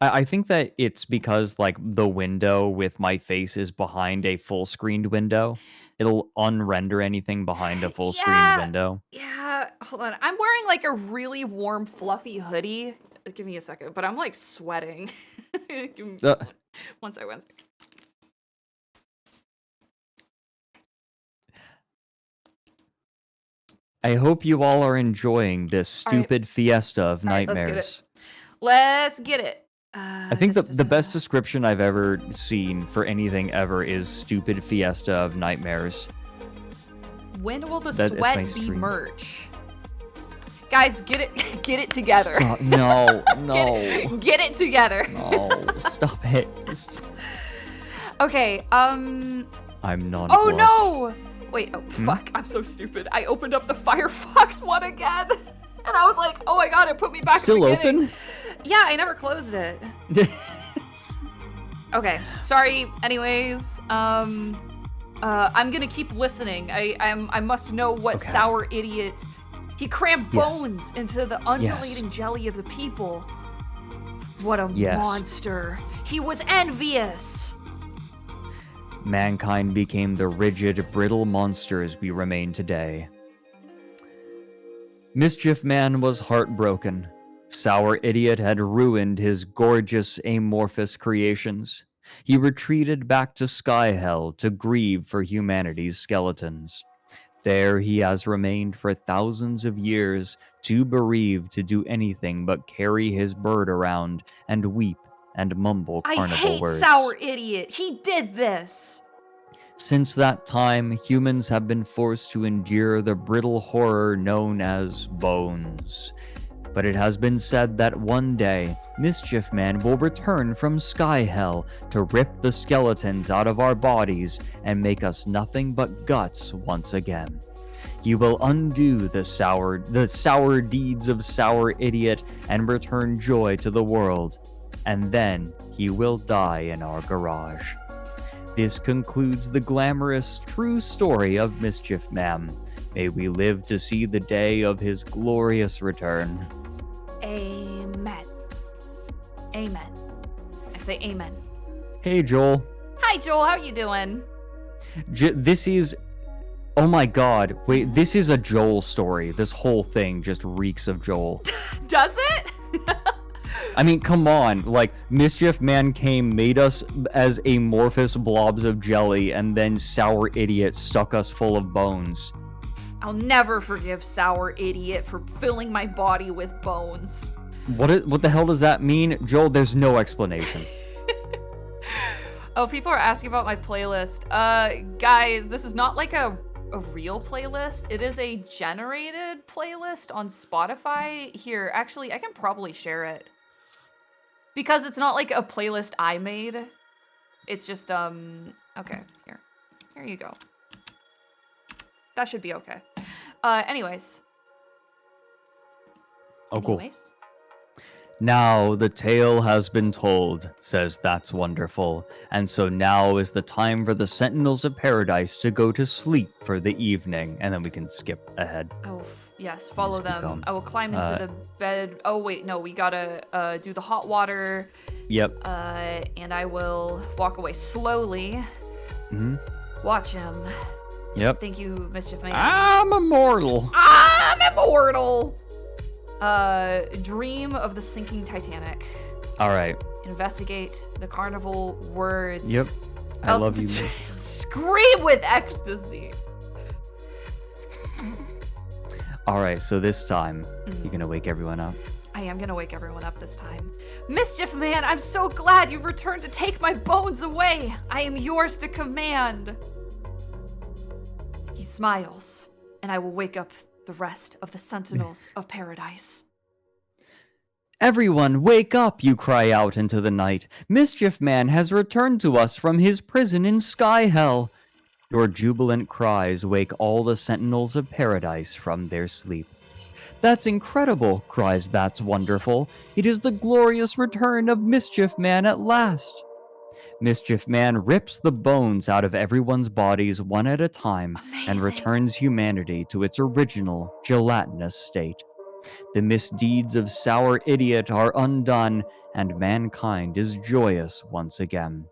I think that it's because like the window with my face is behind a full screened window. It'll unrender anything behind a full screened window. Yeah, hold on. I'm wearing like a really warm, fluffy hoodie. Give me a second, but I'm like sweating. Give me one second. I hope you all are enjoying this stupid fiesta of nightmares. Let's get it. I think the best description I've ever seen for anything ever is stupid fiesta of nightmares. When will the sweat be merch? Guys, get it together. Stop. No. Get it together. No, stop it. Okay, I'm non. Oh no! Wait, fuck, I'm so stupid. I opened up the Firefox one again, and I was like, oh my god, it put me back Still at the beginning. open? Yeah, I never closed it. Okay, sorry. Anyways, I'm gonna keep listening. I must know what sour idiot. He crammed bones into the undulating jelly of the people. What a monster. He was envious. Mankind became the rigid, brittle monsters we remain today. Mischief Man was heartbroken. Sour Idiot had ruined his gorgeous, amorphous creations. He retreated back to Sky Hell to grieve for humanity's skeletons. There he has remained for thousands of years, too bereaved to do anything but carry his bird around and weep and mumble carnival words. I hate Sour Idiot. He did this. Since that time, humans have been forced to endure the brittle horror known as bones. But it has been said that one day, Mischief Man will return from Sky Hell to rip the skeletons out of our bodies and make us nothing but guts once again. He will undo the sour deeds of Sour Idiot and return joy to the world. And then he will die in our garage. This concludes the glamorous, true story of Mischief Man. May we live to see the day of his glorious return. Amen. Amen. I say amen. Hey, Joel. Hi, Joel. How are you doing? This is... Oh my god. Wait, this is a Joel story. This whole thing just reeks of Joel. Does it? I mean, come on. Like, Mischief Man came, made us as amorphous blobs of jelly, and then Sour Idiot stuck us full of bones. I'll never forgive Sour Idiot for filling my body with bones. What the hell does that mean? Joel, there's no explanation. Oh, people are asking about my playlist. Guys, this is not like a real playlist. It is a generated playlist on Spotify. Here, actually, I can probably share it. Because it's not like a playlist I made. It's just, okay, here. Here you go. That should be okay. Anyways. Oh, cool. Now the tale has been told, says That's Wonderful, and so now is the time for the Sentinels of Paradise to go to sleep for the evening, and then we can skip ahead. Oh, yes, follow them. going. I will climb into the bed. Oh, wait, no, we gotta do the hot water. Yep. And I will walk away slowly. Mm-hmm. Watch him. Yep. Thank you, Mischief Man. I'm immortal. I'm immortal! Dream of the sinking Titanic. All right. Investigate the carnival words. Yep. I love you, Miss. Scream with ecstasy. All right, so this time, you're going to wake everyone up. I am gonna wake everyone up this time. Mischief Man, I'm so glad you returned to take my bones away. I am yours to command. He smiles, and I will wake up the rest of the Sentinels of Paradise. Everyone, wake up, you cry out into the night. Mischief Man has returned to us from his prison in Sky Hell. Your jubilant cries wake all the Sentinels of Paradise from their sleep. That's incredible, cries That's Wonderful. It is the glorious return of Mischief Man at last. Mischief Man rips the bones out of everyone's bodies one at a time and returns humanity to its original gelatinous state. The misdeeds of Sour Idiot are undone, and mankind is joyous once again.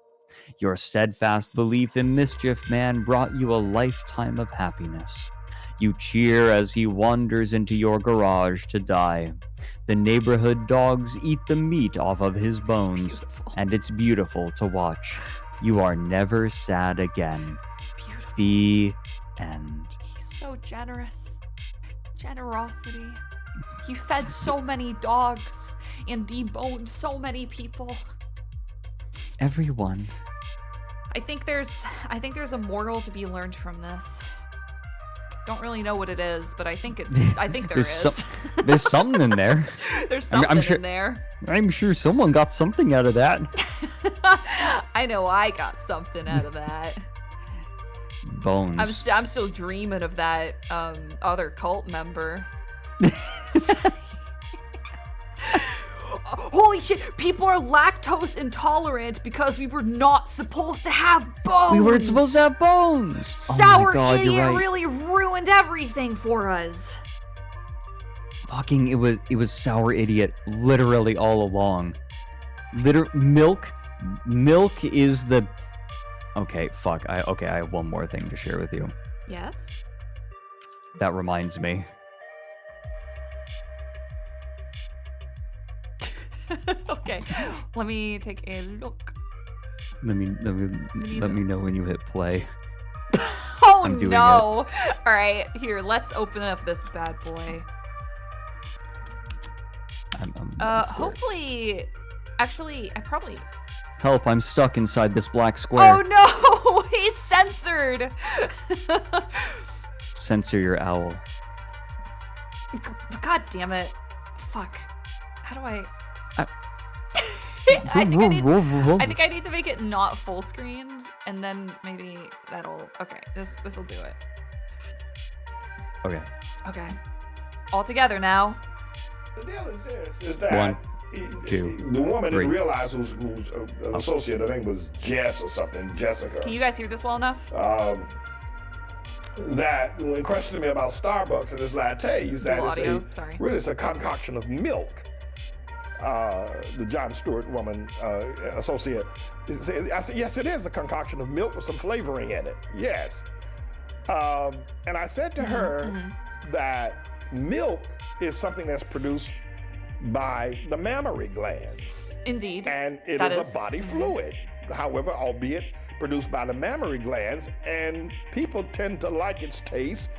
Your steadfast belief in Mischief Man brought you a lifetime of happiness. You cheer as he wanders into your garage to die. The neighborhood dogs eat the meat off of his bones, and it's beautiful to watch. You are never sad again. The end. He's so generous. Generosity. He fed so many dogs and deboned so many people. Everyone. I think there's a moral to be learned from this. Don't really know what it is, but I think there is. There's something in there. There's something in there. I'm sure someone got something out of that. I know I got something out of that. Bones. I'm still dreaming of that other cult member. Holy shit, people are lactose intolerant because we were not supposed to have bones. We weren't supposed to have bones. Sour oh my God, Idiot you're right. really ruined everything for us. Fucking, it was Sour Idiot literally all along. Milk is the... Okay, fuck. I have one more thing to share with you. Yes? That reminds me. Okay, let me take a look. Let me know when you hit play. Oh I'm doing no! All right, here, let's open up this bad boy. I'm scared. Hopefully, actually, I probably. Help! I'm stuck inside this black square. Oh no! He's censored. Censor your owl. God damn it! Fuck. How do I? I think I need to make it not full screened, and then maybe that'll. Okay, this'll do it. Okay. Okay. All together now. The deal is this: is that 1, 2, the woman 3. didn't realize who's an associate. Her name was Jess or something, Jessica. Can you guys hear this well enough? That when questioning me about Starbucks and this latte, is that audio. it's Sorry. really it's a concoction of milk. The John Stewart woman associate. I said, yes, it is a concoction of milk with some flavoring in it. Yes. And I said to her that milk is something that's produced by the mammary glands. Indeed. And it is a body fluid, however, albeit produced by the mammary glands, and people tend to like its taste.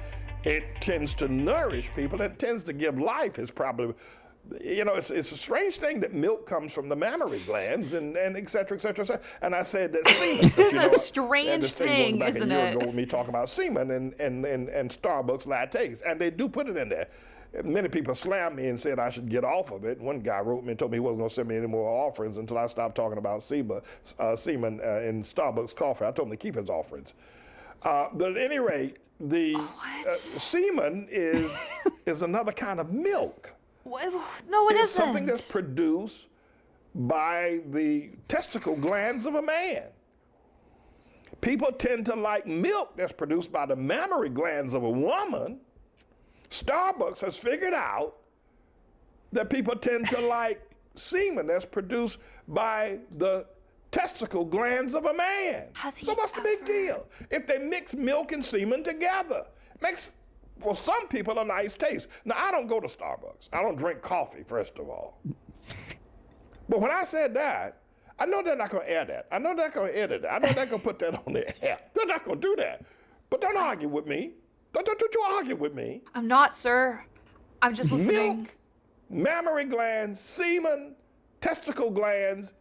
It tends to nourish people. It tends to give life is probably it's a strange thing that milk comes from the mammary glands and et cetera, et cetera, et cetera. And I said that semen. It's a strange thing, back isn't a year it? ago with me talking about semen and Starbucks lattes, and they do put it in there. Many people slammed me and said I should get off of it. One guy wrote me and told me he wasn't going to send me any more offerings until I stopped talking about semen in Starbucks coffee. I told him to keep his offerings. But at any rate, the semen is another kind of milk. No, It's isn't. something that's produced by the testicle glands of a man. People tend to like milk that's produced by the mammary glands of a woman. Starbucks has figured out that people tend to like semen that's produced by the testicle glands of a man. So what's the big deal? If they mix milk and semen together, makes, for some people, a nice taste. Now, I don't go to Starbucks. I don't drink coffee, first of all. But when I said that, I know they're not going to air that. I know they're not going to edit it. I know they're going to put that on the app. They're not going to do that. But don't argue with me. Don't you argue with me. I'm not, sir. I'm just listening. Milk, mammary glands, semen, testicle glands,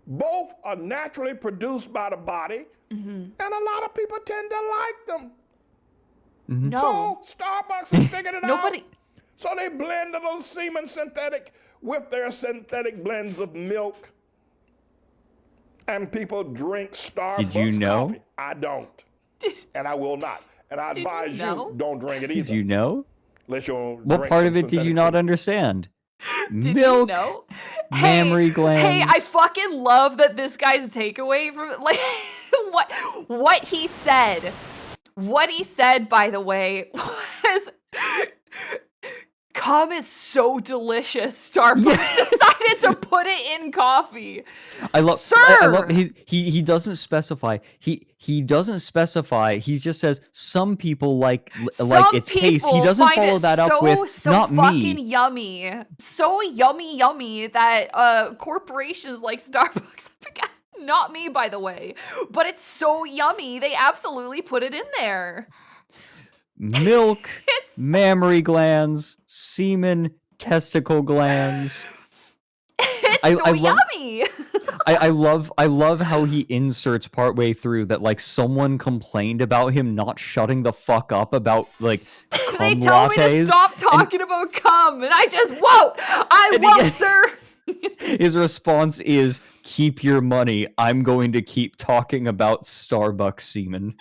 both are naturally produced by the body, and a lot of people tend to like them. No. So Starbucks has figured it Nobody. out. So they blend a little semen synthetic with their synthetic blends of milk, and people drink Starbucks Did you know? coffee. I don't, and I will not. And I advise you, don't drink it either. Did you know? Unless you don't What drink part some of it did you synthetic not semen. understand? Did Milk, you know? mammary glands. Hey, I fucking love that this guy's takeaway from like what he said. What he said, by the way, was cum is so delicious. Starbucks decided to put it in coffee. I love. Sir! I love. He doesn't specify. He doesn't specify. He just says some people like its taste. He doesn't find follow it that up with so not fucking me. yummy, so yummy that corporations like Starbucks. Not me, by the way, but it's so yummy. They absolutely put it in there. Milk, It's mammary glands, semen, testicle glands. it's so yummy. I love how he inserts partway through that like someone complained about him not shutting the fuck up about like They cum tell me to lattes. stop talking about cum, and I just won't. I won't, sir. His response is, "Keep your money. I'm going to keep talking about Starbucks semen."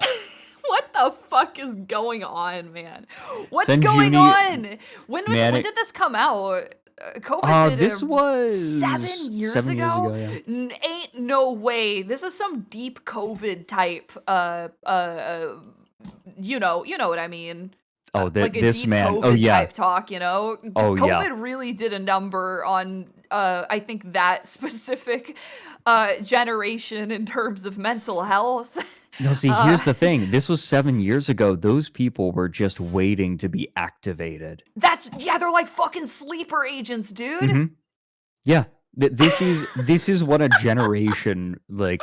What the fuck is going on, man? What's Send going Junie- on? When did this come out? COVID did This was 7 years 7 ago. years ago, yeah. Ain't no way. This is some deep COVID type. You know what I mean. Oh, Like a this deep man. COVID Oh yeah. type talk. You know. Oh, COVID yeah. really did a number on. I think that specific generation in terms of mental health. No, see, here's the thing. This was 7 years ago. Those people were just waiting to be activated. They're like fucking sleeper agents, dude. Mhm. Yeah, this is what a generation like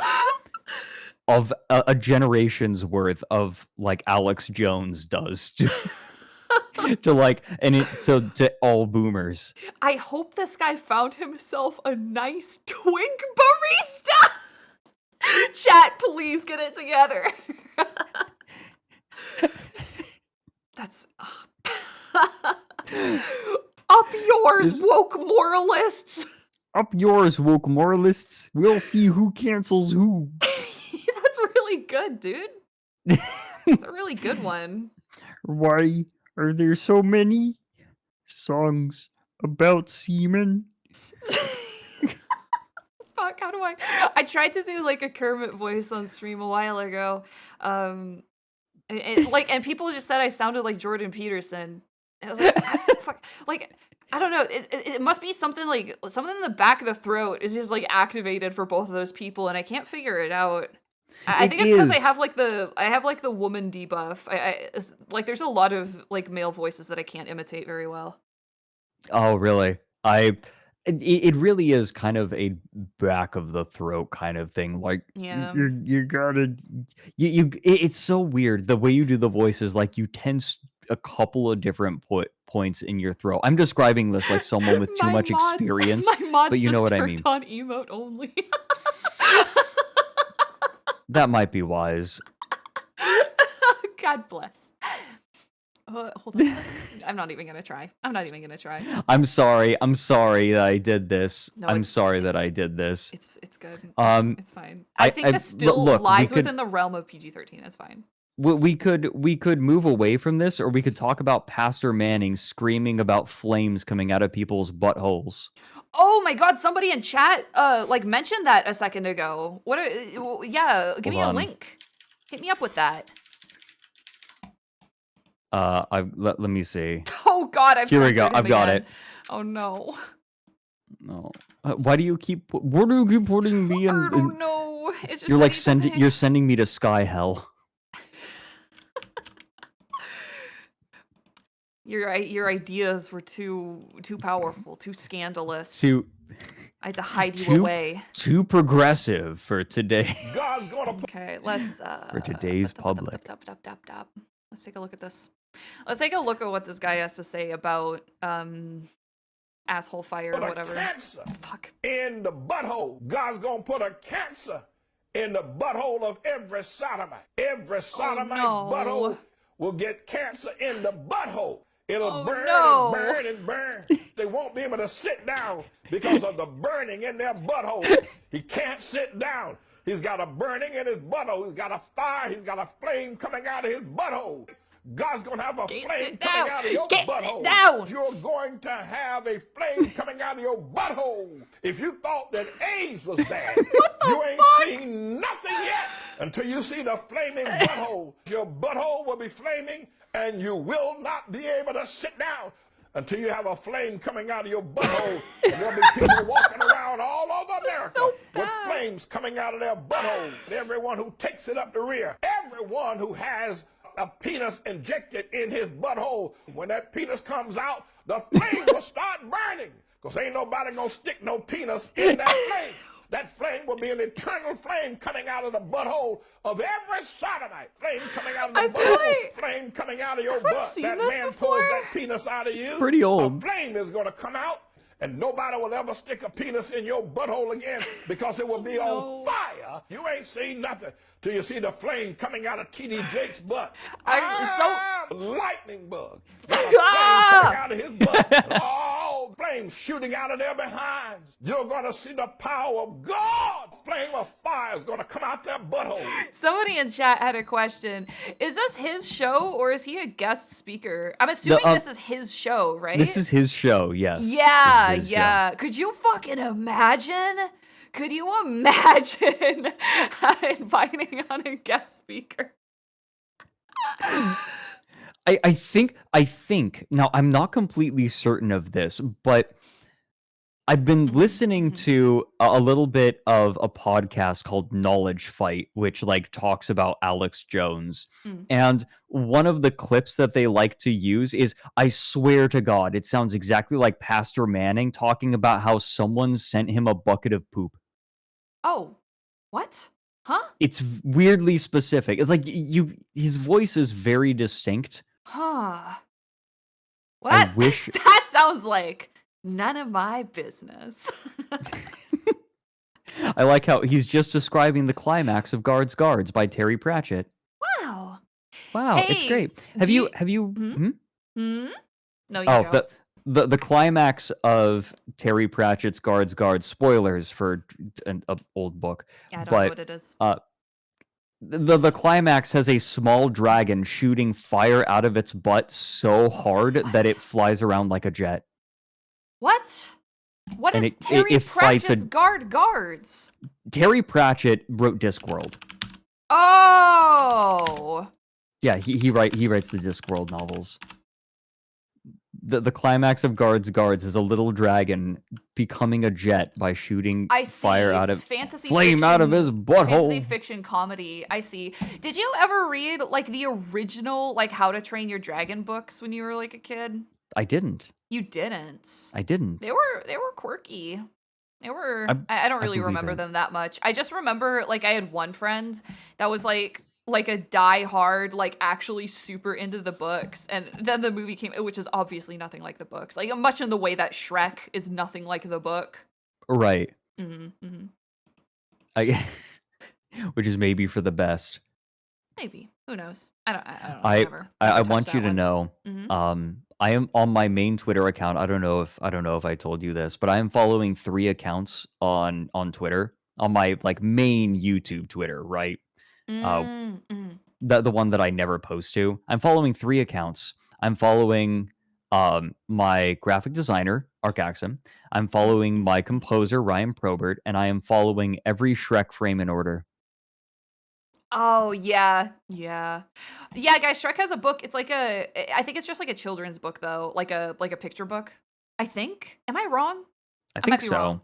of a generation's worth of like Alex Jones does to to all boomers. I hope this guy found himself a nice twink barista. Chat, please get it together. That's up yours, woke moralists. Up yours, woke moralists. We'll see who cancels who. That's really good, dude. It's a really good one. Why are there so many songs about semen? Fuck, how do I tried to do like a Kermit voice on stream a while ago. And people just said I sounded like Jordan Peterson. And I was like, I don't know. It must be something like something in the back of the throat is just like activated for both of those people, and I can't figure it out. I think it's because I have like the woman debuff. Like there's a lot of like male voices that I can't imitate very well. Oh, really? It really is kind of a back of the throat kind of thing. Like, Yeah. you gotta, it's so weird the way you do the voices. Like, you tense a couple of different points in your throat. I'm describing this like someone with too much experience, My mods but you know just what I turned mean. on emote only. That might be wise. God bless. Hold on. I'm not even gonna try. I'm sorry that I did this. No, I'm it's- sorry it's- that I did this. It's good. It's fine. I- I think I- this still look, we lies could- within the realm of PG-13. It's fine. We could move away from this, or we could talk about Pastor Manning screaming about flames coming out of people's buttholes. Oh my God! Somebody in chat like mentioned that a second ago. Yeah, give me a on. link. Hit me up with that. Let me see. Oh God! Here we go. censored him I've got again. it. Oh no! No. Why do you keep? Where do you keep putting me in? I don't know. It's just You're like anything. you're sending me to sky hell. Your ideas were too powerful, too scandalous. I had to hide you away. Too progressive for today. God's gonna put Okay, let's For today's public. Let's take a look at this. Let's take a look at what this guy has to say about asshole fire or a whatever. cancer Fuck. in the butthole. God's gonna put a cancer in the butthole of every sodomite. Every sodomite no. butthole will get cancer in the butthole. It'll Oh, burn no. and burn and burn. They won't be able to sit down because of the burning in their butthole. He can't sit down. He's got a burning in his butthole. He's got a fire. He's got a flame coming out of his butthole. God's going to have a Can't flame sit coming down. out of your Can't butthole. sit down. You're going to have a flame coming out of your butthole. If you thought that AIDS was bad, you ain't seen nothing yet until you see the flaming butthole. Your butthole will be flaming, and you will not be able to sit down until you have a flame coming out of your butthole. And there'll be people walking around all over America so with bad. flames coming out of their butthole. Everyone who takes it up the rear, everyone who has a penis injected in his butthole, when that penis comes out, the flame will start burning, because ain't nobody gonna stick no penis in that flame. That flame will be an eternal flame coming out of the butthole of every sodomite. Flame coming out of the I feel butthole. like- Flame coming out of your Have I butt. seen That this man before? pulls that penis out of you. pretty old. A flame is gonna come out, and nobody will ever stick a penis in your butthole again, because it will be No. on fire. You ain't seen nothing till you see the flame coming out of T.D. Jake's butt. Lightning bug. Got a flame coming out of his butt. And all flames shooting out of their behinds. You're going to see the power of God. Flame of fire is going to come out their butthole. Somebody in chat had a question. Is this his show or is he a guest speaker? I'm assuming this is his show, right? This is his show. Yes. Yeah, This is his show. yeah. Could you fucking imagine? Could you imagine inviting on a guest speaker? I think now I'm not completely certain of this, but I've been listening to a little bit of a podcast called Knowledge Fight, which like talks about Alex Jones. And one of the clips that they like to use is, I swear to God, it sounds exactly like Pastor Manning talking about how someone sent him a bucket of poop. Oh, what? Huh? It's weirdly specific. It's like his voice is very distinct. Huh. What? I wish That sounds like none of my business. I like how he's just describing the climax of Guards by Terry Pratchett. Wow. Wow, it's Hey, great. do You Hmm? No, you Oh, go. the climax of Terry Pratchett's Guards, spoilers for an old book. Yeah, I don't know but what it is. the climax has a small dragon shooting fire out of its butt so hard that it flies around like a jet. What? What and is it Terry fights Pratchett's Guards? Terry Pratchett wrote Discworld. Oh. Yeah, he writes the Discworld novels. The climax of Guards is a little dragon becoming a jet by shooting I see. fire It's out of fantasy flame out of his Fantasy butthole. fiction comedy. I see. Did you ever read like the original like How to Train Your Dragon books when you were like a kid? I didn't. You didn't. I didn't. They were quirky. They were. I I don't really believe remember it. them that much. I just remember like I had one friend that was like like a die-hard, like actually super into the books, and then the movie came, which is obviously nothing like the books, like much in the way that Shrek is nothing like the book. Right. Mm-hmm. I, which is maybe for the best. Maybe. Who knows? I don't know. I Never want touched you that to one. know, I am on my main Twitter account. I don't know if I told you this, but I am following 3 accounts on Twitter, on my like main YouTube Twitter, right? The one that I never post to. I'm following 3 accounts. I'm following my graphic designer, Arcaxum. I'm following my composer, Ryan Probert, and I am following every Shrek frame in order. Oh, yeah. Yeah, guys, Shrek has a book. It's like I think it's just like a children's book, though. Like a picture book, I think. Am I wrong? I think might be so. wrong.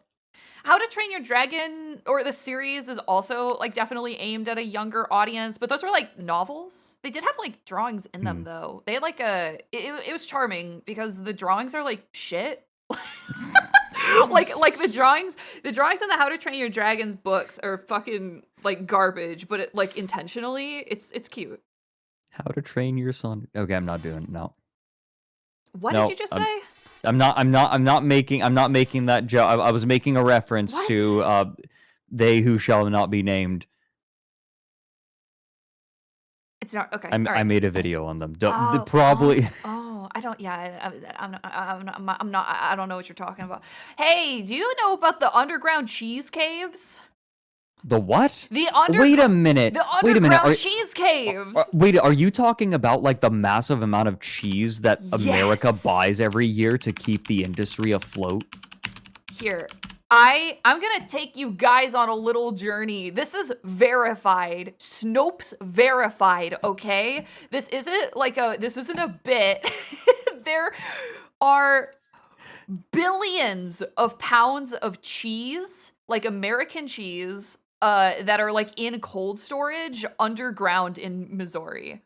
How to Train Your Dragon, or the series, is also like definitely aimed at a younger audience, but those were like novels. They did have like drawings in them, though. They had like it was charming because the drawings are like shit. like the drawings in the How to Train Your Dragons books are fucking like garbage, but it, like intentionally, it's cute. How to Train Your Son. Okay, I'm not doing no. What did you just say? I'm not making that joke. I was making a reference to They Who Shall Not Be Named. It's not okay. I made a video on them. Probably. I don't. Yeah, I'm not. I don't know what you're talking about. Hey, do you know about the underground cheese caves? The what? Wait a minute. The underground cheese caves. Wait, are you talking about like the massive amount of cheese that America buys every year to keep the industry afloat? Here, I'm gonna take you guys on a little journey. This is verified. Snopes verified, okay? This isn't a bit. There are billions of pounds of cheese, like American cheese, that are like in cold storage underground in Missouri.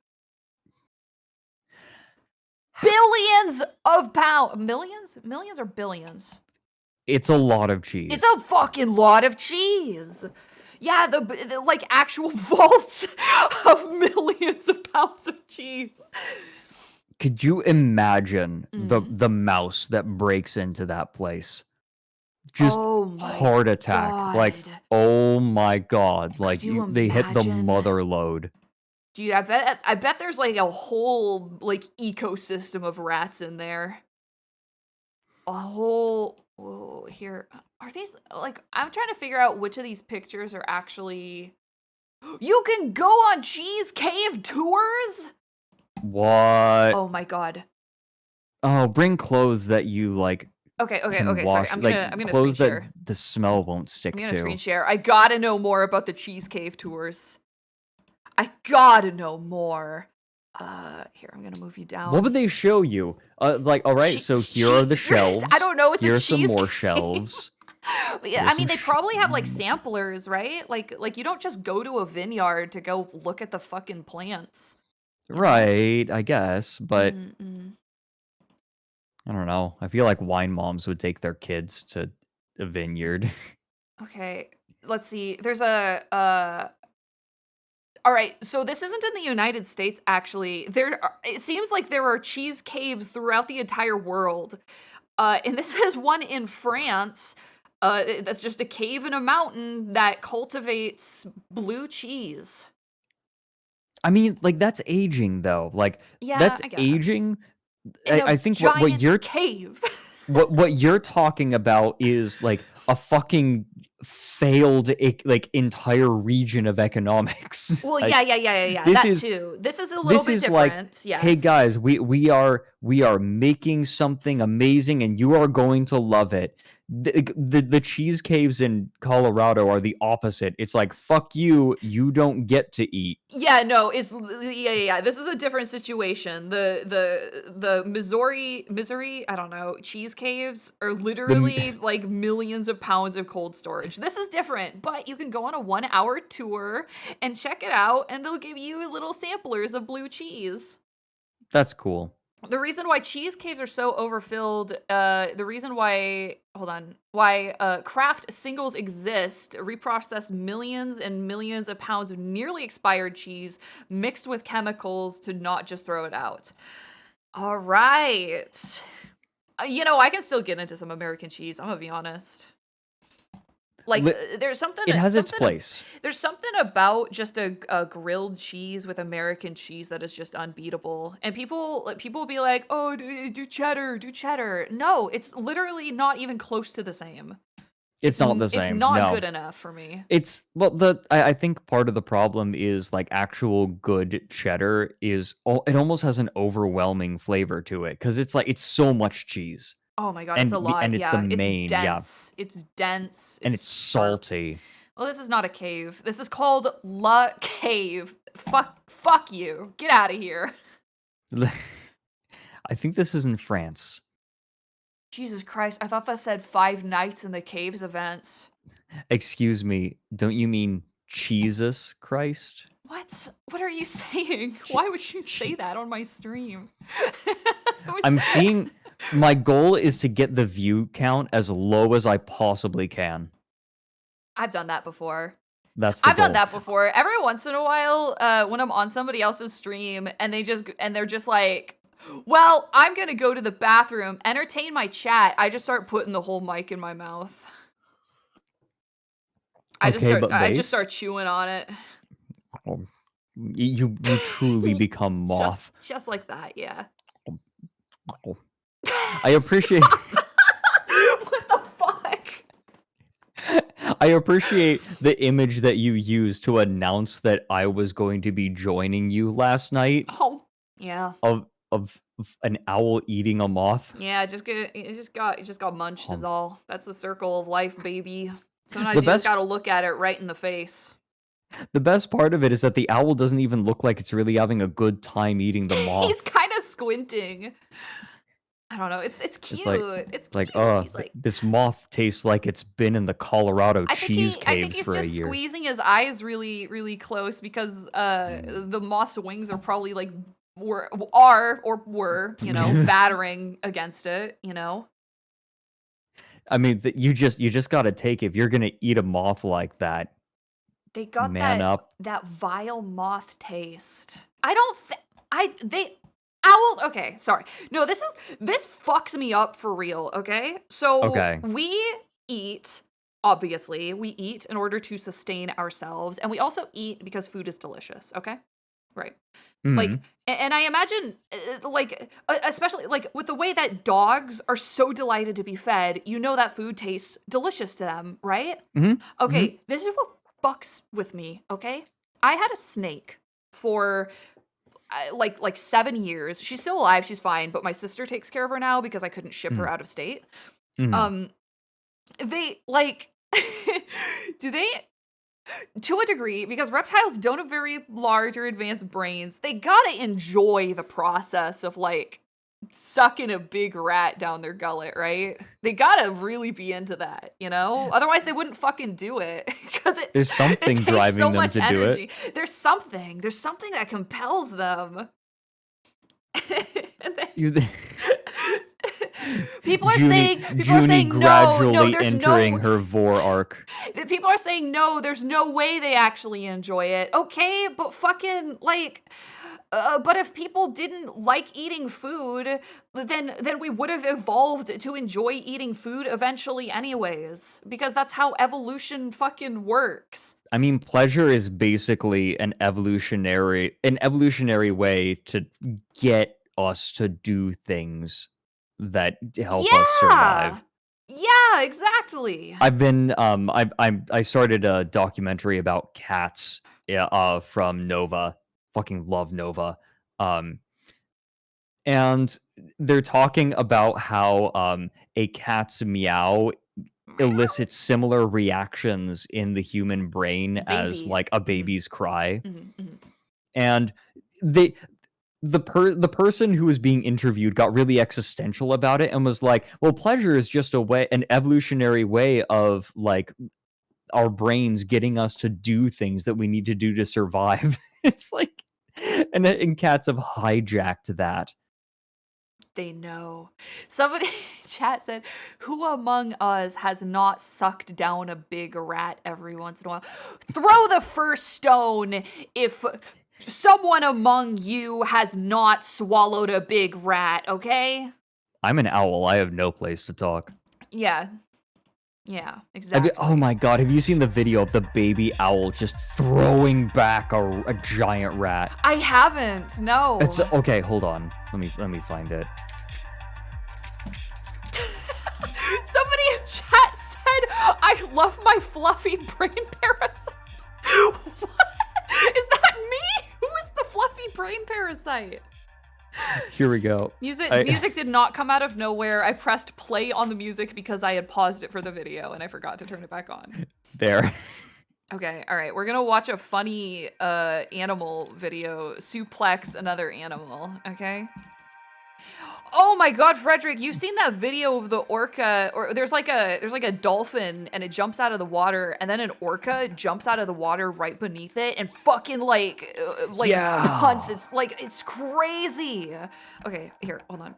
Billions of pounds. Millions or billions? It's a lot of cheese. It's a fucking lot of cheese. Yeah, the like actual vaults of millions of pounds of cheese. Could you imagine the mouse that breaks into that place? Just heart attack. God. Like, oh my God. Like they hit the imagine? mother load. Dude, I bet there's like a whole like ecosystem of rats in there. A whole here. Are these like, I'm trying to figure out which of these pictures are actually. You can go on cheese cave tours? What? Oh my God. Oh, bring clothes that you like. Okay. Wash. Sorry, I'm gonna clothes screen share. The smell won't stick I'm to. gonna screen share. I gotta know more about the cheese cave tours. I gotta know more. Here, I'm gonna move you down. What would they show you? Like, all right, so here are the shelves. I don't know. It's Here's a cheese some more cave. shelves. Yeah, I mean, they probably have like samplers, right? Like you don't just go to a vineyard to go look at the fucking plants. Right, I guess, but Mm-mm. I don't know. I feel like wine moms would take their kids to a vineyard. Okay, let's see. There's a all right, so this isn't in the United States, actually. It seems like there are cheese caves throughout the entire world. And this is one in France. That's just a cave in a mountain that cultivates blue cheese. I mean, like that's aging though. Like that's I guess. aging. In I think what you're cave. what you're talking about is like a fucking failed like entire region of economics. Well, like, yeah. Too. This is a little bit different. Like, yes. Hey guys, we are making something amazing, and you are going to love it. The cheese caves in Colorado are the opposite. It's like, fuck you, you don't get to eat. Yeah, no, this is a different situation. The Missouri, I don't know, cheese caves are literally like millions of pounds of cold storage. This is different, but you can go on a 1-hour tour and check it out, and they'll give you little samplers of blue cheese. That's cool. The reason why cheese caves are so overfilled, the reason why, why craft singles exist, reprocess millions and millions of pounds of nearly expired cheese mixed with chemicals to not just throw it out. All right. I can still get into some American cheese, I'm gonna be honest. Like, there's something. It has its place. There's something about just a grilled cheese with American cheese that is just unbeatable. And people will be like, "Oh, do cheddar, do cheddar." No, it's literally not even close to the same. It's not the same. It's not no. good enough for me. It's I think part of the problem is like actual good cheddar is it almost has an overwhelming flavor to it because it's so much cheese. Oh my god, it's a lot. And it's the main, it's dense. Yeah. It's dense. And it's salty. Well, this is not a cave. This is called La Cave. Fuck you. Get out of here. I think this is in France. Jesus Christ, I thought that said 5 Nights in the Caves events. Excuse me, don't you mean Jesus Christ? What? What are you saying? Why would you say that on my stream? I'm seeing... My goal is to get the view count as low as I possibly can. I've done that before. That's the goal. I've done that before. Every once in a while, when I'm on somebody else's stream and they're just like, well, I'm gonna go to the bathroom, entertain my chat. I just start putting the whole mic in my mouth. I just start chewing on it. Oh, you truly become moth. Just like that, yeah. Oh. I appreciate. What the fuck? I appreciate the image that you used to announce that I was going to be joining you last night. Oh, yeah. Of an owl eating a moth. Yeah, it just got munched is all. That's the circle of life, baby. Sometimes you just gotta look at it right in the face. The best part of it is that the owl doesn't even look like it's really having a good time eating the moth. He's kind of squinting. I don't know. It's cute. It's like, cute. oh, He's like, this moth tastes like it's been in the Colorado cheese caves for a year. I think he's just squeezing his eyes really, really close because the moth's wings are probably like were, battering against it, I mean, you just got to take if you're gonna eat a moth like that. They got that vile moth taste. Owls, okay, sorry. No, this fucks me up for real, okay? So we eat, obviously, in order to sustain ourselves, and we also eat because food is delicious, okay? Right. Mm-hmm. Like, and I imagine, especially, like, with the way that dogs are so delighted to be fed, that food tastes delicious to them, right? Mm-hmm. Okay, This is what fucks with me, okay? I had a snake for... like 7 years. She's still alive, she's fine, but my sister takes care of her now because I couldn't ship her out of state. Mm-hmm. They do they, to a degree, because reptiles don't have very large or advanced brains, they gotta enjoy the process of like sucking a big rat down their gullet, right? They gotta really be into that, Otherwise, they wouldn't fucking do it because there's something driving them to do it. There's something that compels them. People are saying no, there's entering her vor arc. People are saying no, there's no way they actually enjoy it. Okay, but fucking like. But if people didn't like eating food, then we would have evolved to enjoy eating food eventually anyways, because that's how evolution fucking works. I mean, pleasure is basically an evolutionary way to get us to do things that help us survive. Yeah, exactly. I've been I started a documentary about cats from Nova. Fucking love Nova. And they're talking about how a cat's meow elicits similar reactions in the human brain as like a baby's cry. Mm-hmm. And the person who was being interviewed got really existential about it and was like, well, pleasure is just an evolutionary way of like our brains getting us to do things that we need to do to survive. It's like, and cats have hijacked that. They know. Somebody in chat said, who among us has not sucked down a big rat every once in a while? Throw the first stone if someone among you has not swallowed a big rat, okay? I'm an owl. I have no place to talk. Yeah. Yeah, exactly. Oh my god, have you seen the video of the baby owl just throwing back a giant rat? I haven't, no. It's okay, hold on. Let me find it. Somebody in chat said, I love my fluffy brain parasite. What? Is that me? Who is the fluffy brain parasite? Here we go. Music did not come out of nowhere. I pressed play on the music because I had paused it for the video and I forgot to turn it back on. There. Okay, all right. We're gonna watch a funny animal video. Suplex another animal, okay? Oh my god, Fredrik, you've seen that video of the orca, or there's like a dolphin and it jumps out of the water, and then an orca jumps out of the water right beneath it and fucking like hunts. It's crazy. Okay, here, hold on.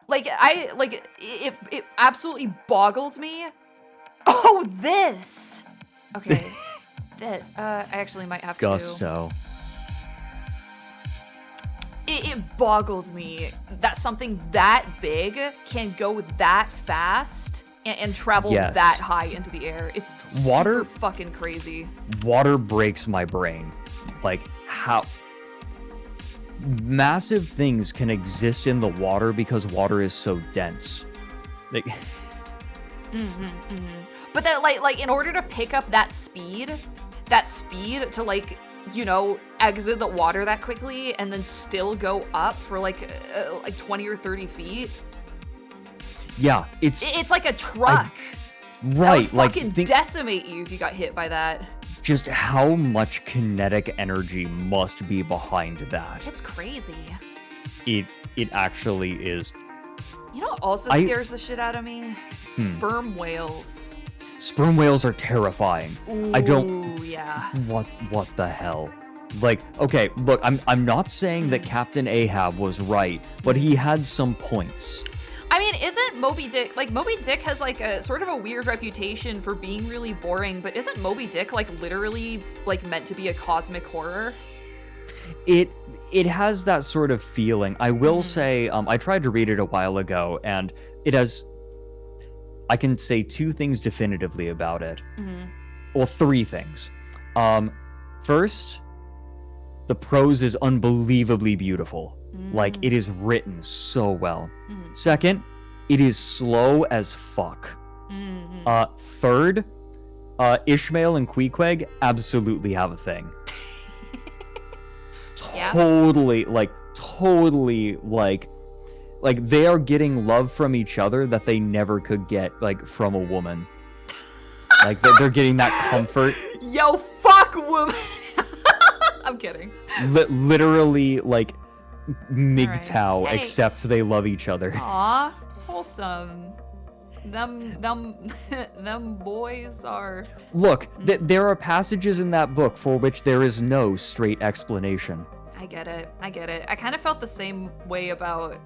It absolutely boggles me. Oh, this. Okay, this. I actually might have Gusto. It boggles me that something that big can go that fast and travel that high into the air. It's super fucking crazy. Water breaks my brain. Like, how massive things can exist in the water because water is so dense. Like, But that like in order to pick up that speed to like, you know, exit the water that quickly and then still go up for like 20 or 30 feet. Yeah, it's like a truck. Right, like decimate you if you got hit by that. Just how much kinetic energy must be behind that? It's crazy. It actually is. You know what also scares the shit out of me? Sperm whales. Sperm whales are terrifying. Ooh, I don't. Yeah. What the hell? Like, okay, look, I'm not saying that Captain Ahab was right, but he had some points. I mean, isn't Moby Dick, like, Moby Dick has like a sort of a weird reputation for being really boring, but isn't Moby Dick like literally like meant to be a cosmic horror? It has that sort of feeling. I will say, I tried to read it a while ago, and it has. I can say two things definitively about it. Well, three things. First, the prose is unbelievably beautiful. Like, it is written so well. Second, it is slow as fuck. Third, Ishmael and Queequeg absolutely have a thing. Totally, like they are getting love from each other that they never could get, like, from a woman. Like, they're getting that comfort. Yo, fuck woman. I'm kidding. Literally, like, MGTOW, Right. Hey. except they love each other. Aw, wholesome. Them boys are... Look, there are passages in that book for which there is no straight explanation. I get it. I kind of felt the same way about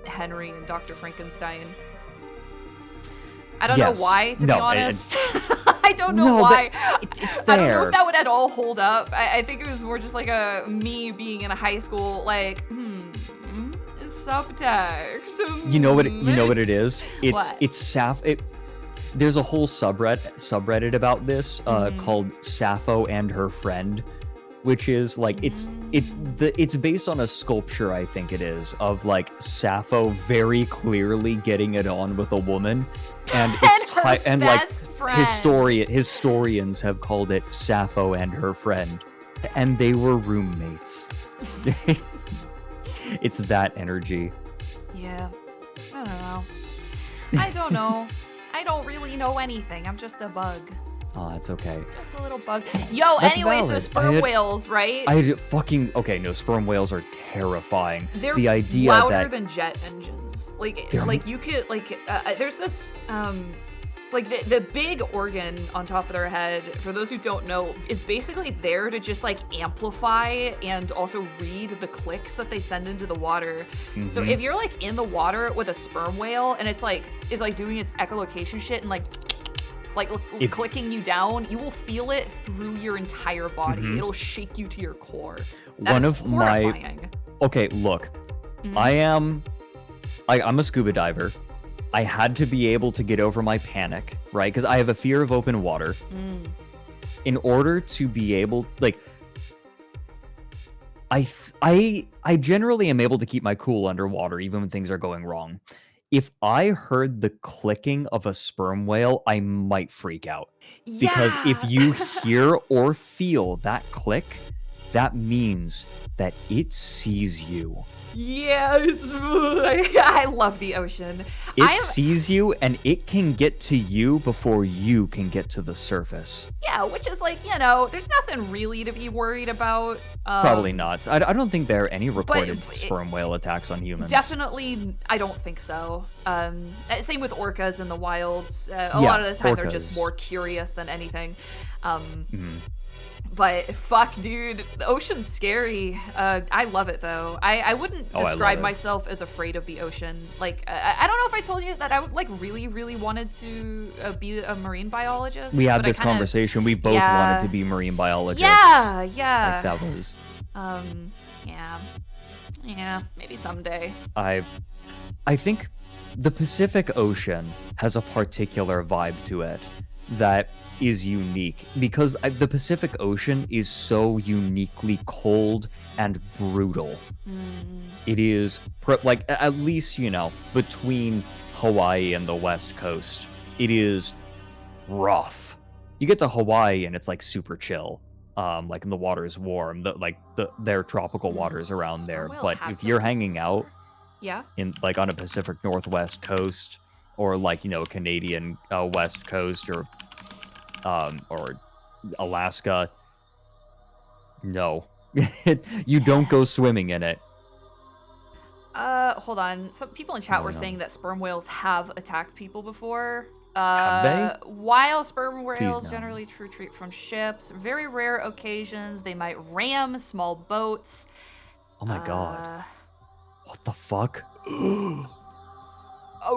Henry and Dr. Frankenstein. I don't know why, to be honest. I don't know why. It's there. I don't know if that would at all hold up. I think it was more just like me being in a high school, like, subtext. You know what it is? What? There's a whole subreddit about this called Sappho and Her Friend, which is like it's based on a sculpture, I think it is, of like Sappho very clearly getting it on with a woman, and historians have called it Sappho and Her Friend, and they were roommates. It's that energy. Yeah, I don't know. I don't really know anything. I'm just a bug. Oh, that's okay. Just a little bug. Yo, That's anyway, so valid. sperm whales, right? No, sperm whales are terrifying. They're the idea louder that than jet engines. Like They're- you could, like, there's this Like the big organ on top of their head, for those who don't know, is basically there to just like amplify and also read the clicks that they send into the water. So if you're like in the water with a sperm whale and it's like doing its echolocation shit and like clicking you down, you will feel it through your entire body. It'll shake you to your core. That is horrifying. Okay, look, I'm a scuba diver. I had to be able to get over my panic, right? Because I have a fear of open water. In order to be able, like, I generally am able to keep my cool underwater even when things are going wrong. If I heard the clicking of a sperm whale, I might freak out. Because if you hear or feel that click, that means that it sees you. Yeah, I love the ocean. It sees you, and it can get to you before you can get to the surface. Yeah, which is like, you know, there's nothing really to be worried about. Probably not. I don't think there are any reported sperm whale attacks on humans. Definitely, I don't think so. Same with orcas in the wilds. A lot of the time, they're just more curious than anything. But fuck, dude, the ocean's scary. I love it though. I wouldn't describe myself as afraid of the ocean. Like, I don't know if I told you that I like really, really wanted to be a marine biologist. We had this conversation. We both wanted to be marine biologists. Yeah. Like that was. Yeah, maybe someday. I think the Pacific Ocean has a particular vibe to it that is unique because the Pacific Ocean is so uniquely cold and brutal. It is like, at least, you know, between Hawaii and the West Coast, it is rough. You get to Hawaii and it's like super chill. Like, and the water is warm. Their tropical waters around there. But if you're hanging out, in like on a Pacific Northwest coast, or like, you know, Canadian West Coast, or Alaska, no, you don't go swimming in it. Hold on. Some people in chat were saying that sperm whales have attacked people before. Have they? While sperm whales generally retreat from ships, very rare occasions they might ram small boats. Oh my god. What the fuck?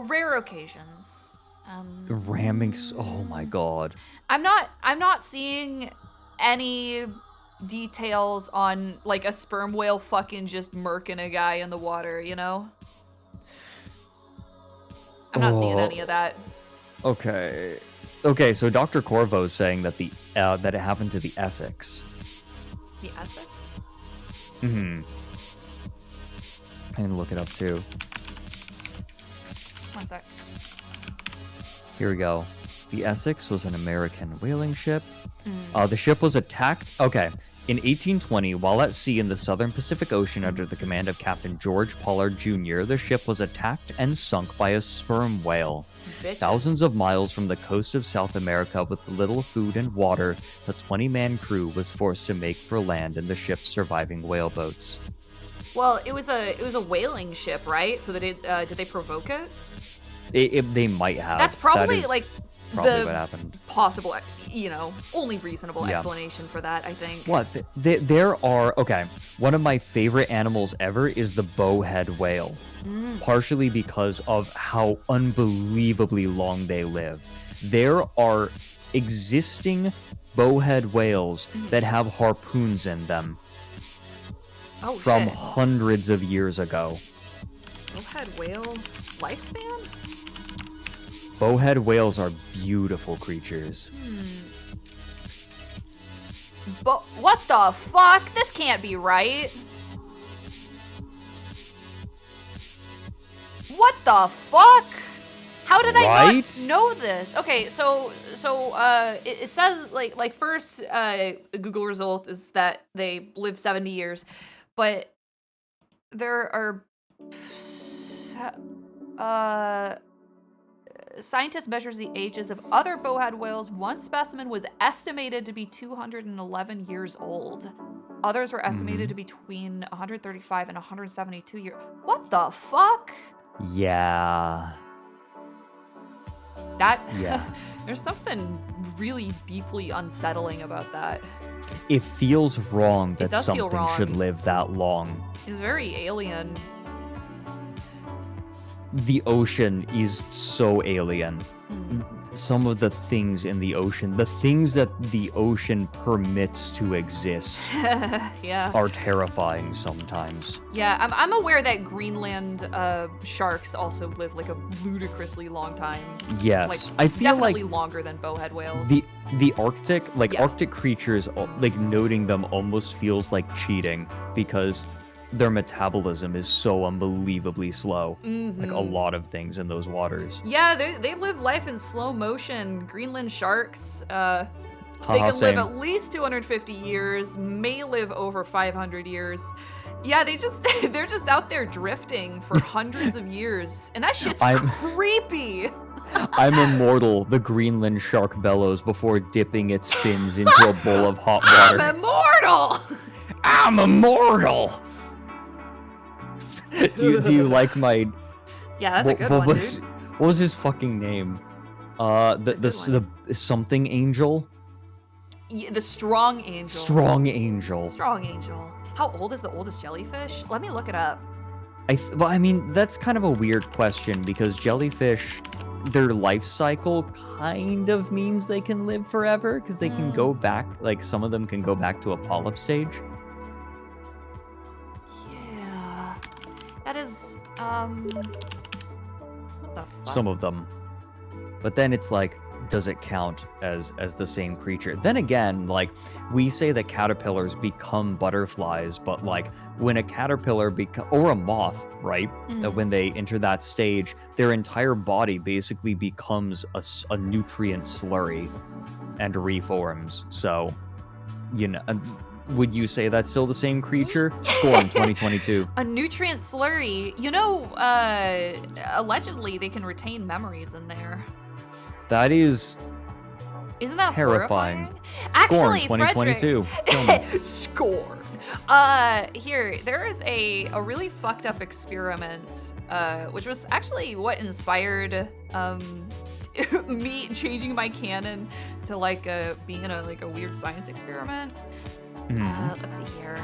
Rare occasions. The ramming. Oh my god. I'm not seeing any details on like a sperm whale fucking just murking a guy in the water, you know? I'm not seeing any of that. Okay, so Dr. Corvo's saying that that it happened to the Essex. The Essex? I can look it up too. One sec. Here we go. The Essex was an American whaling ship. The ship was attacked. Okay. In 1820, while at sea in the southern Pacific Ocean under the command of Captain George Pollard Jr., the ship was attacked and sunk by a sperm whale. Thousands of miles from the coast of South America with little food and water, the 20-man crew was forced to make for land in the ship's surviving whaleboats. Well, it was a whaling ship, right? So did they provoke it? They might have. That's probably probably what happened. Possible, you know, only reasonable explanation for that, I think. What? There are, okay, one of my favorite animals ever is the bowhead whale. Partially because of how unbelievably long they live. There are existing bowhead whales that have harpoons in them. Oh, from shit. Hundreds of years ago. Bowhead whale lifespan? Bowhead whales are beautiful creatures. But what the fuck? This can't be right. What the fuck? How did I not know this? Okay, so it says like first Google result is that they live 70 years, but there are scientists measures the ages of other bowhead whales. One specimen was estimated to be 211 years old. Others were estimated to be between 135 and 172 years. What the fuck? Yeah. That Yeah. there's something really deeply unsettling about that. It feels wrong It that does feel something should wrong. live that long. It's very alien. The ocean is so alien. Some of the things in the ocean, the things that the ocean permits to exist, Yeah. are terrifying sometimes. Yeah, I'm aware that Greenland sharks also live like a ludicrously long time. Yes, Like I feel definitely like longer than bowhead whales. the Arctic, like Yeah. Arctic creatures, like noting them almost feels like cheating because their metabolism is so unbelievably slow. Like a lot of things in those waters. Yeah, they live life in slow motion. Greenland sharks, they Haha, can live same. at least 250 years, may live over 500 years. Yeah, they're just out there drifting for hundreds of years, and that shit's creepy. I'm immortal, the Greenland shark bellows before dipping its fins into a bowl of hot water. I'm immortal. I'm immortal! do you like my... Yeah, that's a good one, was, dude. What was his fucking name? The something angel? Yeah, the strong angel. Strong angel. Strong angel. How old is the oldest jellyfish? Let me look it up. Well, I mean, that's kind of a weird question because jellyfish, their life cycle kind of means they can live forever because they can go back, like some of them can go back to a polyp stage. Yeah. That is, what the fuck? Some of them. But then it's like, does it count as the same creature? Then again, like, we say that caterpillars become butterflies, but like, when a caterpillar or a moth, right? When they enter that stage, their entire body basically becomes a nutrient slurry and reforms. So, you know, would you say that's still the same creature? Scorn 2022. A nutrient slurry. You know, allegedly they can retain memories in there. That is Isn't that terrifying. horrifying? Actually, Scorn 2022. Fredrick, Scorn. Here, there is a really fucked up experiment, which was actually what inspired me changing my canon to like being in a weird science experiment. Let's see here.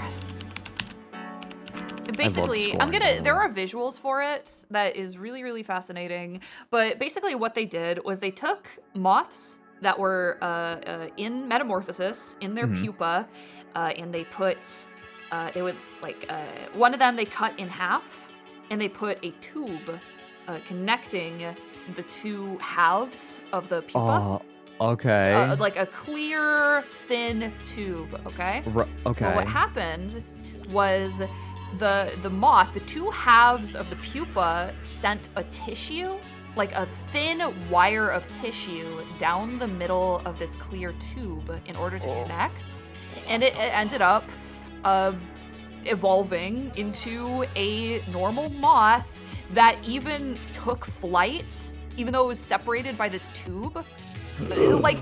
Basically, Scorn, there are visuals for it that is really, really fascinating. But basically what they did was they took moths that were in metamorphosis in their pupa, and they put, one of them they cut in half, and they put a tube connecting the two halves of the pupa. Okay. Like a clear, thin tube, okay? Okay. Well, what happened was the moth, the two halves of the pupa sent a tissue, like a thin wire of tissue down the middle of this clear tube in order to connect. And it ended up evolving into a normal moth that even took flight, even though it was separated by this tube. Like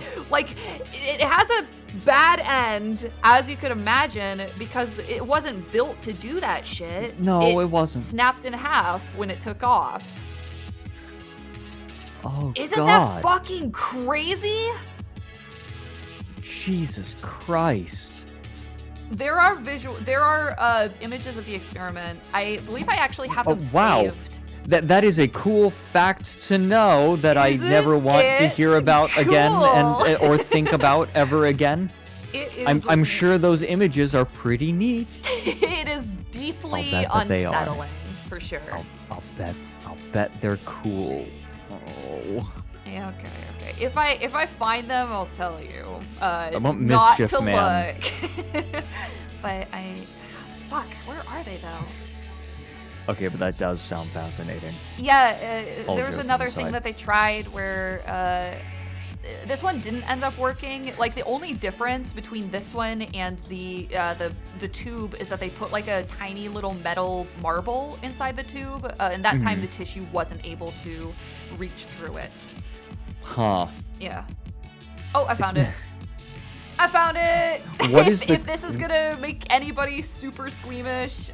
it has a bad end, as you could imagine, because it wasn't built to do that shit. No, it wasn't. Snapped in half when it took off. Oh, Isn't God. that fucking crazy? Jesus Christ. There are images of the experiment. I believe I actually have them wow. saved. That is a cool fact to know that I Isn't never want to it hear about again cool? or think about ever again. It is. I'm sure those images are pretty neat. It is deeply I'll bet that they are. unsettling, for sure. I'll bet they're cool. Oh. Yeah, okay. If I find them, I'll tell you. want not Mischief, to man. look. But fuck, where are they though? Okay, but that does sound fascinating. Yeah, All there was jokes another aside. thing that they tried where this one didn't end up working. Like the only difference between this one and the tube is that they put like a tiny little metal marble inside the tube, and that time the tissue wasn't able to reach through it. Huh. Yeah. Oh, I found it. I found it. If this is gonna make anybody super squeamish,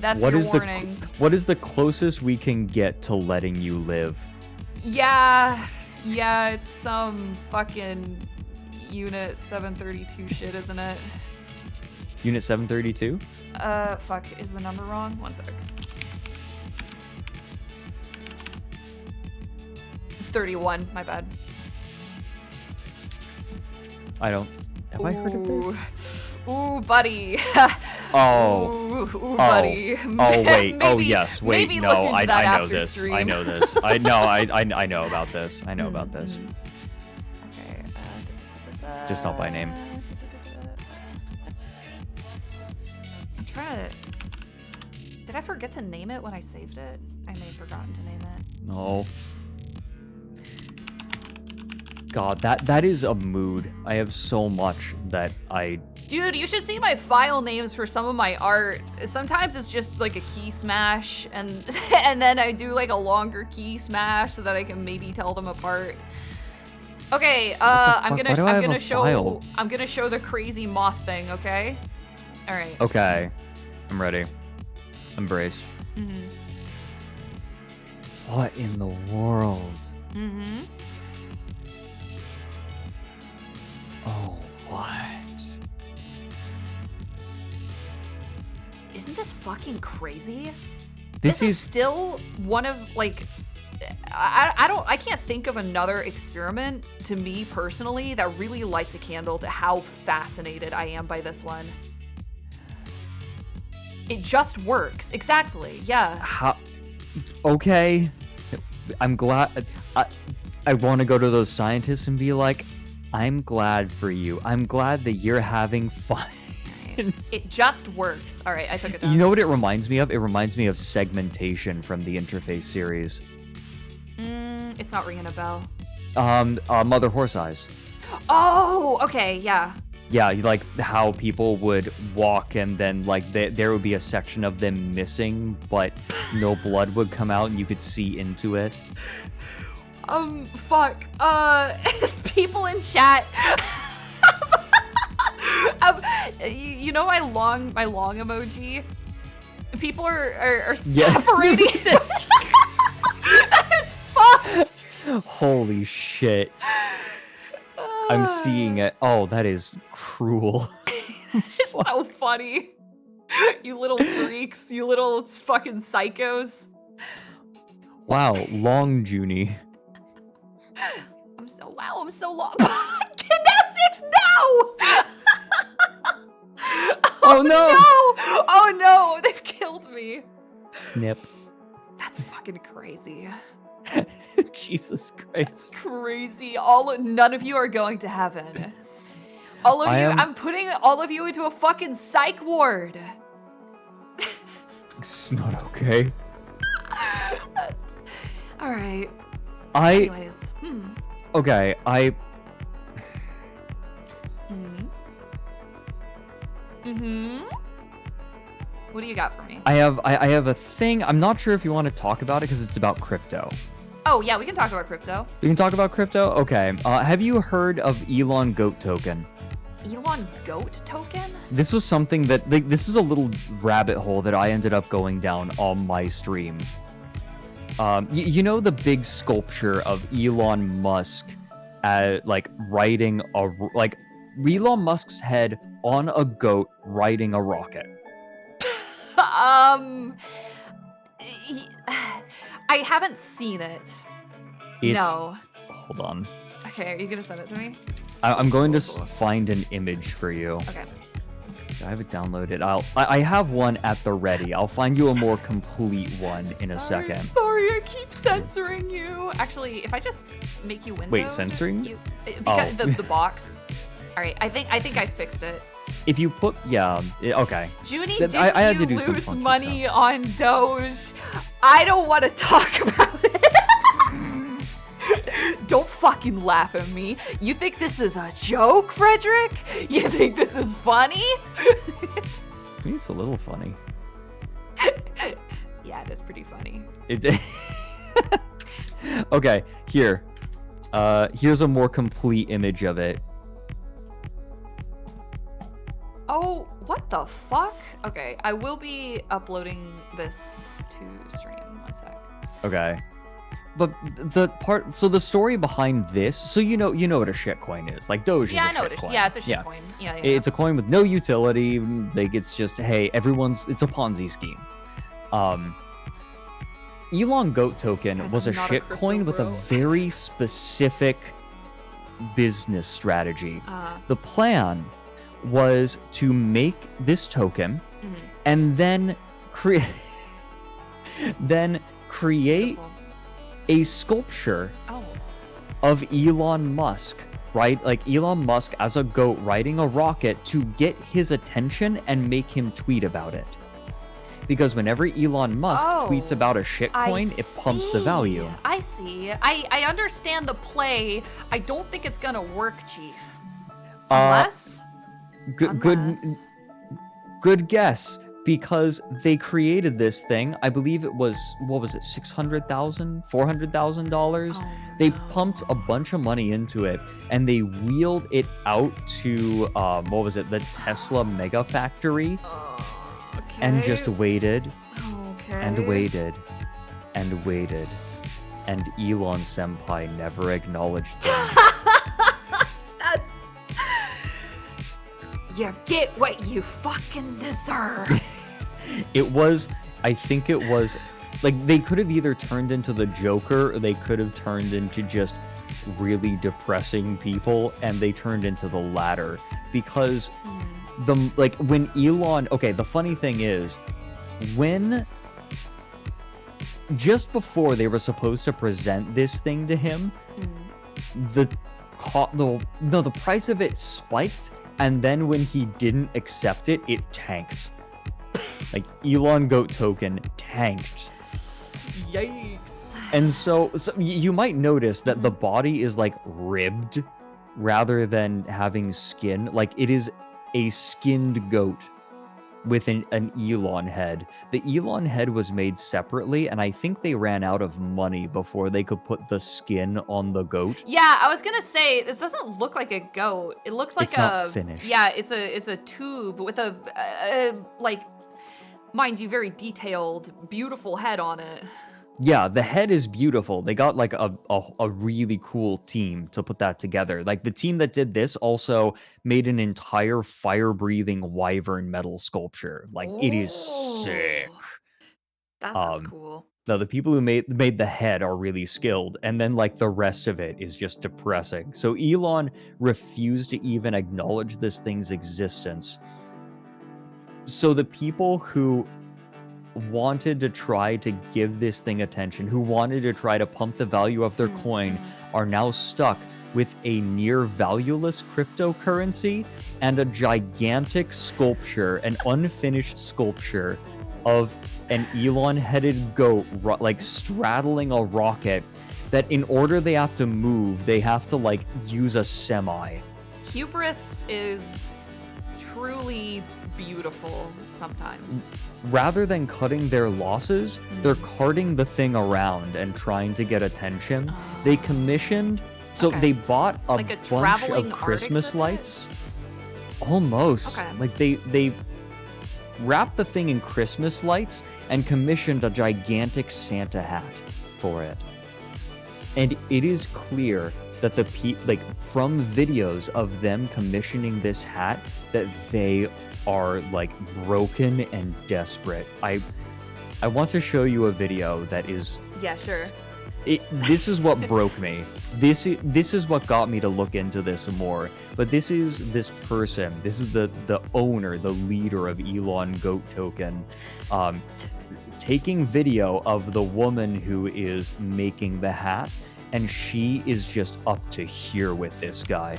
that's your warning. What is the closest we can get to letting you live? Yeah, it's some fucking Unit 732 shit, isn't it? Unit 732? Fuck, is the number wrong? One sec. It's 31, my bad. I don't. Have I heard of this? Ooh, buddy. Oh. Ooh, buddy. Oh, wait. Oh, Maybe- yes. Wait, maybe no, look into I that know after this. stream. I know this. I know about this. I know about this. Okay. Just not by name. I'm trying to. Did I forget to name it when I saved it? I may have forgotten to name it. No. God, that is a mood. I have so much that I... Dude, you should see my file names for some of my art. Sometimes it's just like a key smash, and and then I do like a longer key smash so that I can maybe tell them apart. Okay, I'm gonna show the crazy moth thing. Okay. All right. Okay. I'm ready. Embrace. Mhm. What in the world? Mhm. Oh, what? Isn't this fucking crazy? This is is still one of like I can't think of another experiment to me personally that really lights a candle to how fascinated I am by this one. It just works. Exactly. Yeah. how. Okay. I'm glad. I want to go to those scientists and be like, I'm glad for you. I'm glad that you're having fun. It just works. All right, I took it down. You know what it reminds me of? It reminds me of segmentation from the Interface series. It's not ringing a bell. Mother Horse Eyes. Oh, okay, yeah. Yeah, like how people would walk and then like there would be a section of them missing, but no blood would come out and you could see into it. Fuck. People in chat. You know my long emoji? People are separating it. That is fucked. Holy shit. I'm seeing it. Oh, that is cruel. It's so funny. You little freaks. You little fucking psychos. Wow, long Junie. I'm so long. Gymnastics, no! Oh no! Oh no! They've killed me. Snip. That's fucking crazy. Jesus Christ. That's crazy. None of you are going to heaven. All of you, I'm putting all of you into a fucking psych ward. It's not okay. All right. Okay, What do you got for me? I have a thing. I'm not sure if you want to talk about it because it's about crypto. Oh yeah, we can talk about crypto. We can talk about crypto? Okay. Have you heard of Elon Goat Token? Elon Goat Token? This was something that this is a little rabbit hole that I ended up going down on my stream. You know the big sculpture of Elon Musk, like riding Elon Musk's head on a goat riding a rocket. I haven't seen it. No. Hold on. Okay, are you gonna send it to me? I'm going to find an image for you. Okay. I have it downloaded. I have one at the ready. I'll find you a more complete one in a second. Sorry, I keep censoring you. Actually, if I just make you window. Wait, censoring? You, because the box. All right, I think I fixed it. If you put, okay. Junie, Then did I had you to do some lose funky money on Doge? I don't want to talk about it. Don't fucking laugh at me. You think this is a joke, Frederick? You think this is funny? I think it's a little funny. Yeah, it is pretty funny. Okay, here. Here's a more complete image of it. Oh, what the fuck? Okay, I will be uploading this to stream. One sec. Okay. But the part, so the story behind this, so you know what a shitcoin is. Like Doge Yeah, I is a know it. shitcoin. Yeah, it's a shitcoin. Yeah. It's a coin with no utility. Like it's just, hey, it's a Ponzi scheme. Elon Goat token Guys, was I'm a not a shitcoin crypto with a bro. very specific business strategy. The plan was to make this token and then create Beautiful. a sculpture Oh. of Elon Musk, right? Like Elon Musk as a goat riding a rocket to get his attention and make him tweet about it. Because whenever Elon Musk tweets about a shitcoin, it pumps the value. I see. I understand the play. I don't think it's gonna work, Chief. Unless. Good guess. Because they created this thing, I believe it was, what was it, $600,000, $400,000? They pumped a bunch of money into it, and they wheeled it out to, the Tesla Mega Factory, and just waited, and waited, and waited, and Elon Senpai never acknowledged them. That's... You get what you fucking deserve. I think it was, like, they could have either turned into the Joker, or they could have turned into just really depressing people, and they turned into the latter. Because, when Elon, the funny thing is, just before they were supposed to present this thing to him, the price of it spiked, and then when he didn't accept it, it tanked. Like, Elon Goat token tanked. Yikes. And so you might notice that the body is, like, ribbed rather than having skin. Like, it is a skinned goat with an Elon head. The Elon head was made separately, and I think they ran out of money before they could put the skin on the goat. Yeah, I was gonna say, this doesn't look like a goat. It looks like it's not finished. Yeah, it's a tube with a mind you, very detailed, beautiful head on it. Yeah, the head is beautiful. They got like a really cool team to put that together. Like the team that did this also made an entire fire-breathing wyvern metal sculpture. Like it is sick. That sounds cool. No, the people who made the head are really skilled, and then like the rest of it is just depressing. So Elon refused to even acknowledge this thing's existence. So the people who wanted to try to give this thing attention, who wanted to try to pump the value of their coin, are now stuck with a near valueless cryptocurrency and a gigantic sculpture, an unfinished sculpture of an Elon-headed goat, like straddling a rocket, that in order they have to move, they have to like use a semi. Hubris is truly beautiful sometimes. Rather than cutting their losses, they're carting the thing around and trying to get attention. They commissioned, they bought a like bunch of Christmas lights. Almost. Like they wrapped the thing in Christmas lights and commissioned a gigantic Santa hat for it. And it is clear that from videos of them commissioning this hat, that they are like broken and desperate. I want to show you a video that is... Yeah, sure. This is what broke me. This is what got me to look into this more. But this is this person. This is the owner, the leader of Elon Goat Token, taking video of the woman who is making the hat, and she is just up to here with this guy.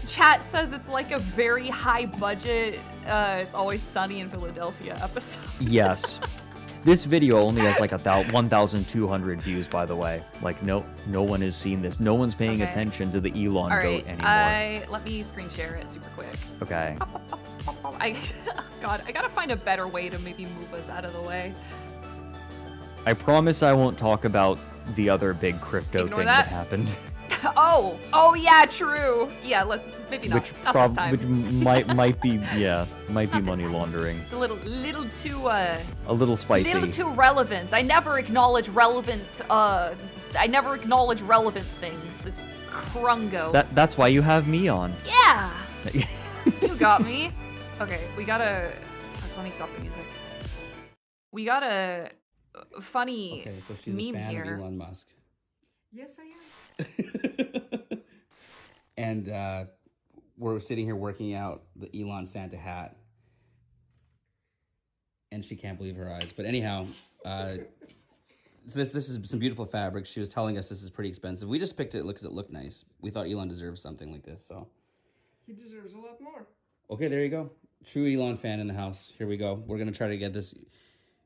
Chat says it's like a very high budget It's Always Sunny in Philadelphia episode. Yes. This video only has like 1,200 views, by the way. Like, no one has seen this. No one's paying attention to the Elon goat anymore. Let me screen share it super quick. Okay. God, I gotta find a better way to maybe move us out of the way. I promise I won't talk about the other big crypto thing that happened. Oh yeah, true. Yeah, let's maybe not. Not this time. Which might be might be Not this money time. laundering. It's a little too A little spicy. little too relevant. I never acknowledge relevant things. It's crungo. That's why you have me on. Yeah. You got me. Okay, we got a. Fuck, let me stop the music. We got a funny Okay, so she's meme a fan here. of Elon Musk. Yes, I am. And we're sitting here working out the Elon Santa hat. And she can't believe her eyes. But anyhow, this is some beautiful fabric. She was telling us this is pretty expensive. We just picked it because it looked nice. We thought Elon deserves something like this, so. He deserves a lot more. Okay, there you go. True Elon fan in the house. Here we go. We're going to try to get this.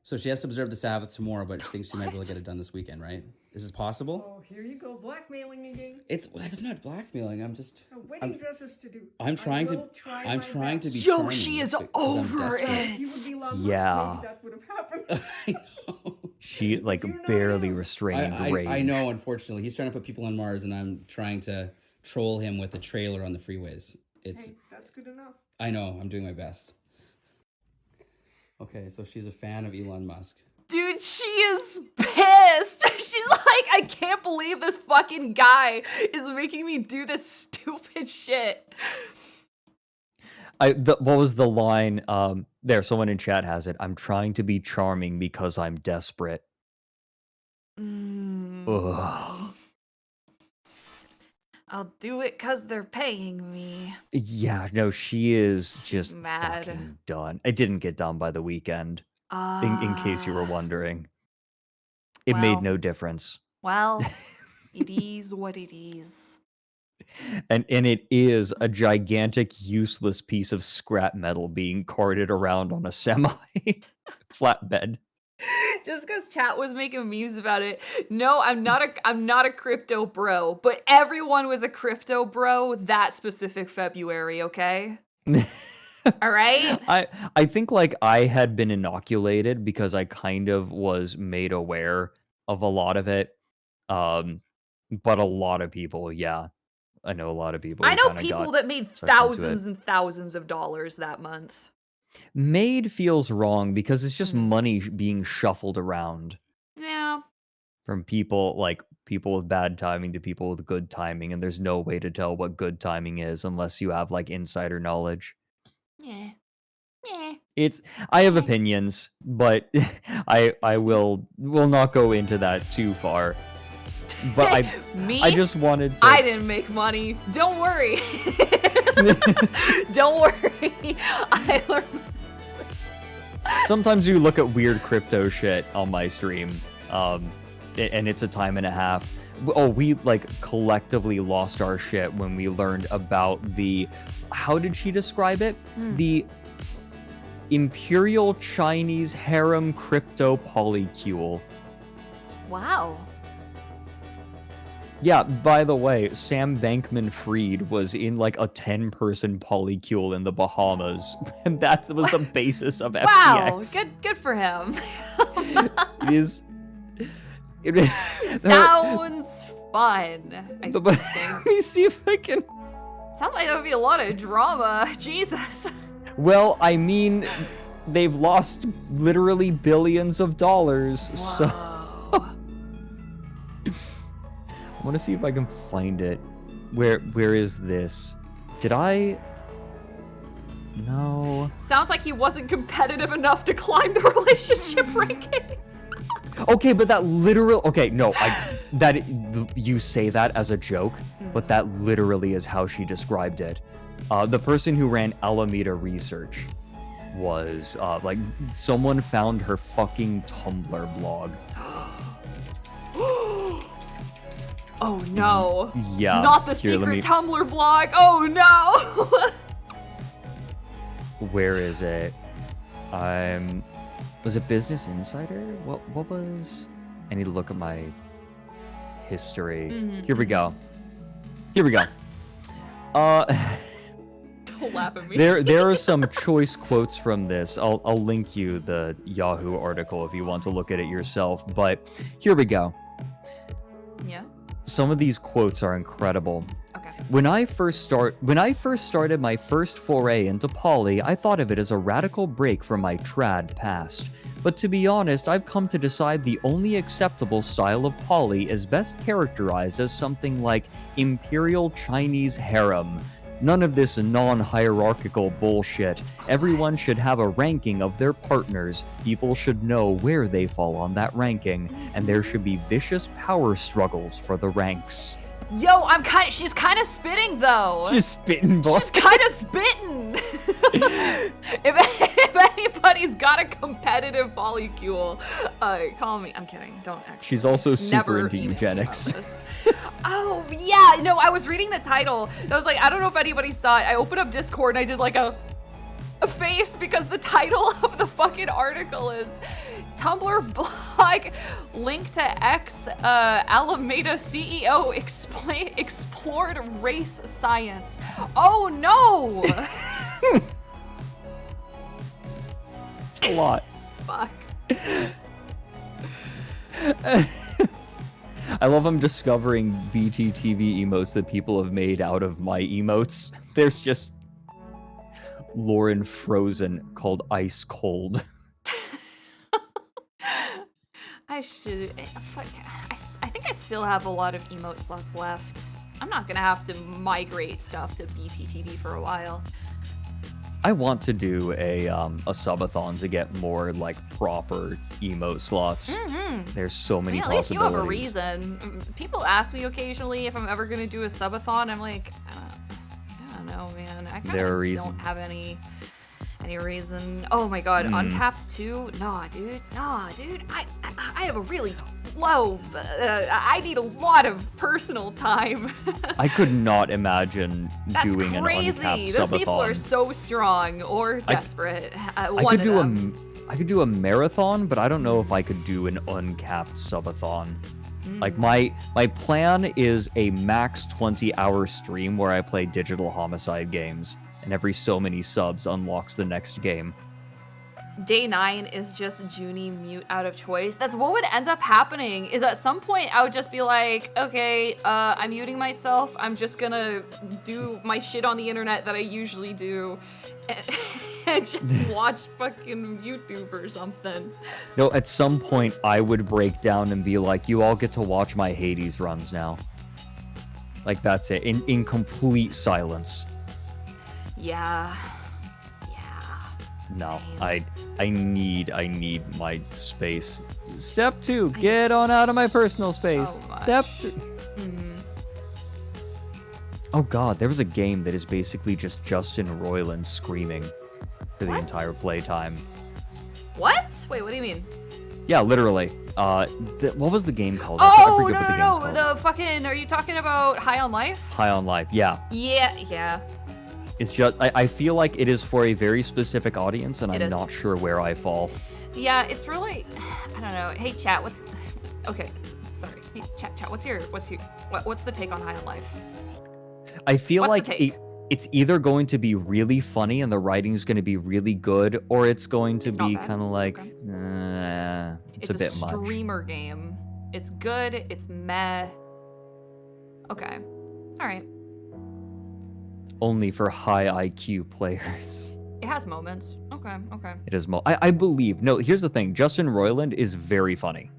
So she has to observe the Sabbath tomorrow, but thinks she might be able to get it done this weekend, right? Is this possible? Oh, here you go, blackmailing again. I'm not blackmailing. I'm just. Wedding dresses to do. I'm trying I to. will try I'm my trying to best. be. Yo, charming she is because I'm over desperate. it. If you would be Elon Musk, Yeah. maybe that would have happened. I know. She like you know barely him? restrained rage. I know. Unfortunately, he's trying to put people on Mars, and I'm trying to troll him with a trailer on the freeways. It's. Hey, that's good enough. I know. I'm doing my best. Okay, so she's a fan of Elon Musk. Dude, she is pissed. She's like, I can't believe this fucking guy is making me do this stupid shit. What was the line? There, someone in chat has it. I'm trying to be charming because I'm desperate. Ugh. I'll do it because they're paying me. Yeah, no, she is just mad. fucking done. It didn't get done by the weekend, in case you were wondering. It Well. made no difference. Well, it is what it is. And it is a gigantic, useless piece of scrap metal being carted around on a semi flatbed. Just because chat was making memes about it. No, I'm not a crypto bro, but everyone was a crypto bro that specific February, okay? All right? I think like I had been inoculated because I kind of was made aware of a lot of it. But a lot of people, yeah. I know a lot of people. I know kinda people got that made sucked into thousands it. and thousands of dollars that month. Made feels wrong because it's just Mhm. money being shuffled around Yeah. from people with bad timing to people with good timing, and there's no way to tell what good timing is unless you have like insider knowledge. Yeah. Yeah. I have opinions, but I will not go into that too far. But I just wanted to. I didn't make money. Don't worry. Don't worry. I learned. Sometimes you look at weird crypto shit on my stream, and it's a time and a half. Oh, we like collectively lost our shit when we learned about the. How did she describe it? The Imperial Chinese Harem Crypto Polycule. Wow. Yeah, by the way, Sam Bankman-Fried was in like a 10-person polycule in the Bahamas, and that was the basis of Wow. FTX. Good for him. It is. Sounds fun. I Let think. me see if I can. Sounds like there would be a lot of drama. Jesus. Well, I mean, they've lost literally billions of dollars, so Whoa. I want to see if I can find it. Where is this? Did I? No. Sounds like he wasn't competitive enough to climb the relationship ranking. Okay, but that literal. Okay, no, you say that as a joke, but that literally is how she described it. The person who ran Alameda Research was like someone found her fucking Tumblr blog. Oh no. Yeah. Not the here, let secret me- Tumblr blog. Oh no. Where is it? Was it Business Insider? What was? I need to look at my history. Here we go. Don't laugh at me. There are some choice quotes from this. I'll link you the Yahoo article if you want to look at it yourself. But here we go. Yeah. some of these quotes are incredible. Okay. When I first started my first foray into poly, I thought of it as a radical break from my trad past. But to be honest, I've come to decide the only acceptable style of poly is best characterized as something like Imperial Chinese harem. None of this non-hierarchical bullshit. Everyone should have a ranking of their partners. People should know where they fall on that ranking, and there should be vicious power struggles for the ranks. Yo, she's kind of spitting though. She's spitting, boy. She's kind of spitting. if anybody's got a competitive polycule, call me. I'm kidding. Don't actually. She's also super Never into email eugenics. about this. Oh yeah, no, I was reading the title. I was like, I don't know if anybody saw it. I opened up Discord and I did like a face because the title of the fucking article is Tumblr blog link to Alameda CEO explored race science. Oh no! It's a lot. Fuck. I love I'm discovering BTTV emotes that people have made out of my emotes. There's just Lauren Frozen called Ice Cold. I should. Fuck. I think I still have a lot of emote slots left. I'm not gonna have to migrate stuff to BTTV for a while. I want to do a subathon to get more like proper emote slots. Mm-hmm. There's so many At least you have a possibilities. reason. People ask me occasionally if I'm ever gonna do a subathon. I'm like, I don't know, man. I kind of don't have any reason. Oh my god, Uncapped 2? Nah, dude. I have a really low. I need a lot of personal time. I could not imagine That's doing crazy. an uncapped Those subathon. people are so strong or desperate. I One could of do them. I could do a marathon, but I don't know if I could do an uncapped subathon. Like my plan is a max 20-hour stream where I play digital homicide games, and every so many subs unlocks the next game. Day 9 is just Junie mute out of choice. That's what would end up happening, is at some point I would just be like, okay, I'm muting myself. I'm just gonna do my shit on the internet that I usually do and just watch fucking YouTube or something. No, at some point I would break down and be like, you all get to watch my Hades runs now. Like that's it, in complete silence. Yeah. No, I need my space. Step 2, get on out of my personal space. Step 3. Oh god, there was a game that is basically just Justin Roiland screaming for the entire playtime. What? Wait, what do you mean? Yeah, literally. What was the game called? Oh, I forget what the game's no. called. The fucking, are you talking about High on Life? High on Life, yeah. Yeah. It's just, I feel like it is for a very specific audience, and I'm not sure where I fall. Yeah, it's really, I don't know. Hey, chat, okay, sorry. Hey, chat, what's the take on High on Life? I feel What's like the take? it's either going to be really funny and the writing's going to be really good, or it's going to be kind of like, it's a bit much. It's a streamer game. It's good, it's meh. Okay, all right. Only for high IQ players. It has moments. Okay. It is I believe. No, here's the thing. Justin Roiland is very funny.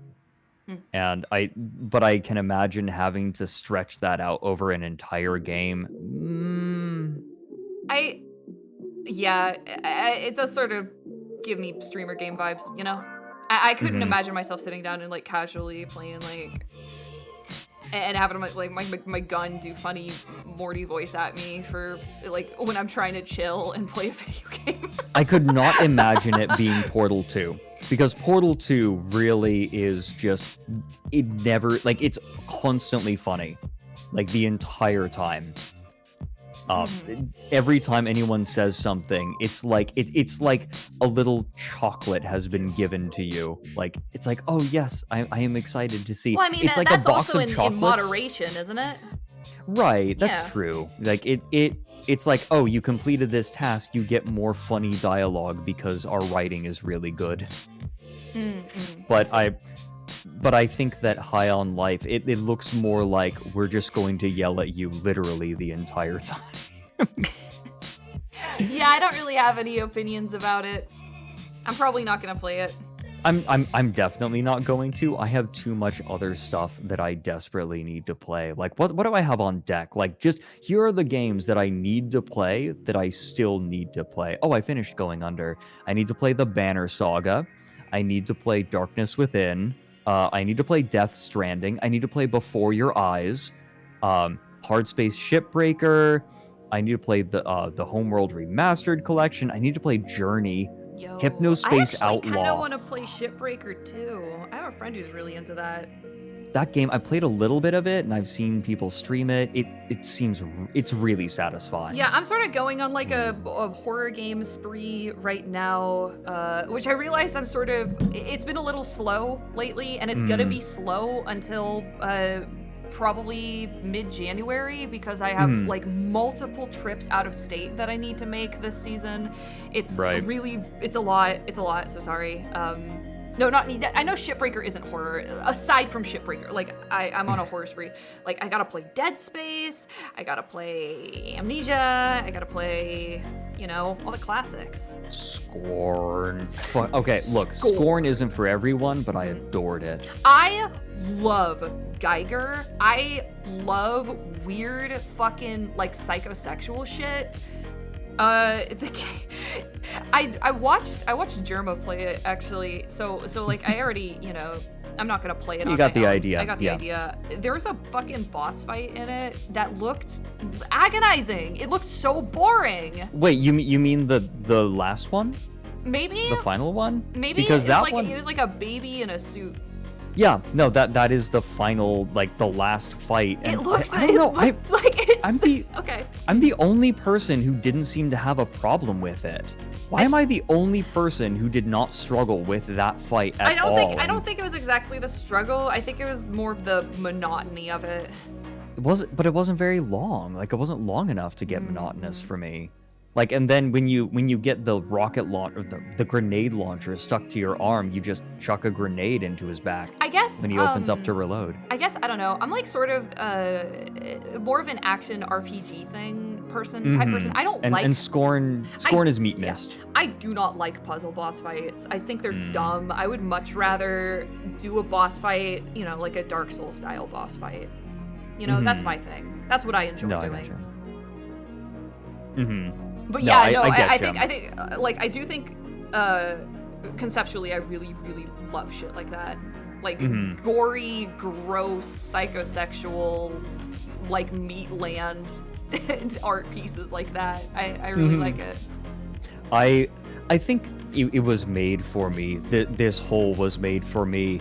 And but I can imagine having to stretch that out over an entire game. It does sort of give me streamer game vibes, you know? I couldn't imagine myself sitting down and like casually playing like and having my gun do funny Morty voice at me for like when I'm trying to chill and play a video game. I could not imagine it being Portal 2, because Portal 2 really is just, it never, like, it's constantly funny, like the entire time. Every time anyone says something, it's like it's like a little chocolate has been given to you. Like it's like, oh yes, I am excited to see. Well, I mean, it's like that's a box also of chocolates. in moderation, isn't it? Right, that's Yeah. true. Like it's like, oh, you completed this task, you get more funny dialogue because our writing is really good. But But I think that High on Life, it looks more like we're just going to yell at you literally the entire time. Yeah, I don't really have any opinions about it. I'm probably not gonna play it. I'm definitely not going to. I have too much other stuff that I desperately need to play. Like, what do I have on deck? Like, just here are the games that I need to play that I still need to play. Oh, I finished Going Under. I need to play the Banner Saga. I need to play Darkness Within. I need to play Death Stranding. I need to play Before Your Eyes. Hardspace Shipbreaker. I need to play the Homeworld Remastered Collection. I need to play Journey. Yo, Hypnospace I Outlaw. kind of want to play Shipbreaker too. I have a friend who's really into that. That game, I played a little bit of it, and I've seen people stream it. It's really satisfying. Yeah, I'm sort of going on like a horror game spree right now, which I realize it's been a little slow lately, and it's gonna be slow until probably mid-January because I have like multiple trips out of state that I need to make this season. It's really, it's a lot, so sorry. No, I know Shipbreaker isn't horror, aside from Shipbreaker. Like, I'm on a horror spree. Like, I gotta play Dead Space, I gotta play Amnesia, I gotta play, all the classics. Scorn. Okay, look, Scorn isn't for everyone, but I adored it. I love Geiger. I love weird fucking, like, psychosexual shit. I watched Germa play it actually. So like I already, I'm not gonna play it. You got the idea. I got the idea. There was a fucking boss fight in it that looked agonizing. It looked so boring. Wait, you mean the last one? Maybe the final one? Maybe because it was like a baby in a suit. Yeah, no, that is the final, like the last fight. And it looks. I don't know. I'm the only person who didn't seem to have a problem with it. Why am I the only person who did not struggle with that fight at all? I don't think it was exactly the struggle. I think it was more of the monotony of it. But it wasn't very long. Like, it wasn't long enough to get monotonous for me. Like, and then when you get the rocket launch or the grenade launcher stuck to your arm, you just chuck a grenade into his back. I guess when he opens up to reload. I guess I don't know. I'm like sort of more of an action RPG type person. I don't like. And Scorn is meat mist. Yeah, I do not like puzzle boss fights. I think they're dumb. I would much rather do a boss fight, like a Dark Souls style boss fight. That's my thing. That's what I enjoy doing. But yeah, I do think conceptually I really, really love shit like that. Like gory, gross, psychosexual, like Meatland art pieces like that. I really like it. I think it was made for me. This hole was made for me.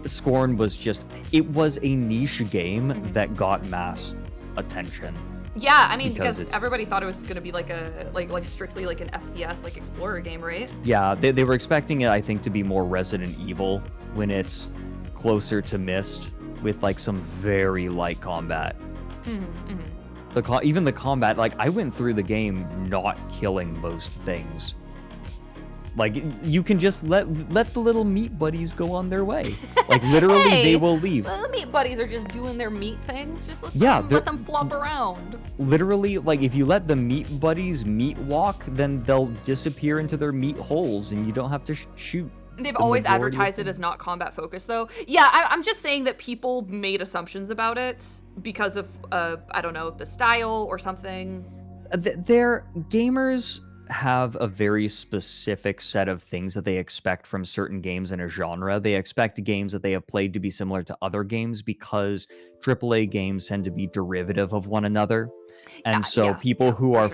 Scorn was it was a niche game that got mass attention. Yeah, I mean because everybody thought it was gonna be like a like strictly like an FPS like explorer game, right? Yeah, they were expecting it, I think, to be more Resident Evil when it's closer to Myst with like some very light combat. Even the combat, like I went through the game not killing most things. Like, you can just let the little meat buddies go on their way. Like, literally, they will leave. The meat buddies are just doing their meat things. Just let them flop around. Literally, like, if you let the meat buddies meat walk, then they'll disappear into their meat holes, and you don't have to shoot. They've always advertised it as not combat focused, though. Yeah, I'm just saying that people made assumptions about it because of, I don't know, the style or something. They're gamers have a very specific set of things that they expect from certain games in a genre. They expect games that they have played to be similar to other games because AAA games tend to be derivative of one another. And people who are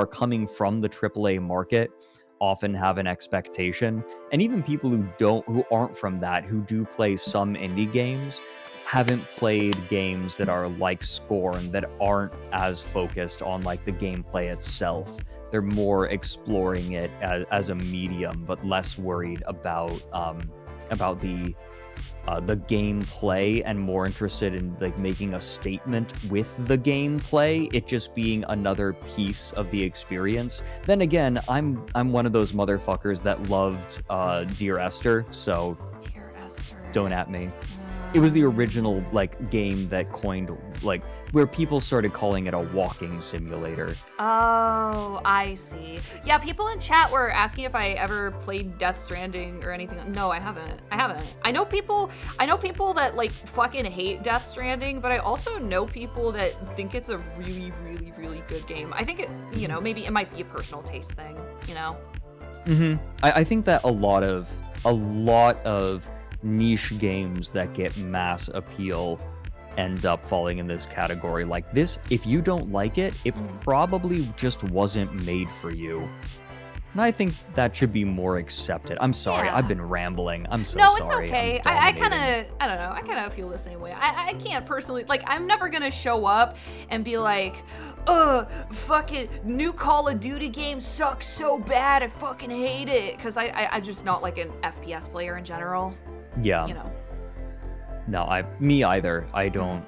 coming from the AAA market often have an expectation. And even people who aren't from that, who do play some indie games, haven't played games that are like Scorn, that aren't as focused on like the gameplay itself. They're more exploring it as a medium, but less worried about the the gameplay and more interested in like making a statement with the gameplay, it just being another piece of the experience. Then again, I'm one of those motherfuckers that loved Dear Esther, so Dear Esther. don't at me. It was the original like game that coined like where people started calling it a walking simulator. Oh, I see. Yeah, people in chat were asking if I ever played Death Stranding or anything. No, I haven't. I know people that like fucking hate Death Stranding, but I also know people that think it's a really, really, really good game. I think it, you know, maybe it might be a personal taste thing, you know? I think that a lot of niche games that get mass appeal end up falling in this category. Like this, if you don't like it, it probably just wasn't made for you. And I think that should be more accepted. I'm sorry, Yeah. I've been rambling. I'm so No, sorry. it's okay. I don't know. I kind of feel the same way. I can't personally, like, I'm never gonna show up and be like, fucking new Call of Duty game sucks so bad, I fucking hate it. Because I'm just not like an FPS player in general. Yeah. You know. No, me either. I don't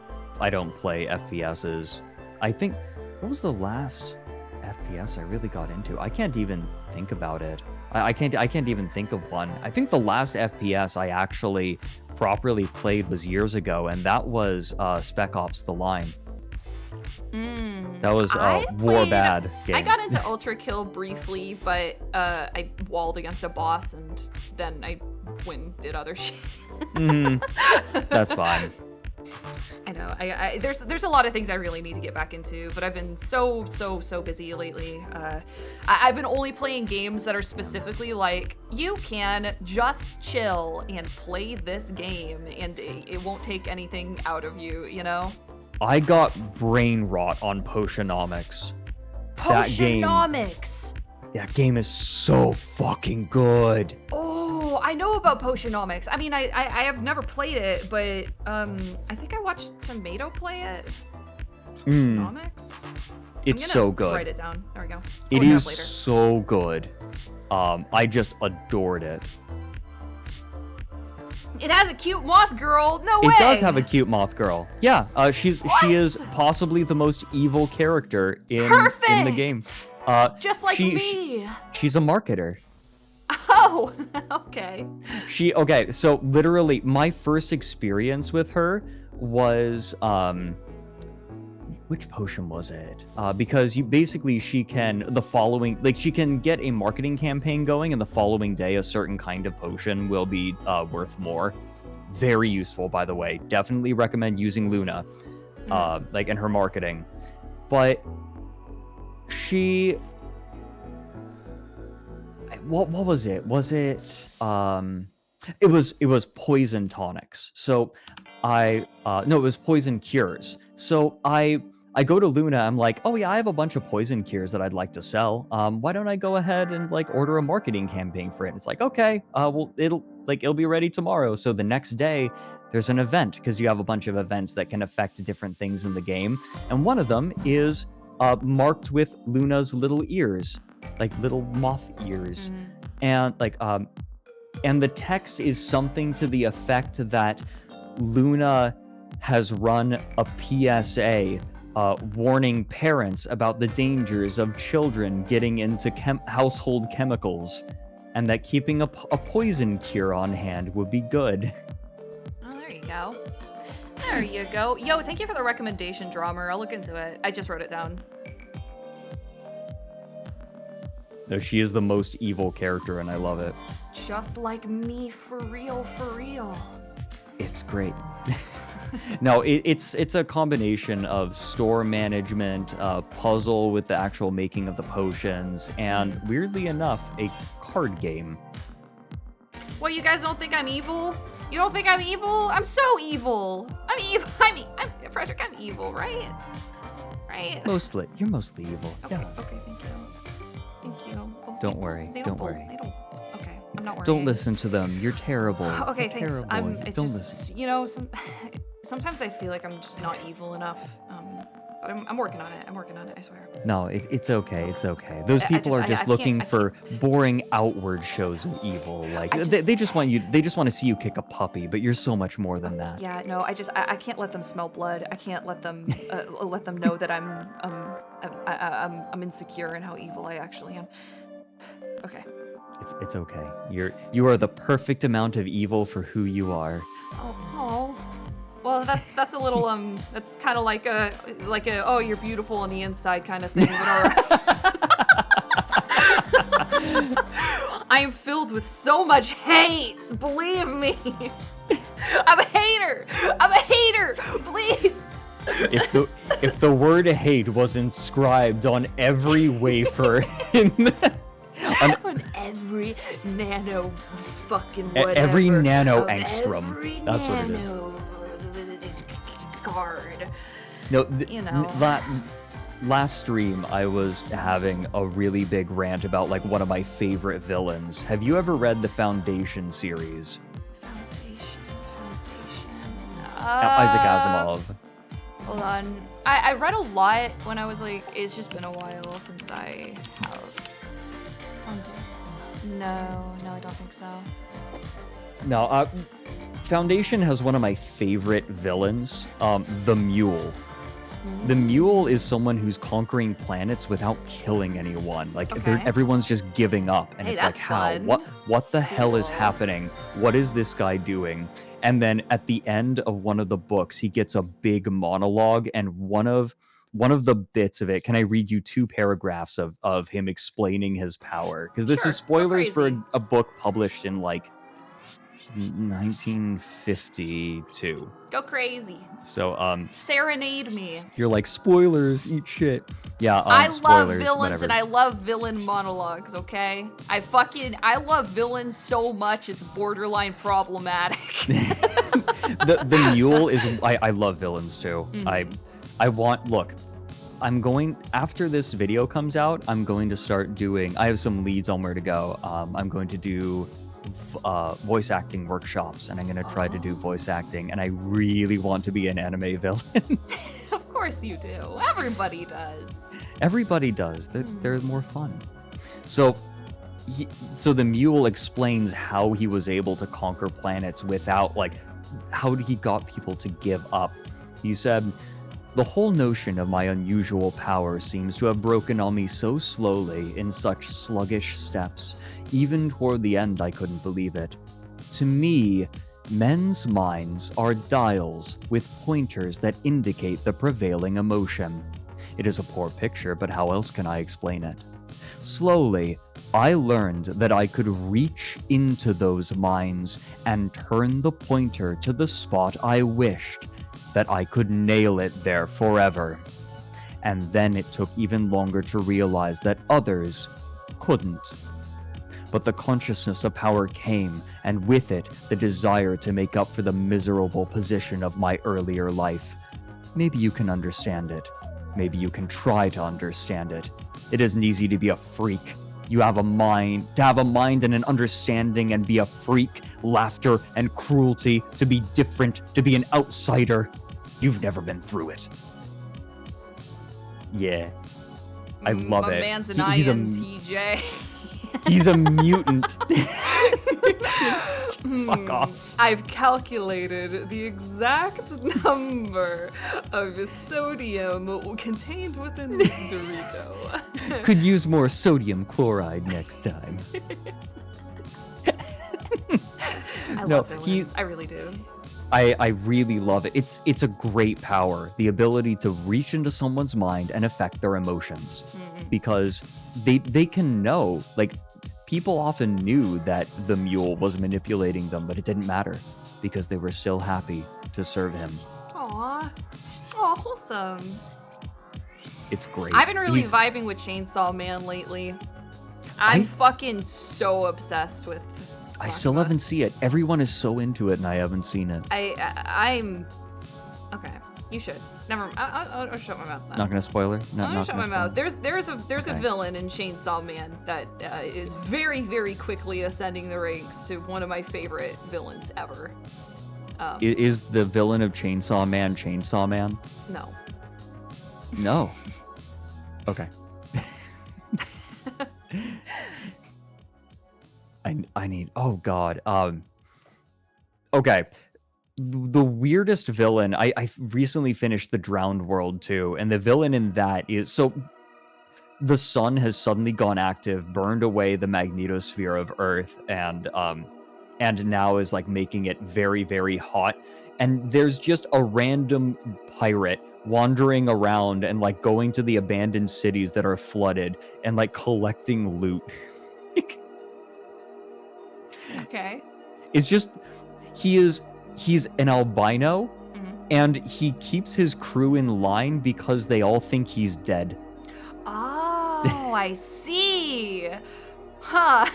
play FPSs. I think, what was the last FPS I really got into? I can't even think about it. I can't even think of one. I think the last FPS I actually properly played was years ago, and that was Spec Ops: The Line. That was war bad game. I got into Ultra Kill briefly, but I walled against a boss, and then I did other shit. That's fine. I know. There's a lot of things I really need to get back into, but I've been so busy lately. I've been only playing games that are specifically like, you can just chill and play this game, and it won't take anything out of you, you know? I got brain rot on Potionomics. Potionomics! That game is so fucking good. Oh, I know about Potionomics. I mean, I have never played it, but I think I watched Tomato play it. Potionomics? It's so good. Write it down. There we go. It I'll look it is up later. so good. I just adored it. It has a cute moth girl. No way. It does have a cute moth girl. Yeah, she is possibly the most evil character in the game. Just like me. She's a marketer. Oh, okay. So literally my first experience with her was which potion was it? Because she can get a marketing campaign going, and the following day a certain kind of potion will be worth more. Very useful, by the way. Definitely recommend using Luna, like in her marketing. But what was it? Was it it was poison tonics. So it was poison cures. So I go to Luna, I'm like, oh yeah, I have a bunch of poison cures that I'd like to sell. Why don't I go ahead and like order a marketing campaign for it? And it's like, okay, well it'll be ready tomorrow. So the next day there's an event, because you have a bunch of events that can affect different things in the game. And one of them is marked with Luna's little ears, like little moth ears. And like and the text is something to the effect that Luna has run a PSA warning parents about the dangers of children getting into household chemicals, and that keeping a poison cure on hand would be good. Oh, there you go. There you go. Yo, thank you for the recommendation, Drummer. I'll look into it. I just wrote it down. No, she is the most evil character, and I love it. Just like me, for real, for real. It's great. No, it's a combination of store management, puzzle with the actual making of the potions, and weirdly enough, a card game. What, you guys don't think I'm evil? You don't think I'm evil? I'm so evil. I'm evil. Frederick, I'm evil, right? Right? Mostly. You're mostly evil. Okay, Yeah. okay, thank you. Thank you. Oh, Don't worry. Don't worry. They don't. Okay, I'm not worrying. Don't listen to them. You're terrible. Okay, You're thanks. Terrible. It's Don't just, listen. you know, sometimes I feel like I'm just not evil enough. but I'm working on it. I'm working on it. I swear. No, it's okay. It's okay. Those people are just I looking can't- for boring outward shows of evil. Like I they just- just want you. They just want to see you kick a puppy. But you're so much more than that. Yeah, no, I can't let them smell blood. I can't let them let them know that I'm insecure in how evil I actually am. Okay. It's okay. You are the perfect amount of evil for who you are. Oh. Well, that's a little that's kind of like a oh, you're beautiful on the inside kind of thing. But all right. I am filled with so much hate. Believe me. I'm a hater. Please. If the word hate was inscribed on every wafer on every nano fucking whatever. every nano of angstrom. Every That's what it is. nano card. No, You know. last stream I was having a really big rant about like one of my favorite villains. Have you ever read the Foundation series? Foundation. Isaac Asimov. Hold on. I read a lot when I was like, it's just been a while since I have. No, I don't think so. No, Foundation has one of my favorite villains, the Mule. The Mule is someone who's conquering planets without killing anyone. Like Okay. everyone's just giving up, and Hey, it's like, that's how? fun. What the hell is Cool. happening? What is this guy doing? And then at the end of one of the books, he gets a big monologue, and one of the bits of it. Can I read you 2 paragraphs of him explaining his power? Because this Sure, is go spoilers for crazy. a book published in like 1952. Go crazy. So Serenade me. you're like, spoilers, eat shit. Yeah, I love spoilers, villains whatever. and I love villain monologues, okay? I love villains so much it's borderline problematic. the Mule is I love villains too. Mm-hmm. I'm going, after this video comes out, I'm going to start doing, I have some leads on where to go. I'm going to do voice acting workshops, and I'm going to try to do voice acting, and I really want to be an anime villain. Of course you do. Everybody does. Everybody does. They're more fun. So the Mule explains how he was able to conquer planets without, like, how he got people to give up. He said, "The whole notion of my unusual power seems to have broken on me so slowly in such sluggish steps. Even toward the end, I couldn't believe it. To me, men's minds are dials with pointers that indicate the prevailing emotion. It is a poor picture, but how else can I explain it? Slowly, I learned that I could reach into those minds and turn the pointer to the spot I wished, that I could nail it there forever. And then it took even longer to realize that others couldn't. But the consciousness of power came, and with it, the desire to make up for the miserable position of my earlier life. Maybe you can understand it. Maybe you can try to understand it. It isn't easy to be a freak. You have a mind, to have a mind and an understanding and be a freak, laughter and cruelty, to be different, to be an outsider. You've never been through it." Yeah. I love My it. man's an He's a INTJ. He's a mutant. Fuck off. I've calculated the exact number of sodium contained within this Dorito. Could use more sodium chloride next time. I No, love villains. I really do. I really love it. It's a great power, the ability to reach into someone's mind and affect their emotions. Because they can know, like, people often knew that the Mule was manipulating them, but it didn't matter because they were still happy to serve him. Aw. Aw, wholesome. It's great. I've been really He's- vibing with Chainsaw Man lately. I'm fucking so obsessed with I still Makima. haven't seen it. Everyone is so into it, and I haven't seen it. I'm okay. You should. Never. I'll shut my mouth. Now. Not gonna spoiler. I'm Not gonna shut my gonna mouth. spoil. There's a Okay. villain in Chainsaw Man that is very, very quickly ascending the ranks to one of my favorite villains ever. Is the villain of Chainsaw Man Chainsaw Man? No. No. Okay. I need. Oh God. Okay. The weirdest villain. I recently finished the Drowned World too, and the villain in that is so. The sun has suddenly gone active, burned away the magnetosphere of Earth, and now is like making it very, very hot. And there's just a random pirate wandering around and like going to the abandoned cities that are flooded and like collecting loot. Okay. It's just he's an albino, and he keeps his crew in line because they all think he's dead. Oh, I see. Huh.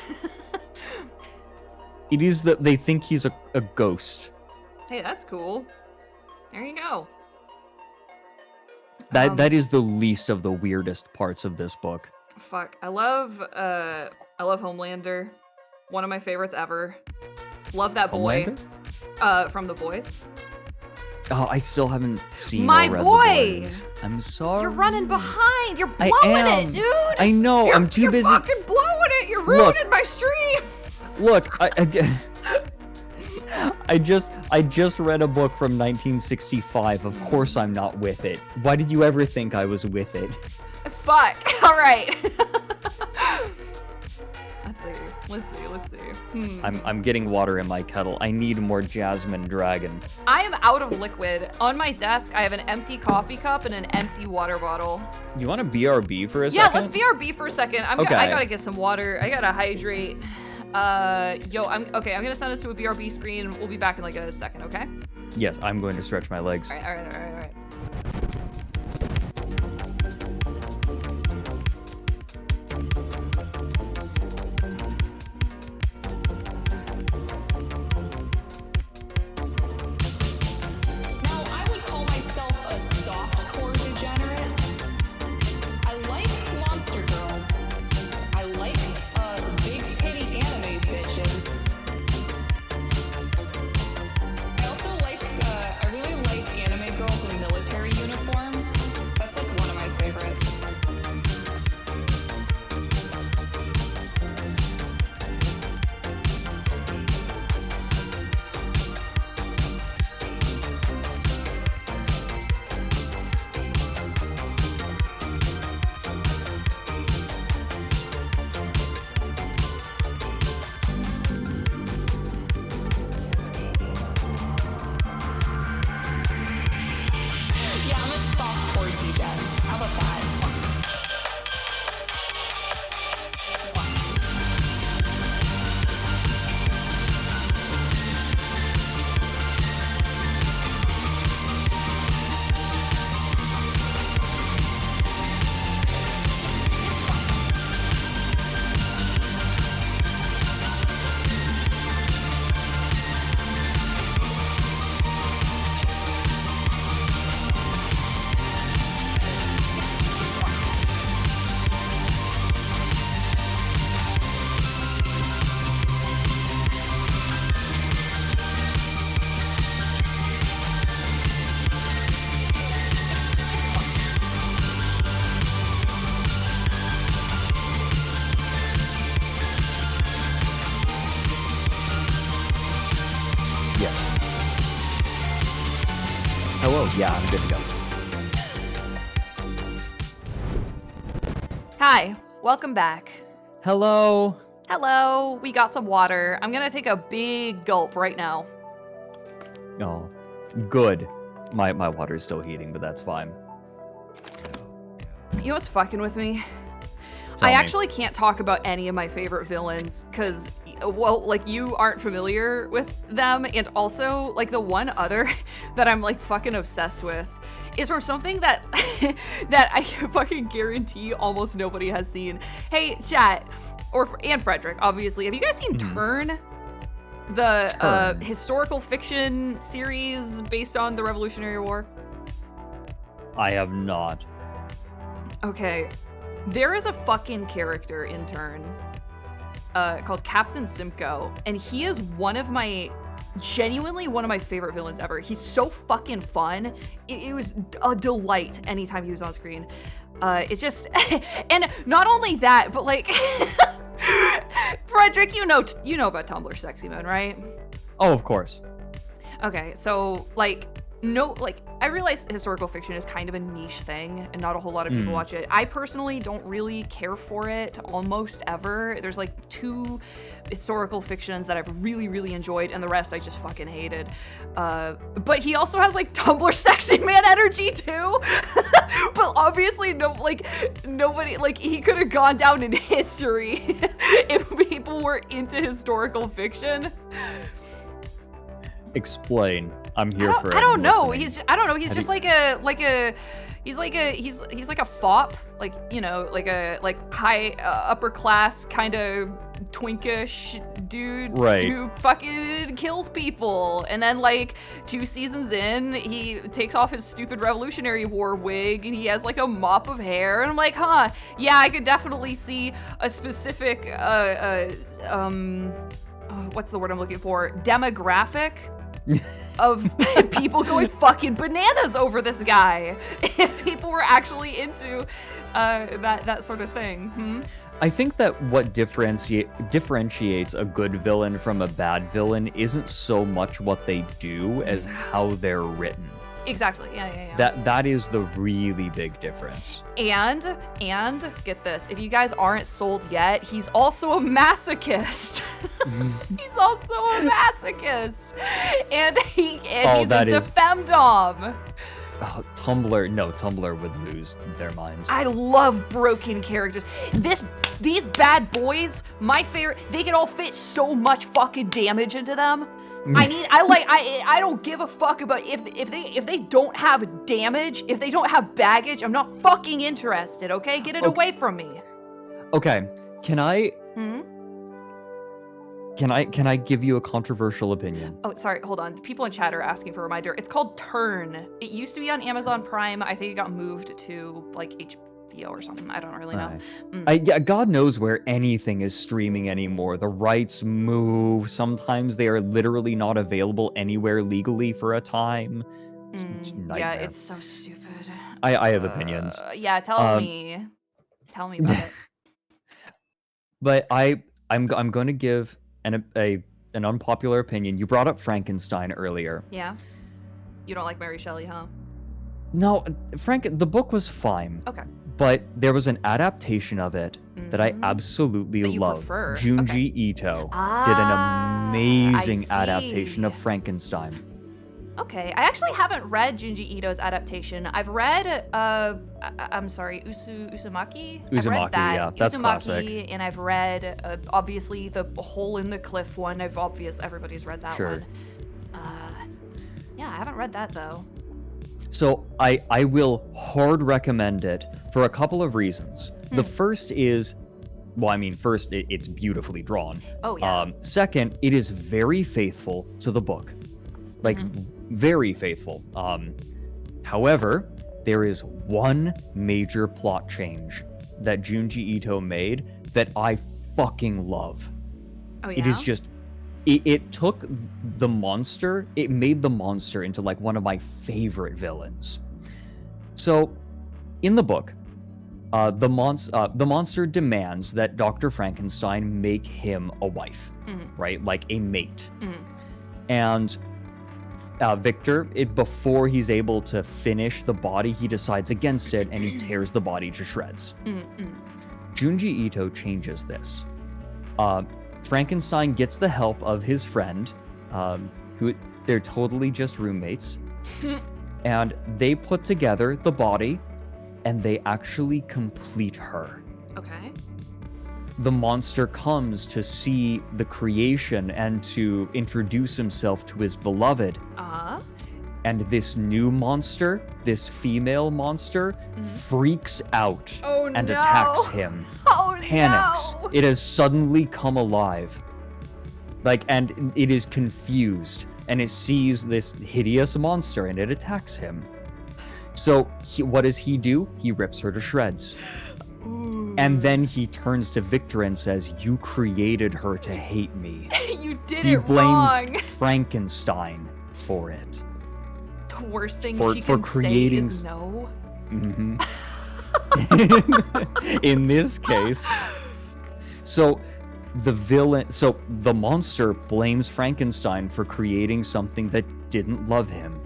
It is that they think he's a ghost. Hey, that's cool. There you go. That is the least of the weirdest parts of this book. Fuck. I love Homelander. One of my favorites ever. Love that boy. Homelander? From The Boys. Oh, I still haven't seen My or read boy! The Boys. I'm sorry. You're running behind. You're I blowing am. it, dude. I know. I'm too busy. You're fucking blowing it. You're ruining my stream. Look, I just read a book from 1965. Of course I'm not with it. Why did you ever think I was with it? Fuck. All right. Let's see. I'm getting water in my kettle. I need more Jasmine Dragon. I am out of liquid. On my desk, I have an empty coffee cup and an empty water bottle. Do you want to BRB for a Yeah, second? let's BRB for a second. I gotta get some water. I gotta hydrate. I'm gonna send us to a BRB screen. We'll be back in like a second, okay? Yes, I'm going to stretch my legs. All right. Now, I would call myself a softcore degenerate. I like monster girls. I like big titty anime bitches. I also like, I really like anime girls in military uniform. That's like one of my favorites. Yeah, I'm a softcore degen. How about that? Yes. Hello. Yeah, I'm good to go. Hi, welcome back. Hello. Hello, we got some water. I'm gonna take a big gulp right now. Oh, good. My water's still heating, but that's fine. You know what's fucking with me? Tell I me. actually can't talk about any of my favorite villains because, well, like you aren't familiar with them, and also like the one other that I'm like fucking obsessed with is from something that that I fucking guarantee almost nobody has seen. Hey, chat, and Frederick, obviously, have you guys seen Turn? The Turn. Historical fiction series based on the Revolutionary War? I have not. Okay, there is a fucking character in Turn called Captain Simcoe, and he is one of my genuinely one of my favorite villains ever. He's so fucking fun. It was a delight anytime he was on screen. It's just, and not only that, but like, Fredrik, you know about Tumblr Sexy Men, right? Oh, of course. Okay, so like, I realize historical fiction is kind of a niche thing and not a whole lot of people watch it. I personally don't really care for it almost ever. There's like 2 historical fictions that I've really, really enjoyed, and the rest I just fucking hated. But he also has like Tumblr Sexy Man energy too. But obviously nobody, like, he could have gone down in history if people were into historical fiction. Explain. I'm here for it. I don't know. Listening. He's just like a he's like a fop, like, you know, like a high upper class kind of twinkish dude, right, who fucking kills people, and then like 2 seasons in, he takes off his stupid Revolutionary War wig and he has like a mop of hair, and I'm like, yeah, I could definitely see a specific what's the word I'm looking for? Demographic of people going fucking bananas over this guy if people were actually into that sort of thing. I think that what differentiates a good villain from a bad villain isn't so much what they do as how they're written. Exactly. Yeah. That is the really big difference. And get this, if you guys aren't sold yet, he's also a masochist. He's also a masochist. And he's into femdom. Oh, Tumblr would lose their minds. I love broken characters. These bad boys, my favorite, they can all fit so much fucking damage into them. I don't give a fuck about if they don't have damage, if they don't have baggage, I'm not fucking interested, okay? Get it away from me. Okay. Can I give you a controversial opinion? Oh, sorry, hold on. People in chat are asking for a reminder. It's called Turn. It used to be on Amazon Prime. I think it got moved to like HBO or something. I don't really know. God knows where anything is streaming anymore. The rights move. Sometimes they are literally not available anywhere legally for a time. It's yeah, it's so stupid. I have opinions. Yeah, tell me about it. But I'm going to give an unpopular opinion. You brought up Frankenstein earlier. Yeah. You don't like Mary Shelley, huh? No, the book was fine. Okay. But there was an adaptation of it that I absolutely love. Junji Ito did an amazing adaptation of Frankenstein. Okay, I actually haven't read Junji Ito's adaptation. I've read, I'm sorry, Uzumaki? Uzumaki, I've read that. Yeah, that's Uzumaki, classic. And I've read, obviously, the Hole in the Cliff one. Everybody's read that one. Yeah, I haven't read that, though. So I will hard recommend it for a couple of reasons. The first is, first, it's beautifully drawn. Oh, yeah. Second, it is very faithful to the book. Like, very faithful. However, there is one major plot change that Junji Ito made that I fucking love. Oh, yeah? It is just, it took the monster, it made the monster into like one of my favorite villains. So, in the book, the monster demands that Dr. Frankenstein make him a wife, right? Like a mate. And Victor, before he's able to finish the body, he decides against it and he tears the body to shreds. Junji Ito changes this. Frankenstein gets the help of his friend, who they're totally just roommates, and they put together the body and they actually complete her. Okay. The monster comes to see the creation and to introduce himself to his beloved. And this new monster, this female monster, freaks out and attacks him. Panics. No. It has suddenly come alive. And it is confused. And it sees this hideous monster and it attacks him. So what does he do? He rips her to shreds. Ooh. And then he turns to Victor and says, "You created her to hate me." You did He it blames wrong. Frankenstein for it. The worst thing for she can creating say is no. Mhm. In this case, so the monster blames Frankenstein for creating something that didn't love him.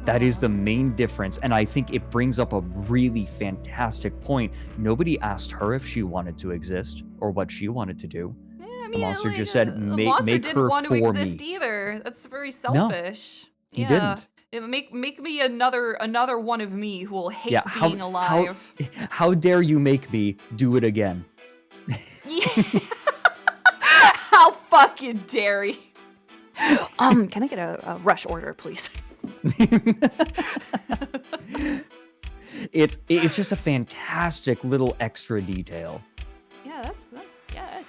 That is the main difference, and I think it brings up a really fantastic point. Nobody asked her if she wanted to exist or what she wanted to do. Yeah, I mean, The monster just said, the "Make monster didn't her want to for exist me." either. That's very selfish. he yeah. didn't. Make me another one of me who will hate Yeah, being alive. how dare you make me do it again? Yeah. How fucking dare you? Can I get a rush order, please? It's just a fantastic little extra detail. Yeah, that's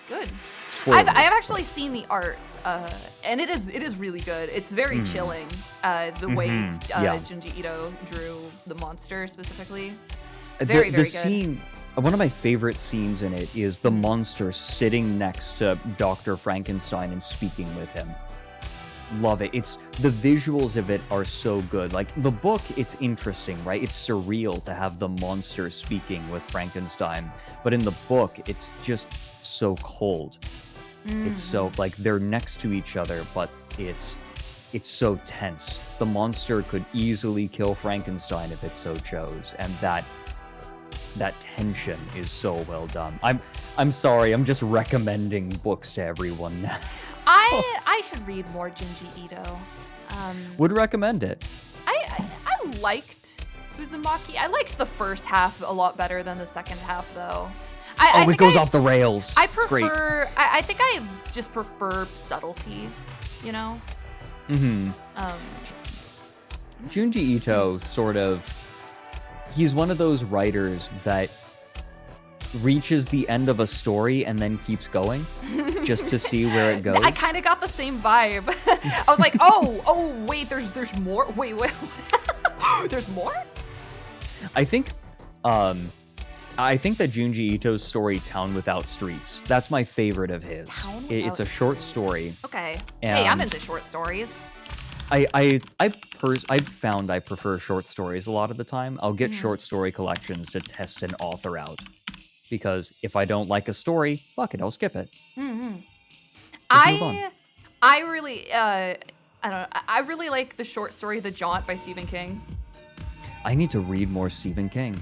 good. Spoilers. I've actually seen the art, and it is really good. It's very chilling. The way Yeah. Junji Ito drew the monster specifically. The Very good. scene, one of my favorite scenes in it is the monster sitting next to Dr. Frankenstein and speaking with him. Love it. It's the visuals of it are so good. Like the book, it's interesting, right? It's surreal to have the monster speaking with Frankenstein, but in the book, it's just so cold. It's so like they're next to each other, but it's so tense. The monster could easily kill Frankenstein if it so chose, and that tension is so well done. I'm sorry, I'm just recommending books to everyone now. I should read more Junji Ito. Would recommend it. I liked Uzumaki. I liked the first half a lot better than the second half, though. I It think goes off the rails. I It's great. prefer. I think I just prefer subtlety. You know. Mm-hmm. Junji Ito he's one of those writers that reaches the end of a story and then keeps going just to see where it goes. I kind of got the same vibe. I was like, oh, wait, there's more. Wait, there's more. I think that Junji Ito's story "Town Without Streets" that's my favorite of his. It's a short story. Okay. Hey, I'm And- into short stories. I've found I prefer short stories a lot of the time. I'll get short story collections to test an author out. Because if I don't like a story, fuck it, I'll skip it. Move on. I really, I don't know. I really like the short story "The Jaunt" by Stephen King. I need to read more Stephen King.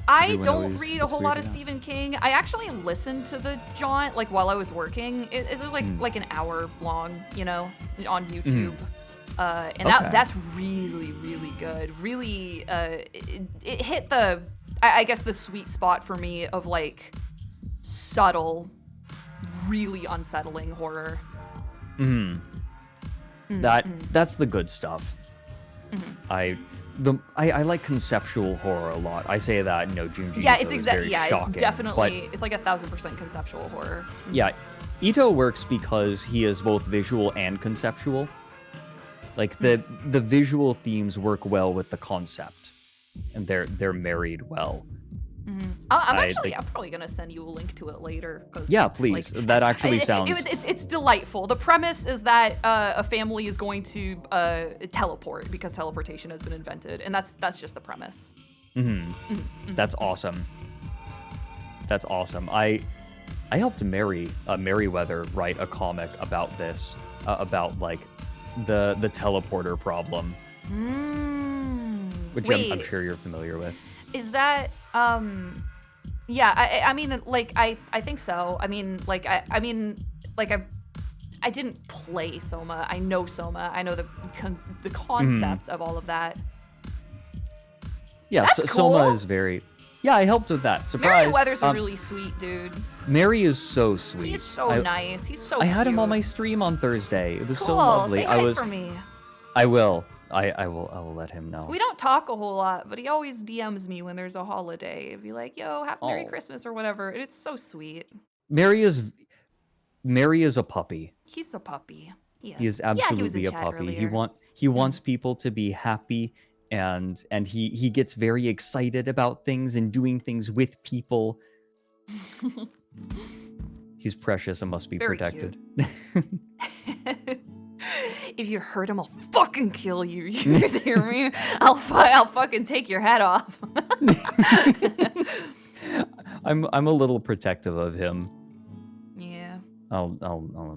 I Everyone don't always read a gets whole lot weirded of out. Stephen King. I actually listened to "The Jaunt" like while I was working. It was like an hour long, you know, on YouTube. And Okay. that's really, really good. Really, it hit the, I guess, the sweet spot for me of like subtle, really unsettling horror. That's the good stuff. I like conceptual horror a lot. I say that, Junji Yeah, Ito it's is exactly. very Yeah, shocking, it's definitely. but It's like 1,000% conceptual horror. yeah, Ito works because he is both visual and conceptual. Like the visual themes work well with the concept, and they're married well. I'm probably gonna send you a link to it later. 'Cause, Yeah, please. That actually sounds. It's delightful. The premise is that a family is going to teleport because teleportation has been invented, and that's just the premise. That's awesome. That's awesome. I helped Merriweather write a comic about this, about like the teleporter problem, which I'm sure you're familiar with. Is that yeah, I mean, like I think so. I mean, like I didn't play Soma. I know Soma. I know the concepts of all of that. Yeah, That's Soma cool. is very. Yeah, I helped with that. Surprise. Merriweather's a really sweet dude. Mary is so sweet. He's so nice. He's so I had him on cute. my stream on Thursday. It was Cool. so lovely. Say hi for me. I will. I will let him know. We don't talk a whole lot, but he always DMs me when there's a holiday. He'd be like, yo, Merry Oh. Christmas or whatever. And it's so sweet. Mary is a puppy. He's a puppy. He is Yeah, he was in absolutely a chat puppy. earlier. He wants people to be happy, and he gets very excited about things and doing things with people. He's precious and must be Very protected. If you hurt him, I'll fucking kill you. You hear me? I'll fucking take your head off. I'm a little protective of him. Yeah. I'll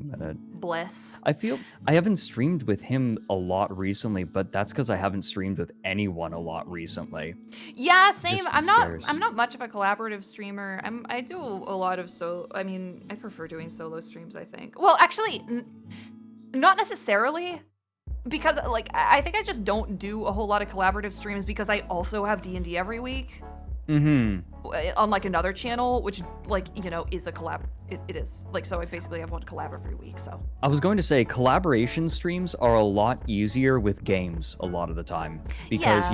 admit it. Bless. I feel I haven't streamed with him a lot recently, but that's because I haven't streamed with anyone a lot recently. Yeah, same. Just I'm scarce. not much of a collaborative streamer. I do a lot of I mean, I prefer doing solo streams, I think. Well, actually, not necessarily. Because like I think I just don't do a whole lot of collaborative streams because I also have D&D every week. On like another channel, which like, you know, is a collab. It is. Like, so I basically have one collab every week, so. I was going to say collaboration streams are a lot easier with games a lot of the time because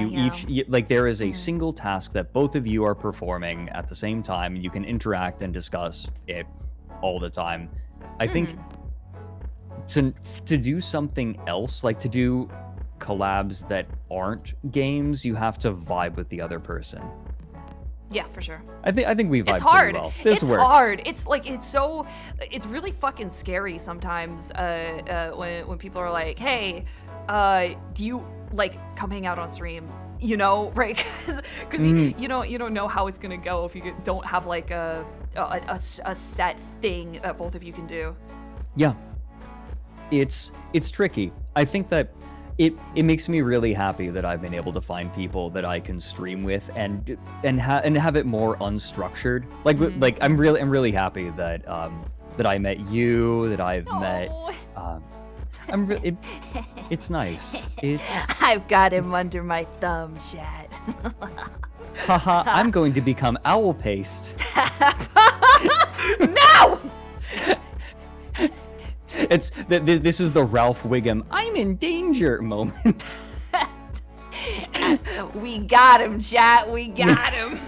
like there is a single task that both of you are performing at the same time and you can interact and discuss it all the time. I think to do something else, like to do collabs that aren't games, you have to vibe with the other person. Yeah, for sure. I think we vibe It's hard. pretty well. This it's works. hard. It's like it's really fucking scary sometimes. When people are like, "Hey, do you like come hang out on stream?" You know, right? Because you don't know how it's gonna go if you don't have like a set thing that both of you can do. Yeah, it's tricky. I think that it makes me really happy that I've been able to find people that I can stream with and have it more unstructured. Like I'm really happy that that I met you, that I've met. It's nice. I've got him under my thumb, chat. Haha, I'm going to become owl paste. No! This is the Ralph Wiggum I'm in danger moment. We got him, chat. We got him.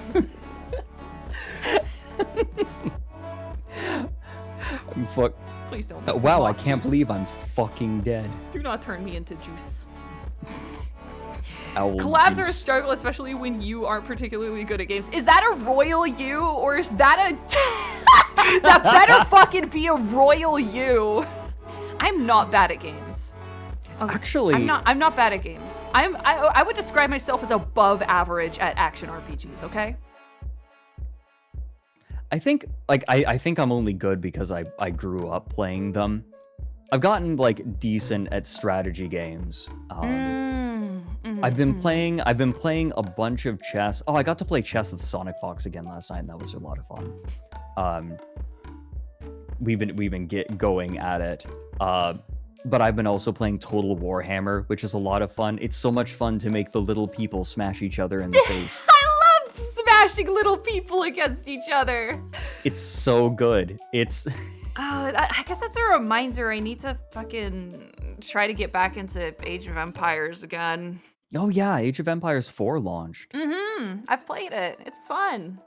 I'm fuck. Please don't. Wow, I can't believe I'm fucking dead. Do not turn me into juice. Owl Collabs juice. are a struggle, especially when you aren't particularly good at games. Is that a royal you, or is that a... That better fucking be a royal you. I'm not bad at games. Okay. Actually... I'm not bad at games. I would describe myself as above average at action RPGs, okay? I think, like, I think I'm only good because I grew up playing them. I've gotten, like, decent at strategy games. I've been playing a bunch of chess. Oh, I got to play chess with Sonic Fox again last night, and that was a lot of fun. We've been going at it. But I've been also playing Total Warhammer, which is a lot of fun. It's so much fun to make the little people smash each other in the face. I love smashing little people against each other. It's so good. It's... I guess that's a reminder. I need to fucking try to get back into Age of Empires again. Oh yeah, Age of Empires 4 launched. I've played it. It's fun.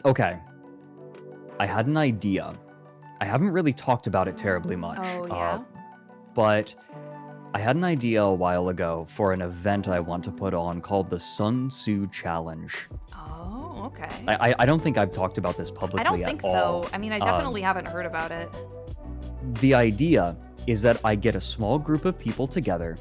Okay. I had an idea. I haven't really talked about it terribly much. Oh, yeah? But I had an idea a while ago for an event I want to put on called the Sun Tzu Challenge. Oh, okay. I don't think I've talked about this publicly at all. I don't think so. I mean, I definitely haven't heard about it. The idea is that I get a small group of people together.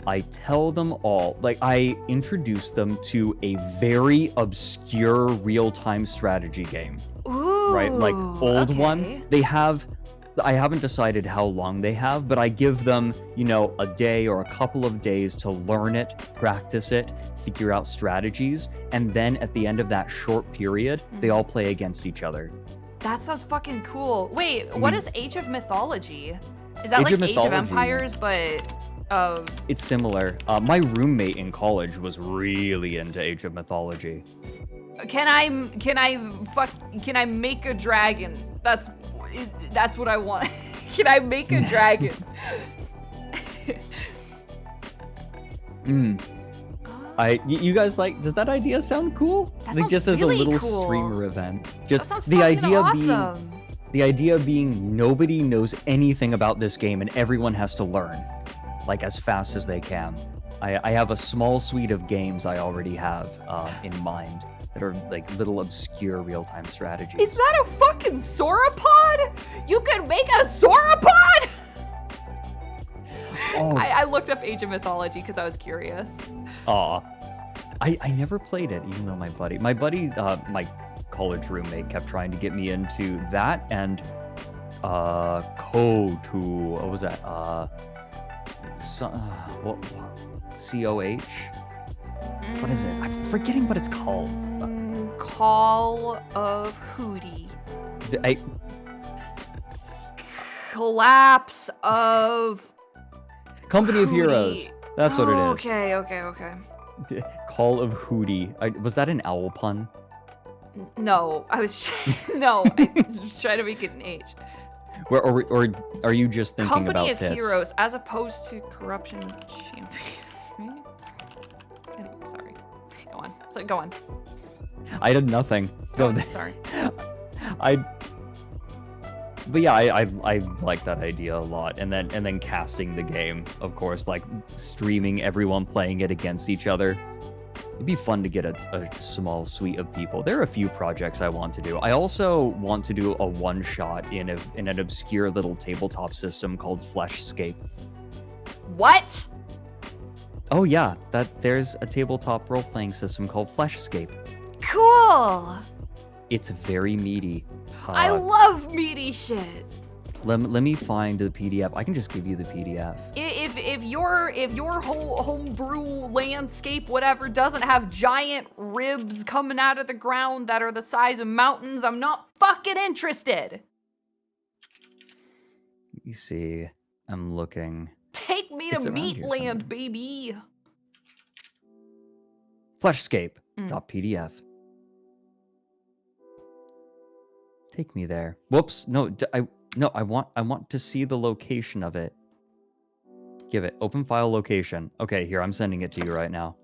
I tell them all, like, I introduce them to a very obscure real-time strategy game. Ooh, right? Like, old okay. one. I haven't decided how long they have, but I give them, you know, a day or a couple of days to learn it, practice it, figure out strategies, and then at the end of that short period, they all play against each other. That sounds fucking cool. Wait, what is Age of Mythology? Is that Age like of Age of Mythology. Empires, but... It's similar. My roommate in college was really into Age of Mythology. Can I make a dragon? That's what I want. Can I make a dragon? You guys like? Does that idea sound cool? That Like sounds just as really a little cool. streamer event. That Just sounds the fucking idea awesome. The idea being nobody knows anything about this game and everyone has to learn, like, as fast as they can. I have a small suite of games I already have in mind that are like little obscure real-time strategies. Is that a fucking sauropod? You could make a sauropod? Oh. I looked up Age of Mythology because I was curious. Aw. I never played it, even though my buddy, my college roommate kept trying to get me into that and what was that? COH? What is it? I'm forgetting what it's called. Call of Hootie. I, Collapse of Company of Hootie. Heroes. That's what it is. Okay. Call of Hootie. Was that an owl pun? No, I was no, I was trying to make it an H. Or are you just thinking Company about of tits? Heroes as opposed to Corruption Champions, right? Anyway, sorry. Go on. I did nothing. Go No, on. Sorry. But yeah, I like that idea a lot, and then casting the game, of course, like streaming everyone playing it against each other. It'd be fun to get a small suite of people. There are a few projects I want to do. I also want to do a one-shot in an obscure little tabletop system called Fleshscape. What? Oh yeah, there's a tabletop role-playing system called Fleshscape. Cool. It's very meaty. I love meaty shit. Let me find the PDF. I can just give you the PDF. If your whole homebrew landscape, whatever, doesn't have giant ribs coming out of the ground that are the size of mountains, I'm not fucking interested. Let me see. I'm looking. Take me It's to around here somewhere. Meatland, baby. Fleshscape.pdf. Take me there. Whoops. No, I want to see the location of it. Give it. Open file location. Okay, here, I'm sending it to you right now.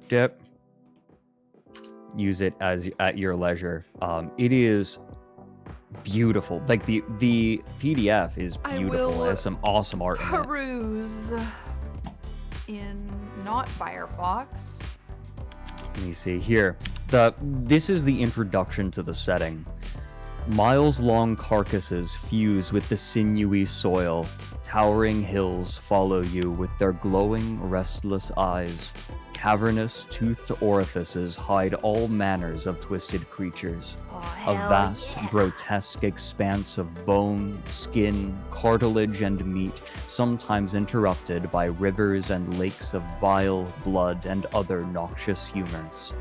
Dip. Use it at your leisure. It is beautiful. Like the PDF is I beautiful. will It has some awesome art in it. Peruse in not Firefox. Let me see here. This is the introduction to the setting. Miles-long carcasses fuse with the sinewy soil. Towering hills follow you with their glowing, restless eyes. Cavernous, toothed orifices hide all manners of twisted creatures. A vast, grotesque expanse of bone, skin, cartilage, and meat, sometimes interrupted by rivers and lakes of bile, blood, and other noxious humors.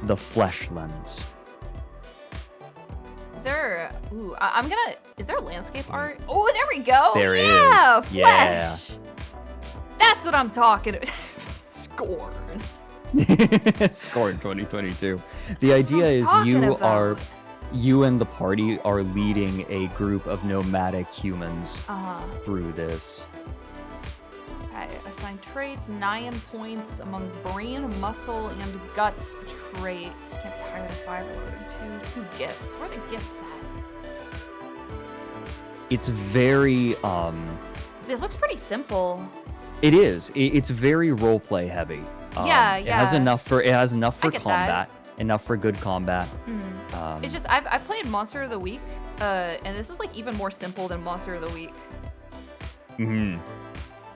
The Flesh Lens. Is there? Ooh, is there landscape art? Oh, there we go. There is. Yeah, flesh. Yeah. That's what I'm talking about. Scorn. Scorn 2022. The idea is you and the party are leading a group of nomadic humans through this. Okay, assign traits, 9 points among brain, muscle, and guts traits. Can't be higher than 5 or than 2 gifts. Where are the gifts at? It's very This looks pretty simple. It is. It's very roleplay heavy. Yeah. It has enough for get combat, enough for good combat. It's just I've played Monster of the Week, and this is like even more simple than Monster of the Week.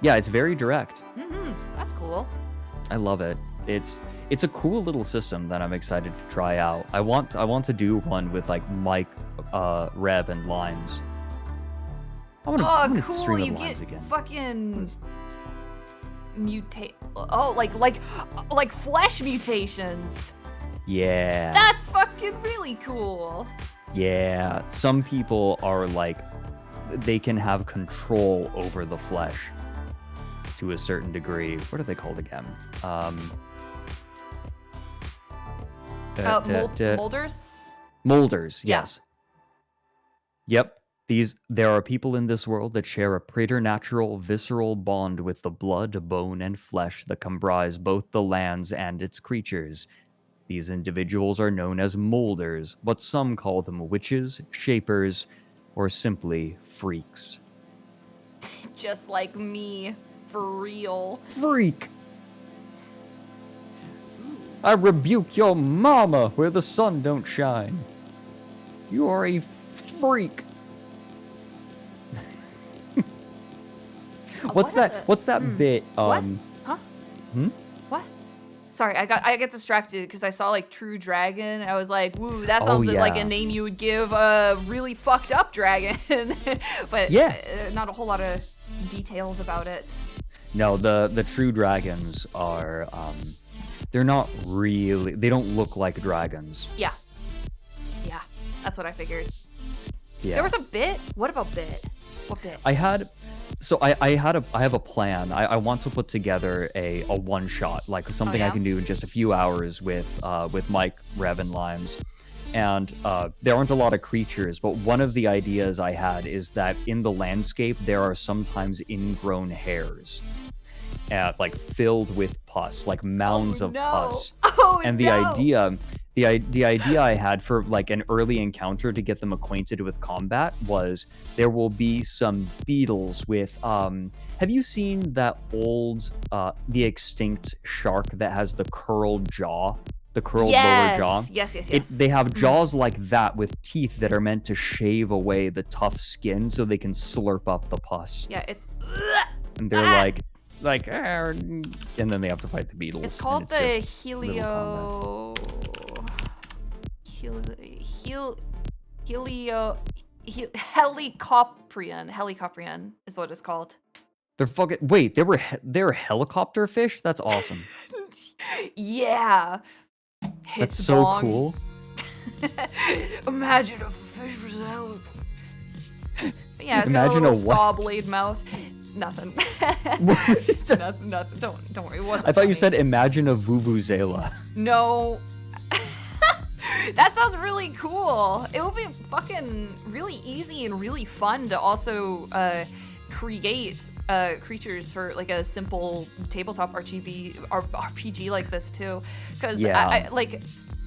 Yeah, it's very direct. That's cool. I love it. It's a cool little system that I'm excited to try out. I want to do one with like Mike, Reb, and Limes. I want to cool! stream You with Limes get again. fucking mutate. Oh, like flesh mutations. Yeah. That's fucking really cool. Yeah. Some people are like, they can have control over the flesh to a certain degree. What are they called again? Molders. Molders, Yeah. yes. Yep. There are people in this world that share a preternatural, visceral bond with the blood, bone, and flesh that comprise both the lands and its creatures. These individuals are known as molders, but some call them witches, shapers, or simply freaks. Just like me. For real. Freak. I rebuke your mama where the sun don't shine. You are a freak. What's that bit? What? Huh? Hmm? What? Sorry, I get distracted because I saw like True Dragon. I was like, woo, that Oh, sounds like yeah. a name you would give a really fucked up dragon. But Yeah. not a whole lot of details about it. No, the true dragons are they're not really, they don't look like dragons. Yeah. Yeah, that's what I figured. Yeah. There was a bit. What about bit? What bit? I have a plan. I want to put together a one shot, like something I yeah? can do in just a few hours with Mike, Rev, and Limes. And there aren't a lot of creatures, but one of the ideas I had is that in the landscape there are sometimes ingrown hairs, like filled with pus, like mounds of pus. Oh, And the idea I had for like an early encounter to get them acquainted with combat was there will be some beetles with have you seen that old the extinct shark that has the curled jaw, the curled lower jaw? Yes. They have jaws like that with teeth that are meant to shave away the tough skin so they can slurp up the pus. Yeah, it. And they're like and then they have to fight the beetles. It's called and the just little Helicoprion is what it's called. They're fucking wait. They're helicopter fish. That's awesome. Yeah. That's Hits so bong. cool. Imagine a fish with a helicopter. Yeah, it's Imagine got a a little what? saw blade mouth. Nothing. Nothing. Don't worry. It wasn't. I thought you funny. said imagine a vuvuzela. No. That sounds really cool. It will be fucking really easy and really fun to also create creatures for like a simple tabletop RPG like this too. Because Yeah.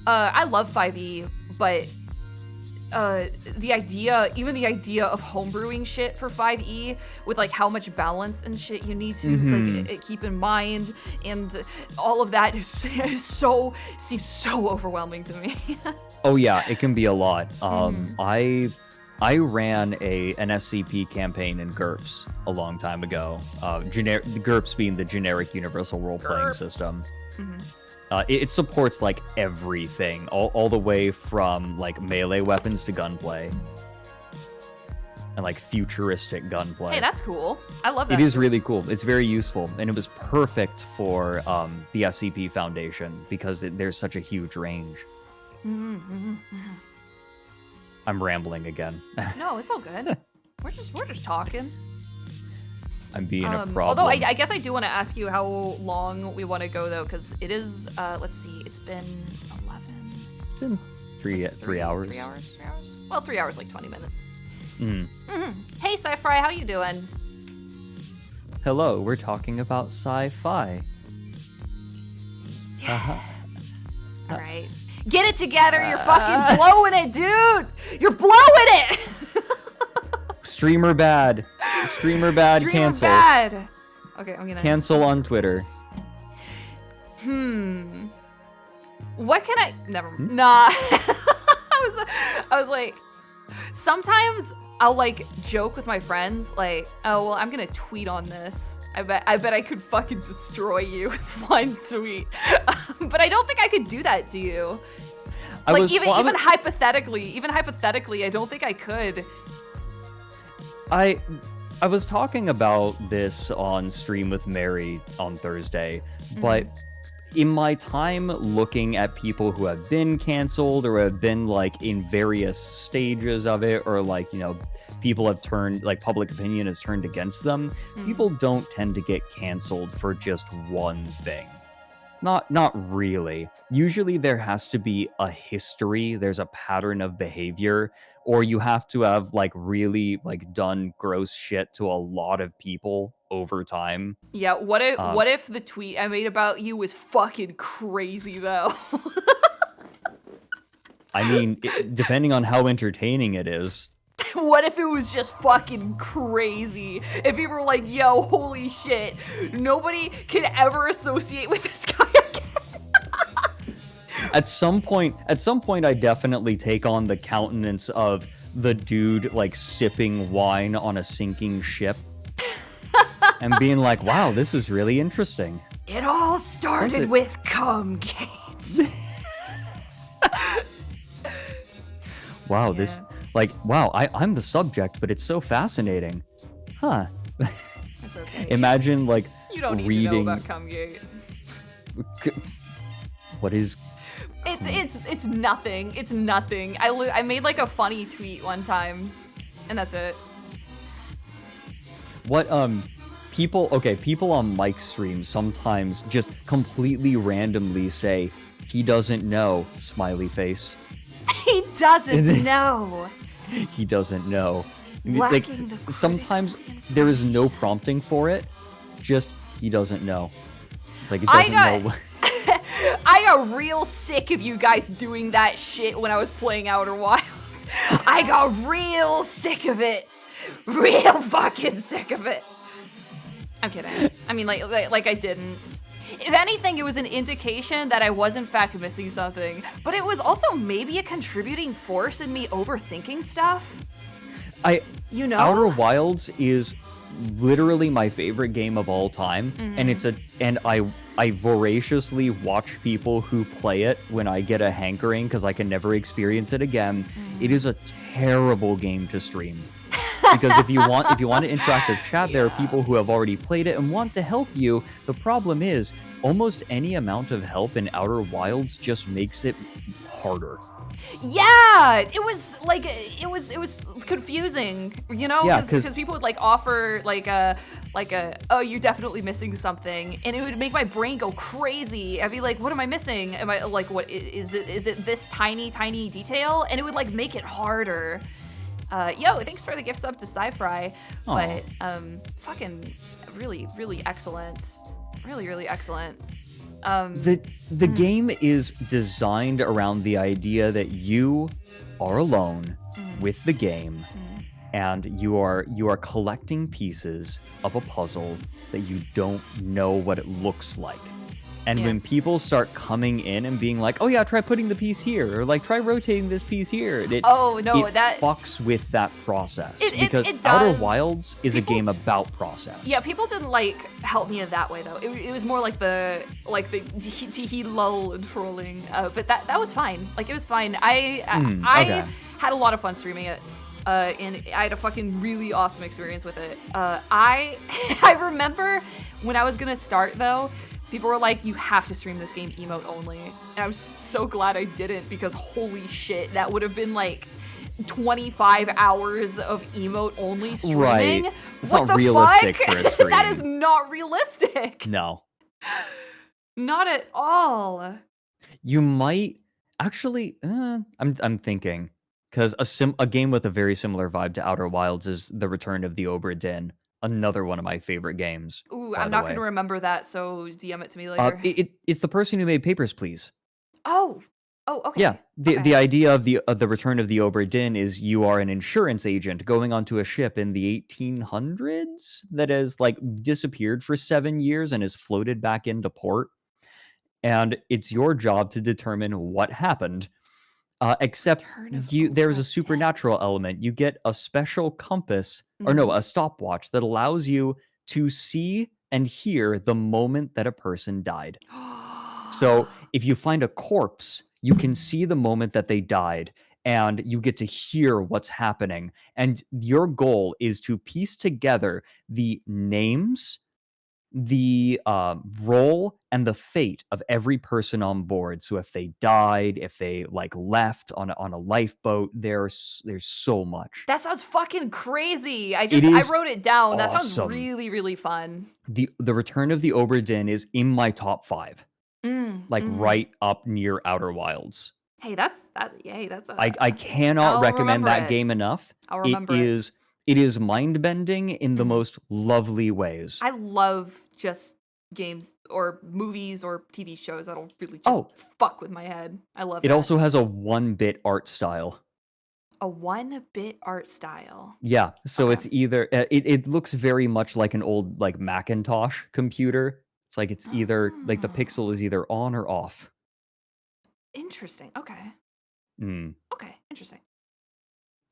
I love 5e, but the idea of homebrewing shit for 5e with like how much balance and shit you need to keep in mind and all of that seems so overwhelming to me. Oh yeah, it can be a lot. I ran an SCP campaign in GURPS a long time ago. GURPS being the generic universal role-playing system. It supports like everything, all the way from like melee weapons to gunplay, and like futuristic gunplay. Hey, that's cool. I love that. It is really cool. It's very useful, and it was perfect for the SCP Foundation because there's such a huge range. I'm rambling again. No, it's all good. We're just talking. I'm being a problem. Although I guess I do want to ask you how long we want to go though, because it is. Let's see, it's been 11. It's been three hours. 3 hours. 3 hours. Well, 3 hours, like 20 minutes. Mm. Hey, Sci-Fry, how you doing? Hello, we're talking about sci-fi. All right, get it together. You're fucking blowing it, dude. You're blowing it. Streamer bad. Streamer bad. Streamer Cancel. bad. Okay, I'm gonna Cancel on Twitter. What can I? Never. Nah. I was like, sometimes I'll like joke with my friends, like, oh well, I'm gonna tweet on this. I bet I could fucking destroy you with one tweet. But I don't think I could do that to you. Even hypothetically, I don't think I could. I was talking about this on Stream with Mary on Thursday, but in my time looking at people who have been canceled or have been like in various stages of it, or like, you know, people have turned, like public opinion has turned against them, people don't tend to get canceled for just one thing. Not really. Usually there has to be a history, there's a pattern of behavior, or you have to have like really like done gross shit to a lot of people over time. Yeah, what if the tweet I made about you was fucking crazy though? I mean, depending on how entertaining it is. What if it was just fucking crazy? If people were like, yo, holy shit, nobody can ever associate with this guy again. At some point, I definitely take on the countenance of the dude like sipping wine on a sinking ship, and being like, "Wow, this is really interesting." It all started with cum gates. Wow, this wow, I'm the subject, but it's so fascinating, huh? That's okay. Imagine like You don't need reading. to know about cum gate. What is? It's nothing. It's nothing. I made like a funny tweet one time, and that's it. What people on Mike's stream sometimes just completely randomly say he doesn't know, smiley face. He doesn't know. He doesn't know. Lacking the Sometimes there is no prompting for it, just he doesn't know. Like it I doesn't got- know. I got real sick of you guys doing that shit when I was playing Outer Wilds. I got real sick of it. Real fucking sick of it. I'm kidding. I mean, like I didn't. If anything, it was an indication that I was in fact missing something. But it was also maybe a contributing force in me overthinking stuff. You know? Outer Wilds is literally my favorite game of all time, and I voraciously watch people who play it when I get a hankering because I can never experience it again. It is a terrible game to stream. Because if you want to interactive chat, there are people who have already played it and want to help you. The problem is almost any amount of help in Outer Wilds just makes it harder. Yeah, it was confusing, you know, Yeah, because people would like offer like a oh, you're definitely missing something, and it would make my brain go crazy. I'd be like, what am I missing? Am I like, what is it? Is it this tiny detail? And it would like make it harder. Yo, thanks for the gift sub to Sci-Fry, but fucking really excellent, really excellent. The game is designed around the idea that you are alone with the game, and you are collecting pieces of a puzzle that you don't know what it looks like. And when people start coming in and being like, "Oh yeah, try putting the piece here," or like, "Try rotating this piece here," it fucks with that process. Because it Outer does. Wilds is a game about process. Yeah, people didn't like help me in that way though. It was more like the tee lull and trolling. But that was fine. Like it was fine. I had a lot of fun streaming it. And I had a fucking really awesome experience with it. I remember when I was gonna start though, people were like, you have to stream this game emote only. And I was so glad I didn't, because holy shit, that would have been like 25 hours of emote only streaming. Right. It's what not the realistic fuck? for a stream. That is not realistic. No. Not at all. You might actually. I'm thinking, because a game with a very similar vibe to Outer Wilds is The Return of the Obra Dinn, another one of my favorite games. Ooh, by I'm the not way. going to remember that, so DM it to me later. It's the person who made Papers, Please. Oh, okay. Yeah, the idea of the Return of the Obra Dinn is you are an insurance agent going onto a ship in the 1800s that has like disappeared for 7 years and is floated back into port, and it's your job to determine what happened. Except there's a supernatural element. You get a special compass, or no, a stopwatch that allows you to see and hear the moment that a person died. So if you find a corpse, you can see the moment that they died, and you get to hear what's happening. And your goal is to piece together the names, the role, and the fate of every person on board. So if they died, if they like left on a lifeboat, there's so much. That sounds fucking crazy. I is wrote it down. That sounds awesome. really fun. The Return of the Obra Dinn is in my top 5. Right up near Outer Wilds. Hey, that's. I cannot I'll recommend remember that it. game enough. I'll remember it. It is mind-bending in the most lovely ways. I love just games or movies or TV shows that'll really just fuck with my head. I love it. It also has a 1-bit art style. A 1-bit art style. Yeah, so Okay. it's either it looks very much like an old like Macintosh computer. It's like it's either like the Ah, pixel is either on or off. interesting. Okay. Mm, Okay. Interesting.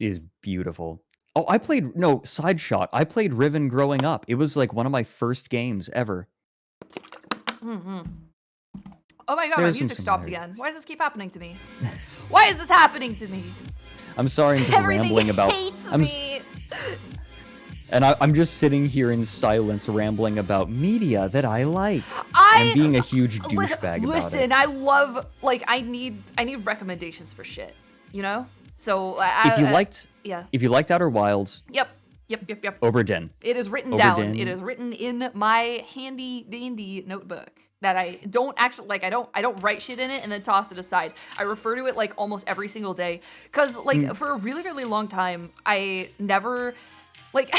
it is beautiful. Oh, I played no side shot. I played Riven growing up. It was like one of my first games ever. Hmm. Oh my god, There's my some music stopped similarities. again. Why does this keep happening to me? Why is this happening to me? I'm sorry, I'm just Everything rambling about. hates I'm me. I'm just sitting here in silence, rambling about media that I like. I and being a huge li- douchebag about Listen, it. I love like I need recommendations for shit. You know? So If you liked, yeah. if you liked Outer Wilds, Yep. Oberdin. It is written Over down. din. It is written in my handy dandy notebook that I don't actually like. I don't write shit in it and then toss it aside. I refer to it like almost every single day because like for a really really long time I never like.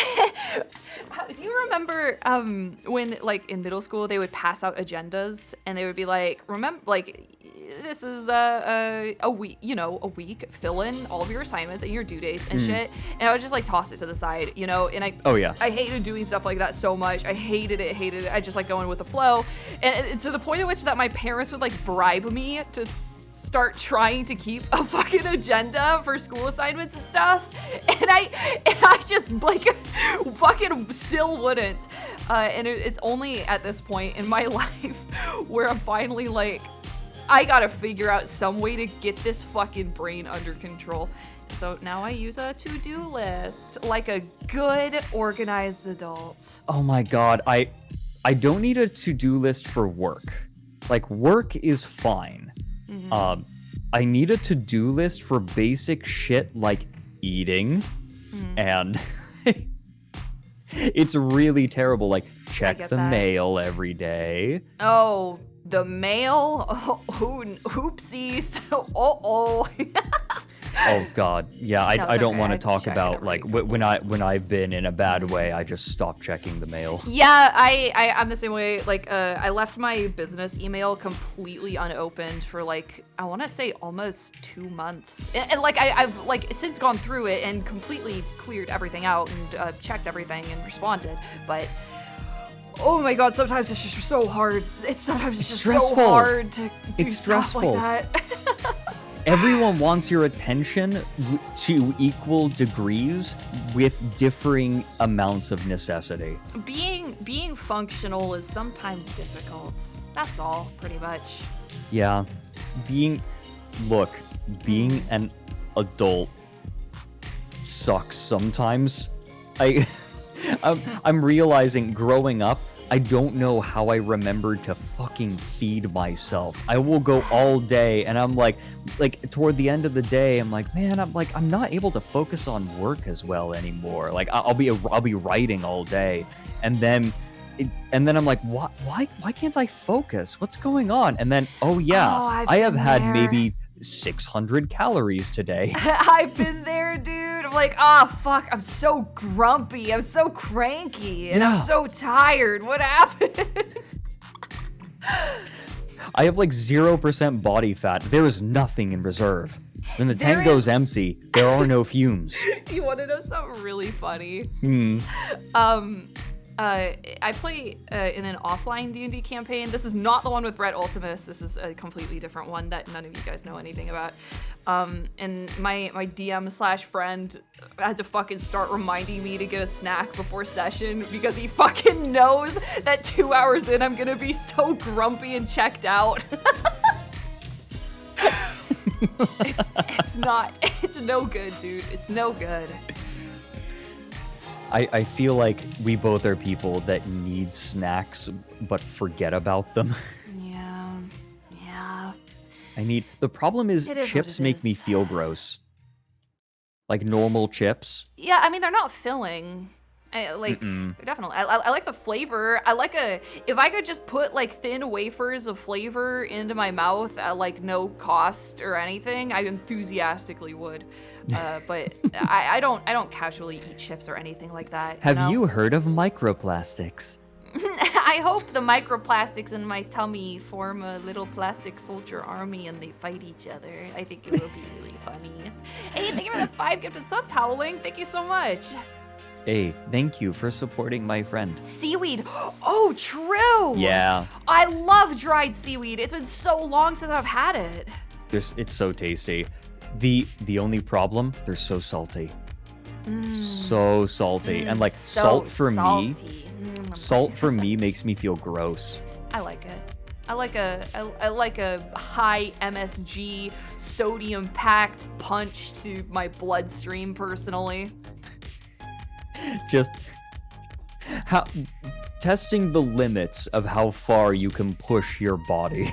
Do you remember when like in middle school they would pass out agendas and they would be like, remember like this is a week, a week, fill in all of your assignments and your due dates and shit. And I would just like toss it to the side, and Oh, yeah. I hated doing stuff like that so much. I hated it. I just like going with the flow. And to the point at which that my parents would like bribe me to start trying to keep a fucking agenda for school assignments and stuff. And I just like fucking still wouldn't. And it's only at this point in my life where I'm finally like, I gotta figure out some way to get this fucking brain under control. So now I use a to-do list like a good organized adult. Oh my god, I don't need a to-do list for work. Like work is fine. I need a to-do list for basic shit like eating and it's really terrible. Like check get the that. mail every day. Oh, the mail? Oh, oopsies. Oh. Oh god, yeah. No, I it's don't okay. want I to talk check it about every like couple when I've been in a bad way. I just stopped checking the mail. Yeah, I'm the same way. Like, I left my business email completely unopened for like, I want to say almost 2 months. And like, I've like since gone through it and completely cleared everything out and checked everything and responded. But oh my god, sometimes it's just so hard. It's just stressful. so hard to do It's stuff stressful. like that. Everyone wants your attention to equal degrees with differing amounts of necessity. Being functional is sometimes difficult. That's all, pretty much. Yeah, being an adult sucks sometimes. I'm realizing growing up, I don't know how I remembered to fucking feed myself. I will go all day and I'm like toward the end of the day, I'm like, man, I'm not able to focus on work as well anymore. Like I'll be writing all day, and then I'm like, why can't I focus? What's going on? And then I have been had there. maybe 600 calories today. I've been there, dude. I'm like, fuck, I'm so grumpy. I'm so cranky. And I'm Yeah. so tired. What happened? I have like 0% body fat. There is nothing in reserve. When the There tank goes is- empty, there are no fumes. You want to know something really funny? Hmm. I play in an offline D&D campaign. This is not the one with Brett Ultimus. This is a completely different one that none of you guys know anything about. And my DM/friend had to fucking start reminding me to get a snack before session because he fucking knows that 2 hours in I'm gonna be so grumpy and checked out. It's no good, dude. It's no good. I feel like we both are people that need snacks but forget about them. Yeah. The problem is It is what chips it make me is. feel gross. Like normal chips. Yeah, I mean, they're not filling. They're definitely. I like the flavor. If I could just put like thin wafers of flavor into my mouth at like no cost or anything, I enthusiastically would. But I don't casually eat chips or anything like that. Have you heard of microplastics? I hope the microplastics in my tummy form a little plastic soldier army and they fight each other. I think it will be really funny. Hey, thank you for the 5 gifted subs, Howling. Thank you so much. Hey, thank you for supporting my friend. Seaweed. Oh, true. Yeah, I love dried seaweed. It's been so long since I've had it. it's so tasty. The only problem, they're so salty. So salty. And like So salt for me, salty. salt for me makes me feel gross. I like it. I like a high MSG sodium packed punch to my bloodstream personally. Just how testing the limits of how far you can push your body.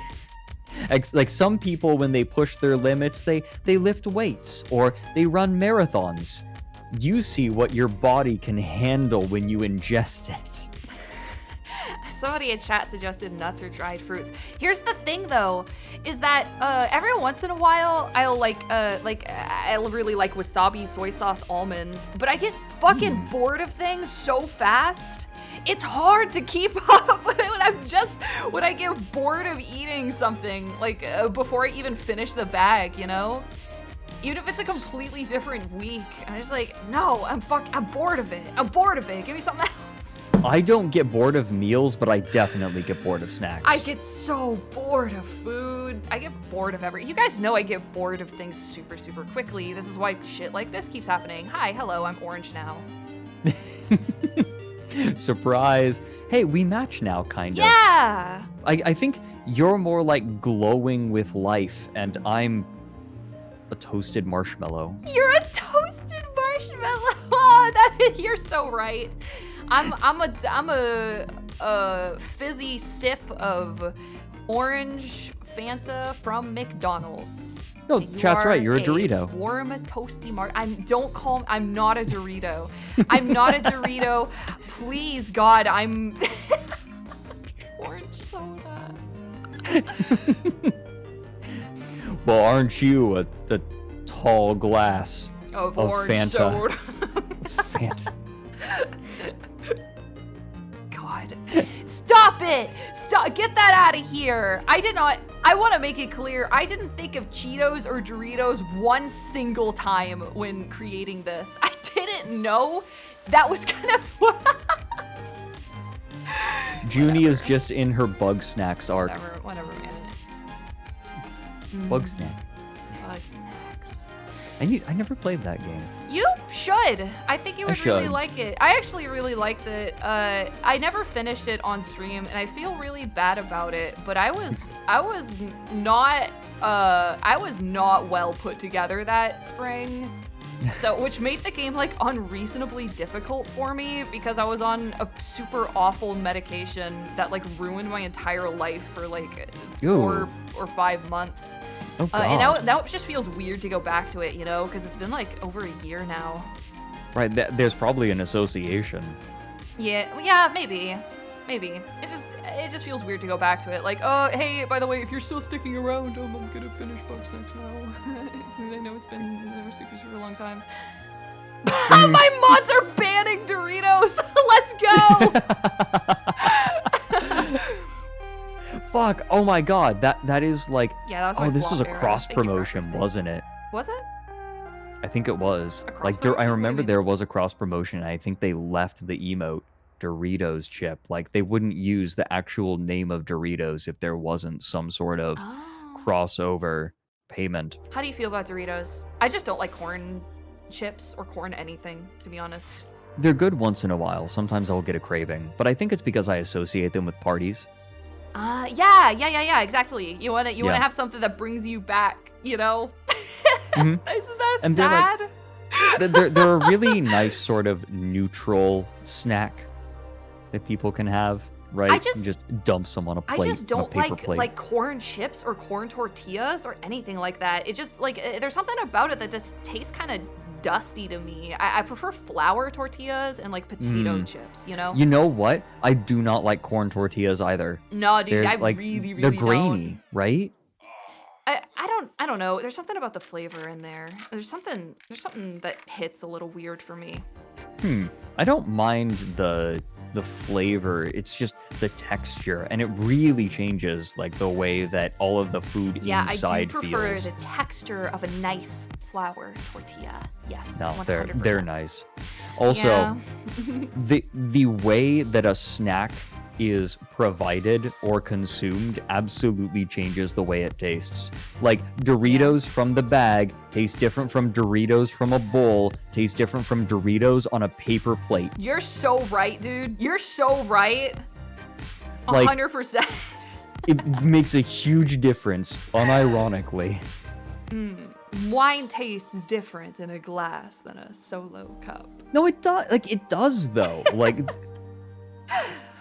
Like some people, when they push their limits, they lift weights or they run marathons. You see what your body can handle when you ingest it. Somebody in chat suggested nuts or dried fruits. Here's the thing, though, is that every once in a while I really like wasabi, soy sauce, almonds, but I get fucking bored of things so fast. It's hard to keep up when I get bored of eating something like before I even finish the bag, you know. Even if it's a completely different week, I'm just like, no, I'm bored of it. I'm bored of it. Give me something else. I don't get bored of meals, but I definitely get bored of snacks. I get so bored of food. I get bored of You guys know I get bored of things super, super quickly. This is why shit like this keeps happening. Hi, hello, I'm orange now. Surprise. Hey, we match now, kind of. Yeah! I think you're more like glowing with life, and I'm a toasted marshmallow. You're a toasted marshmallow. Oh, you're so right. I'm a fizzy sip of orange Fanta from McDonald's. No, And you chat's are right. You're a Dorito. Warm, toasty I'm not a Dorito. I'm not a Dorito. Please, God, I'm orange soda. Well, aren't you a tall glass Of of orange Fanta? soda. Fanta. God. Stop it! Stop! Get that out of here! I want to make it clear, I didn't think of Cheetos or Doritos one single time when creating this. I didn't know that was kind of Junie is just in her bug snacks arc. Whatever, man. Bug snack. Bug snacks. I never played that game. You should. I think you would really should. like it. I actually really liked it. I never finished it on stream, and I feel really bad about it. But I was not well put together that spring, so which made the game like unreasonably difficult for me because I was on a super awful medication that like ruined my entire life for like 4 or 5 months. Oh, God. And now it just feels weird to go back to it, you know, because it's been like over a year now. Right, there's probably an association. Yeah, maybe. It just feels weird to go back to it. Like, oh, hey, by the way, if you're still sticking around, I'm gonna finish Bugsnax now. I know it's been a super, super long time. My mods are banning Doritos. Let's go. Fuck! Oh my God, that is like. Yeah, that was my Oh, this was a flop era. cross Thank you for promotion, referencing. wasn't it? Was it? I think it was. A cross Like, I promotion? What do you remember mean? there was a cross promotion. And I think they left the emote Doritos chip. Like, they wouldn't use the actual name of Doritos if there wasn't some sort of Oh. crossover payment. How do you feel about Doritos? I just don't like corn chips or corn anything, to be honest. They're good once in a while. Sometimes I'll get a craving, but I think it's because I associate them with parties. Yeah, exactly. You want to Yeah. have something that brings you back, you know? Mhm. Isn't that And they're like- sad? They're a really nice sort of neutral snack that people can have, right? I just- You just dump some on a I plate, just on a don't paper like plate. corn chips or corn tortillas or anything like that. It just like there's something about it that just tastes kind of dusty to me. I prefer flour tortillas and like potato chips, you know? You know what? I do not like corn tortillas either. No, dude, They're I like really they're don't. grainy, right? I don't know. There's something about the flavor in there. There's something that hits a little weird for me. I don't mind the the flavor, it's just the texture, and it really changes like the way that all of the food Yeah, inside I do prefer feels. the texture of a nice flour tortilla. Yes, No, 100%. they're nice. Also, Yeah. the way that a snack is provided or consumed absolutely changes the way it tastes. Like Doritos from the bag taste different from Doritos from a bowl, taste different from Doritos on a paper plate. You're so right, dude. You're so right. Like- 100%. It makes a huge difference, unironically. Wine tastes different in a glass than a solo cup. No, it does. Like it does though. Like,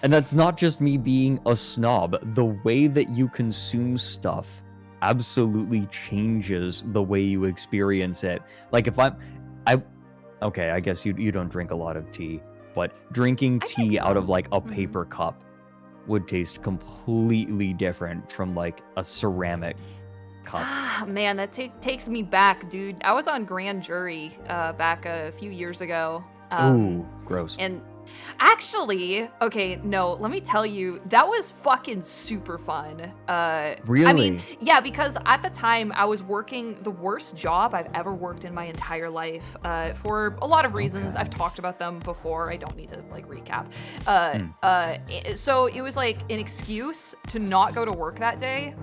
and that's not just me being a snob. The way that you consume stuff absolutely changes the way you experience it. Like if okay, I guess you don't drink a lot of tea, but drinking I drink tea out of some. like a paper cup would taste completely different from like a ceramic cup. Ah, man, that takes me back, dude. I was on grand jury back a few years ago. Ooh, gross. And actually, okay, no, let me tell you, that was fucking super fun. Really? I mean, yeah, because at the time I was working the worst job I've ever worked in my entire life for a lot of reasons. Okay. I've talked about them before. I don't need to like recap. So it was like an excuse to not go to work that day.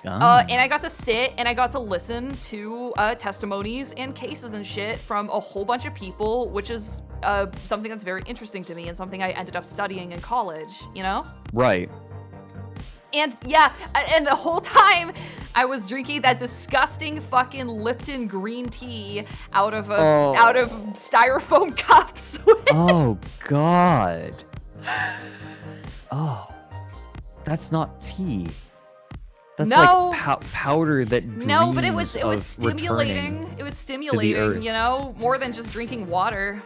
And I got to sit and I got to listen to testimonies and cases and shit from a whole bunch of people, which is something that's very interesting to me and something I ended up studying in college, you know? Right. And yeah, and the whole time I was drinking that disgusting fucking Lipton green tea out of styrofoam cups. Oh God. Oh, that's not tea. That's No. like powder that dreams No, but it was of stimulating. returning It was earth. stimulating, you know, more than just drinking water.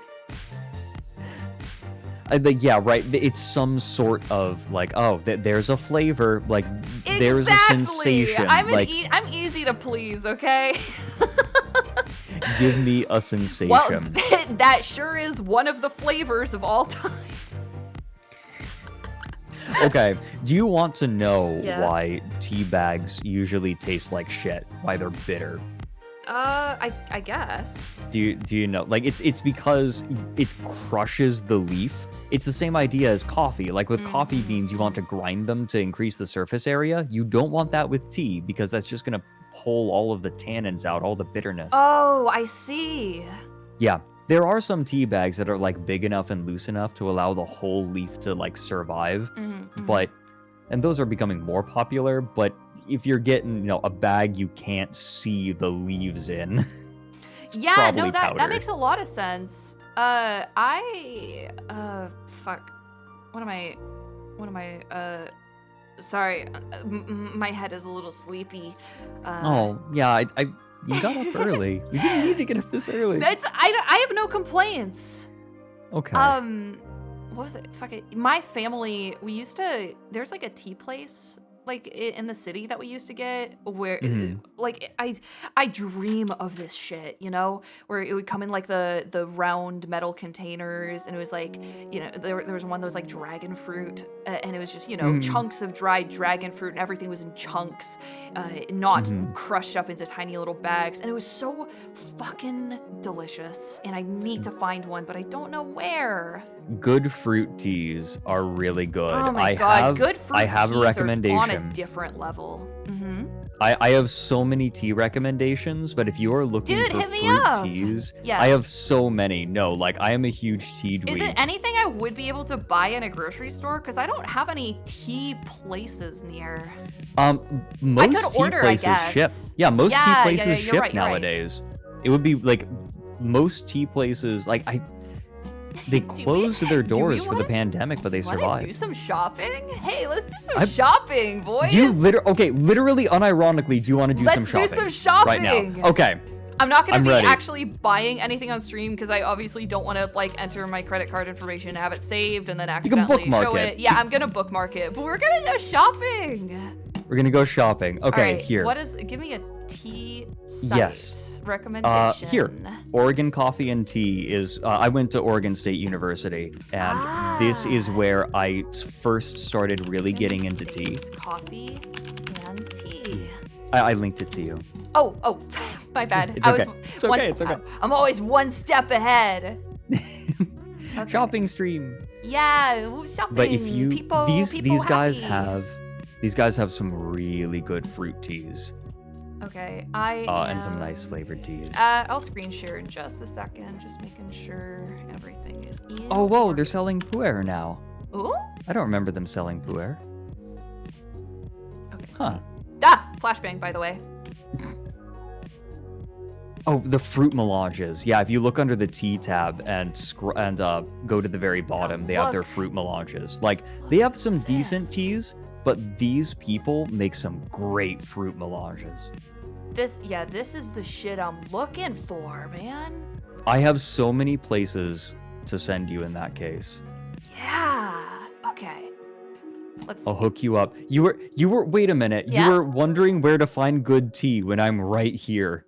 I think, yeah, right. It's some sort of like, oh, there's a flavor, like there's a sensation. Like, I'm easy to please, okay? give me a sensation. Well, that sure is one of the flavors of all time. Okay, do you want to know Yeah. why tea bags usually taste like shit? Why they're bitter? I guess. Do you know? Like it's because it crushes the leaf. It's the same idea as coffee. Like with coffee beans, you want to grind them to increase the surface area. You don't want that with tea because that's just gonna pull all of the tannins out, all the bitterness. Oh, I see. Yeah. There are some tea bags that are like big enough and loose enough to allow the whole leaf to like survive. And those are becoming more popular, but if you're getting, a bag you can't see the leaves in. Yeah, probably no, that powder. makes a lot of sense. Fuck. What am I, sorry, my head is a little sleepy. Oh, yeah, you got up early. You didn't need to get up this early. I have no complaints. Okay. What was it? Fuck it. My family, there's like a tea place like in the city that we used to get where like I dream of this shit, where it would come in like the round metal containers, and it was like, there was one that was like dragon fruit, and it was just, chunks of dried dragon fruit, and everything was in chunks, not crushed up into tiny little bags, and it was so fucking delicious, and I need to find one, but I don't know where. Good fruit teas are really good. Oh my god, good fruit I have teas a recommendation. are on a different level. I have so many tea recommendations, but if you are looking Dude, for hit me fruit up. teas, Yeah. I have so many. No, like I am a huge tea dweeb. Is it anything I would be able to buy in a grocery store? Because I don't have any tea places near. Most could tea order, I places guess. ship. Yeah, most tea Yeah, places you're ship right, you're right. nowadays. It would be like most tea places, like they closed their do we doors for the wanna- pandemic, but they Want to survived. do some shopping? Hey, let's do some shopping, boys. Do you literally, unironically, do you want to do some Let's shopping? do some shopping right now. Okay. I'm not going I'm to be ready. actually buying anything on stream because I obviously don't want to like enter my credit card information, have it saved, and then can accidentally bookmark show it. it. Yeah, I'm gonna bookmark it, but we're gonna go shopping. We're gonna go shopping. Okay, All right, here. Give me a tea site. Yes. recommendation. Here, Oregon Coffee and Tea is. I went to Oregon State University, and this is where I first started really getting into tea. Coffee and tea. I linked it to you. Oh, my bad. It's okay. It's okay. It's okay. I'm always one step ahead. Okay. Shopping stream. Yeah, shopping. But if you these guys happy. have some really good fruit teas. Okay, and some nice flavored teas. I'll screen share in just a second, just making sure everything is in. Oh, whoa, they're selling pu'er now. Ooh? I don't remember them selling pu'er. Okay. Huh. Flashbang, by the way. Oh, the fruit melanges. Yeah, if you look under the tea tab and go to the very bottom, they have their fruit melanges. Like, they have some decent teas, but these people make some great fruit melanges. This is the shit I'm looking for, man. I have so many places to send you in that case. Yeah. Okay. Let's see. I'll hook you up. You were wait a minute. Yeah? You were wondering where to find good tea when I'm right here.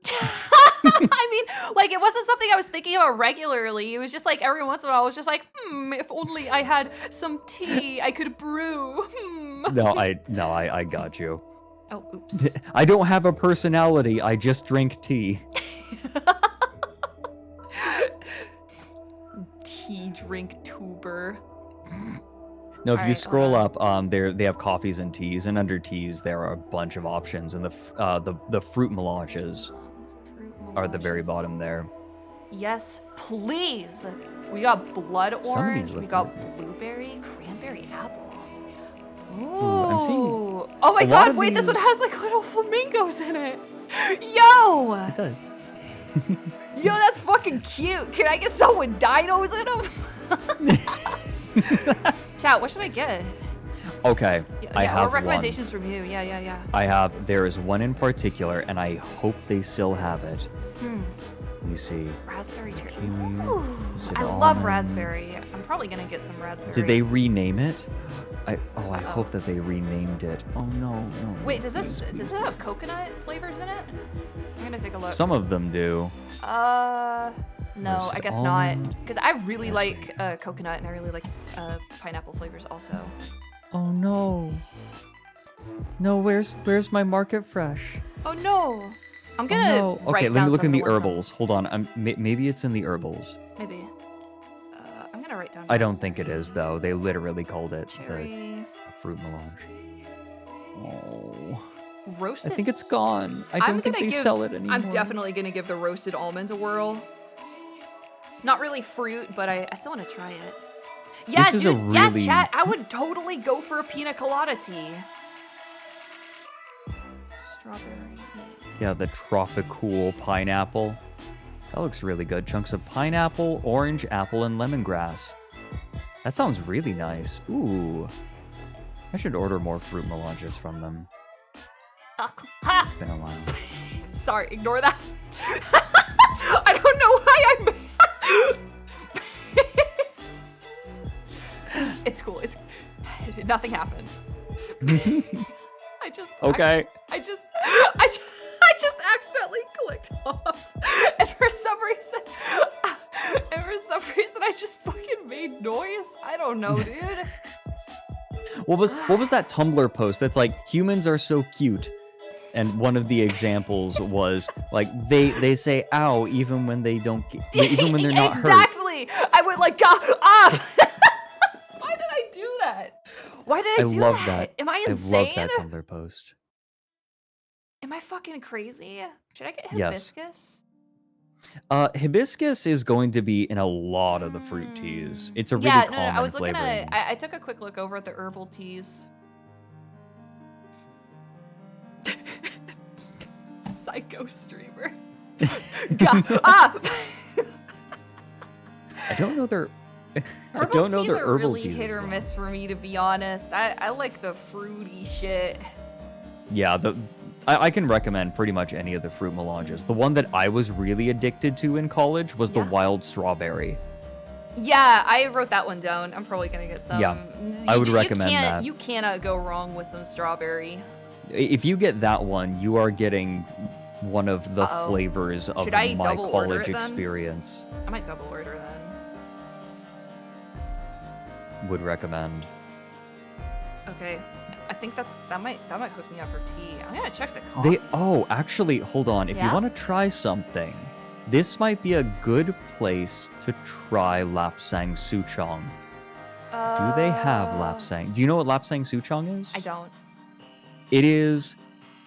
I mean, like, it wasn't something I was thinking about regularly. It was just like every once in a while I was just like, if only I had some tea I could brew. No, I got you. Oh, oops. I don't have a personality. I just drink tea. Tea drink tuber. No, if you Alright, scroll up, they have coffees and teas, and under teas there are a bunch of options, and the fruit melanges are at the very bottom there. Yes, please. We got blood orange. We look got blueberry, cranberry apple. Ooh. I'm seeing Oh my a lot god, of wait, this one these- has like little flamingos in it. Yo! It does. Yo, that's fucking cute. Can I get some with dinos in them? Chat, what should I get? Okay, I have or one. recommendations from you. Yeah. There is one in particular, and I hope they still have it. Let me see. Raspberry cherry. Kiwi, Ooh, is it I love almond? raspberry. I'm probably gonna get some raspberry. Did they rename it? I hope that they renamed it. Oh no. Wait, does it have coconut flavors in it? I'm gonna take a look. Some of them do. No, I Roasted guess almond, not. Because I really raspberry. like coconut and I really like pineapple flavors also. Oh no. No, where's my Market Fresh? Oh no! I'm gonna no. write Okay, let down me look some in of the ones on- herbals. Hold on. Maybe it's in the herbals. Maybe. I'm gonna write down. I don't think it raspberry, is though. They literally called it Cherry. the fruit melange. Oh. Roasted. I think it's gone. I I'm don't think gonna they give- sell it anymore. I'm definitely gonna give the roasted almond a whirl. Not really fruit, but I still want to try it. Yeah, This is a dude. Yeah, really- chat. I would totally go for a pina colada tea. Strawberry. Yeah, the tropical pineapple. That looks really good. Chunks of pineapple, orange, apple, and lemongrass. That sounds really nice. Ooh. I should order more fruit melanges from them. Ha! It's been a while. Sorry, ignore that. I don't know why It's cool. It's nothing happened. I just Okay. I just accidentally clicked off, and for some reason, I just fucking made noise. I don't know, dude. What was that Tumblr post that's like, humans are so cute? And one of the examples was like they say ow even when they don't even when they're not hurt. Exactly. I would like go off. Why did I do that? Why did I do love that? that. Am I I insane? love that Tumblr post. Am I fucking crazy? Should I get Yes. hibiscus? Hibiscus is going to be in a lot of the fruit teas. It's a really Yeah, common no, I was looking flavoring. at. I took a quick look over at the herbal teas. Psycho streamer. Ah! I don't know their. I Herbal don't know teas their are herbal really teas. hit as or well. miss for me, to be honest. I like the fruity shit. Yeah, I can recommend pretty much any of the fruit melanges. The one that I was really addicted to in college was the Yeah. wild strawberry. Yeah, I wrote that one down. I'm probably gonna get some. Yeah, I would recommend that. You cannot go wrong with some strawberry. If you get that one, you are getting one of the Uh-oh. flavors of Should I my double order college it then? experience. I might double order then. Would recommend. Okay. I think that might hook me up for tea. I'm gonna check the coffee. Actually, hold on. If you Yeah? want to try something, this might be a good place to try Lapsang Souchong. Do they have Lapsang? Do you know what Lapsang Souchong is? I don't. It is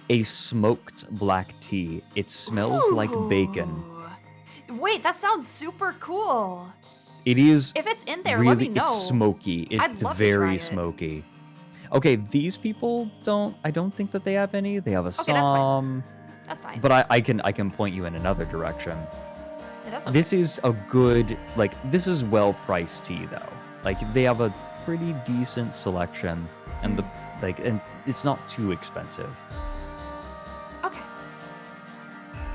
a smoked black tea. It smells like bacon. Ooh. Wait, that sounds super cool. It is If it's in there, really, let me know. it's smoky. I'd It's love to try very it. smoky. Okay, these people I don't think that they have any. They have a Okay, that's fine. some. That's fine. But I can point you in another direction. Yeah, that's okay. This is a good, this is well-priced tea though. Like they have a pretty decent selection and and it's not too expensive. Okay.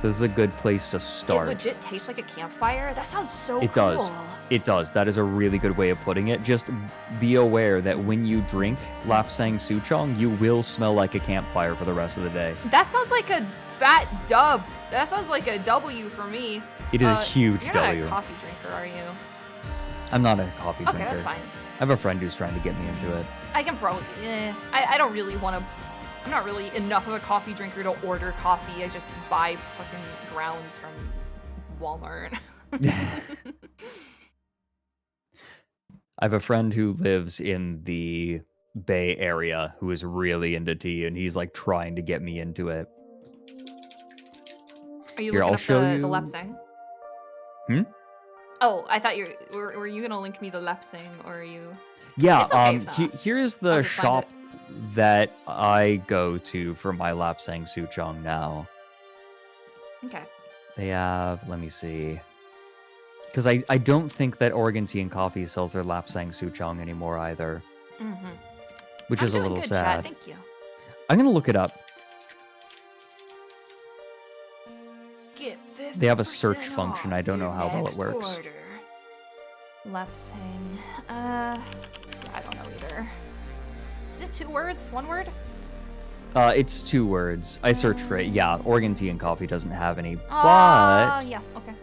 So this is a good place to It start. legit tastes like a campfire. That sounds so It cool. does. It does. That is a really good way of putting it. Just be aware that when you drink Lapsang Souchong, you will smell like a campfire for the rest of the day. That sounds like a fat dub. That sounds like a W for me. It is a huge you're W. not a coffee drinker, are you? I'm not a coffee Okay, drinker. that's fine. I have a friend who's trying to get me into it. I can probably. I don't really want to. I'm not really enough of a coffee drinker to order coffee. I just buy fucking grounds from Walmart. I have a friend who lives in the Bay Area who is really into tea, and he's like trying to get me into it. Are you Here, looking I'll up show the you- Lapsang? Hmm? Oh, I thought were you gonna link me the Lapsang, or are you? Yeah, It's okay if not. here is I'll the just find shop that I go to for my Lapsang Souchong now. Okay. They have, let me see. Because I don't think that Oregon Tea and Coffee sells their Lapsang Souchong anymore either, Mm-hmm. which I'm is a doing little good, sad. Chat. Thank you. I'm going to look it up. Get 50% They have a search function. I don't know how well it next works. order. Lapsang. I don't know either. Is it 2 words? 1 word? It's 2 words. I searched for it. Yeah, Oregon Tea and Coffee doesn't have any, but Yeah. Okay.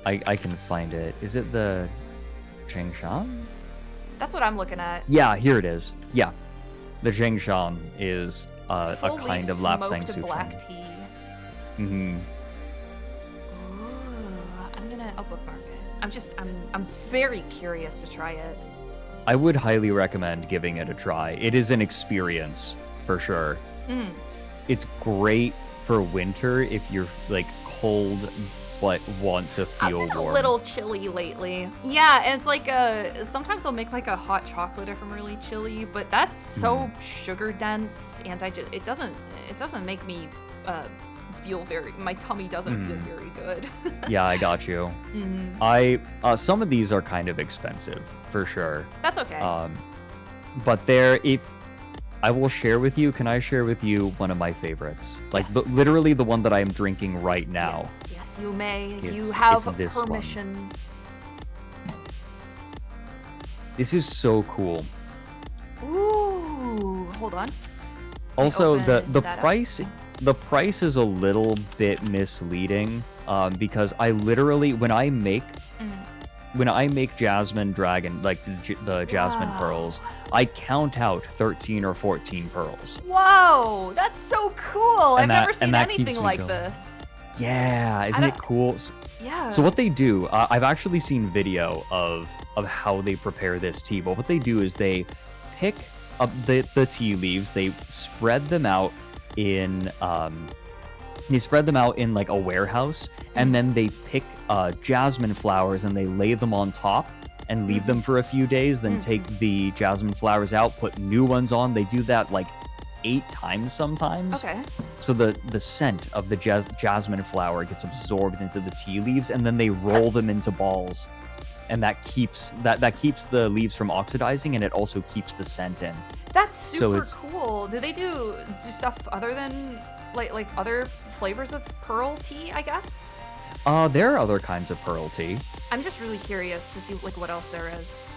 I can find it. Is it the Changshan? That's what I'm looking at. Yeah, here it is. Yeah. The Changshan is a Full kind leaf of Lapsang smoked Souchong. black tea. Mm-hmm. Ooh, I'll bookmark it. I'm very curious to try it. I would highly recommend giving it a try. It is an experience, for sure. Mm. It's great for winter if you're, cold but want to feel I've been warm. a little chilly lately. Yeah, and it's like sometimes I'll make like a hot chocolate if I'm really chilly, but that's so sugar dense, and it doesn't make me feel my tummy doesn't feel very good. Yeah, I got you. Mm-hmm. Some of these are kind of expensive, for sure. That's okay. But I will share with you. Can I share with you one of my favorites? Yes. Literally the one that I am drinking right now. Yes, you may. You It's have this one. permission. This is so cool. Ooh, hold on. Also, the open that up. price is a little bit misleading because I literally when I make jasmine dragon the jasmine Wow. pearls, I count out 13 or 14 pearls. Whoa, that's so cool. I've And never that- seen and that keeps anything me like going. this. Yeah, isn't it don't- cool? Yeah. So what they do, I've actually seen video of how they prepare this tea, but what they do is they pick up the tea leaves, they spread them out in like a warehouse, and then they pick jasmine flowers and they lay them on top and leave them for a few days, then take the jasmine flowers out, put new ones on. They do that like 8 times sometimes. Okay. So the scent of the jasmine flower gets absorbed into the tea leaves, and then they roll them into balls, and that keeps the leaves from oxidizing, and it also keeps the scent in. That's So super it's- cool. Do they do stuff other than like other flavors of pearl tea, I guess? There are other kinds of pearl tea. I'm just really curious to see what else there is.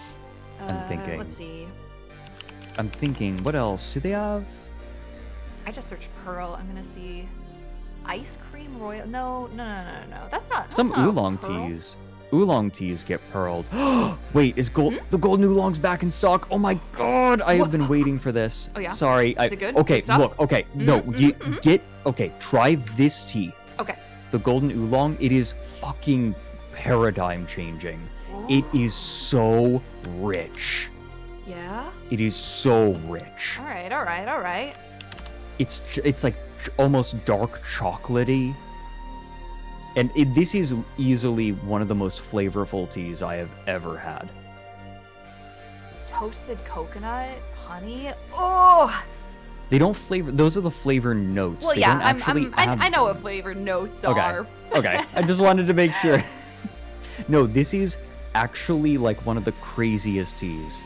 I'm thinking. Let's see. I'm thinking, what else do they have? I just searched pearl. I'm gonna see. ice cream royal. No. That's not. Some that's not a oolong pearl. teas. Oolong teas get pearled. Wait, is the golden oolong's back in stock? Oh my god, I have been waiting for this. Oh, yeah? Sorry. Is it good? Okay, Good stuff? look. Okay, no, okay. Try this tea. Okay. The golden oolong. It is fucking paradigm changing. It is so rich. Yeah. It is so rich. All right. It's like almost dark chocolatey. And this is easily one of the most flavorful teas I have ever had. Toasted coconut, honey. Oh. They don't flavor. Those are the flavor notes. Well, They yeah. don't actually I know add what flavor notes Okay. are. Okay. I just wanted to make sure. No, this is actually like one of the craziest teas.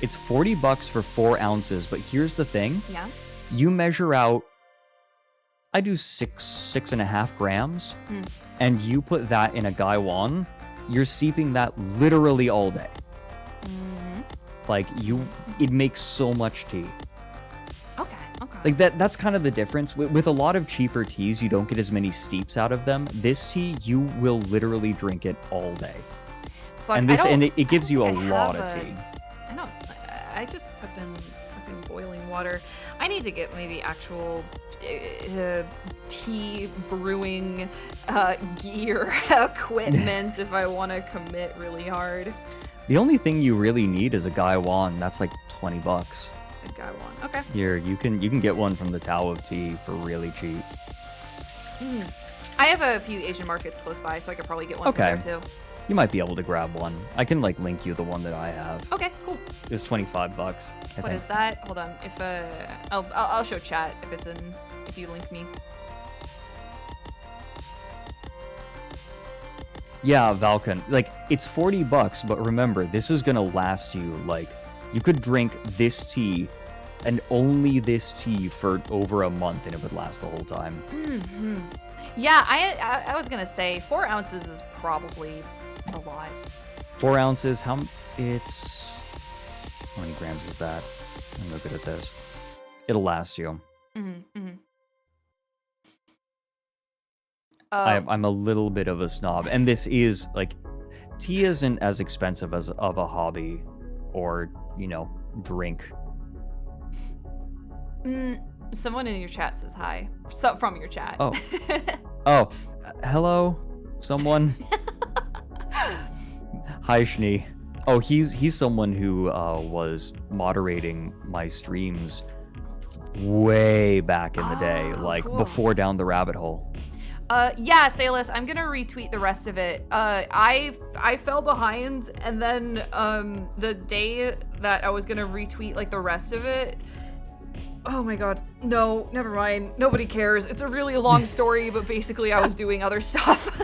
It's $40 for 4 ounces, but here's the thing. Yeah. You measure out, I do 6.5 grams, and you put that in a gaiwan, you're steeping that literally all day. Like, it makes so much tea. Okay. Like, that's kind of the difference. With a lot of cheaper teas, you don't get as many steeps out of them. This tea, you will literally drink it all day. Fuck, And it gives you a lot of tea. I just have been fucking boiling water. I need to get maybe actual tea brewing gear equipment if I want to commit really hard. The only thing you really need is a gaiwan. That's like $20. A guy one. Okay. Here, you can get one from the Tao of Tea for really cheap. I have a few Asian markets close by, so I could probably get one from Okay. there too. You might be able to grab one. I can like link you the one that I have. Okay, cool. It was $25. What is that? Hold on. If I'll show chat if you link me. Yeah, Valkan. Like, it's $40, but remember, this is gonna last you, like, you could drink this tea and only this tea for over a month and it would last the whole time. Yeah, I was gonna say 4 ounces is probably a lot. 4 ounces, how many grams is that? I'm no good at this. It'll last you. I'm a little bit of a snob, and this is, like, tea isn't as expensive as of a hobby or, drink. Someone in your chat says hi. From your chat. Oh. Oh, hello, someone. Hi, Shni. Oh, he's someone who was moderating my streams way back in the day, like cool. before Down the Rabbit Hole. Yeah, Salis, I'm gonna retweet the rest of it. I fell behind, and then the day that I was gonna retweet like the rest of it. Oh my god, no, never mind. Nobody cares. It's a really long story, but basically I was doing other stuff.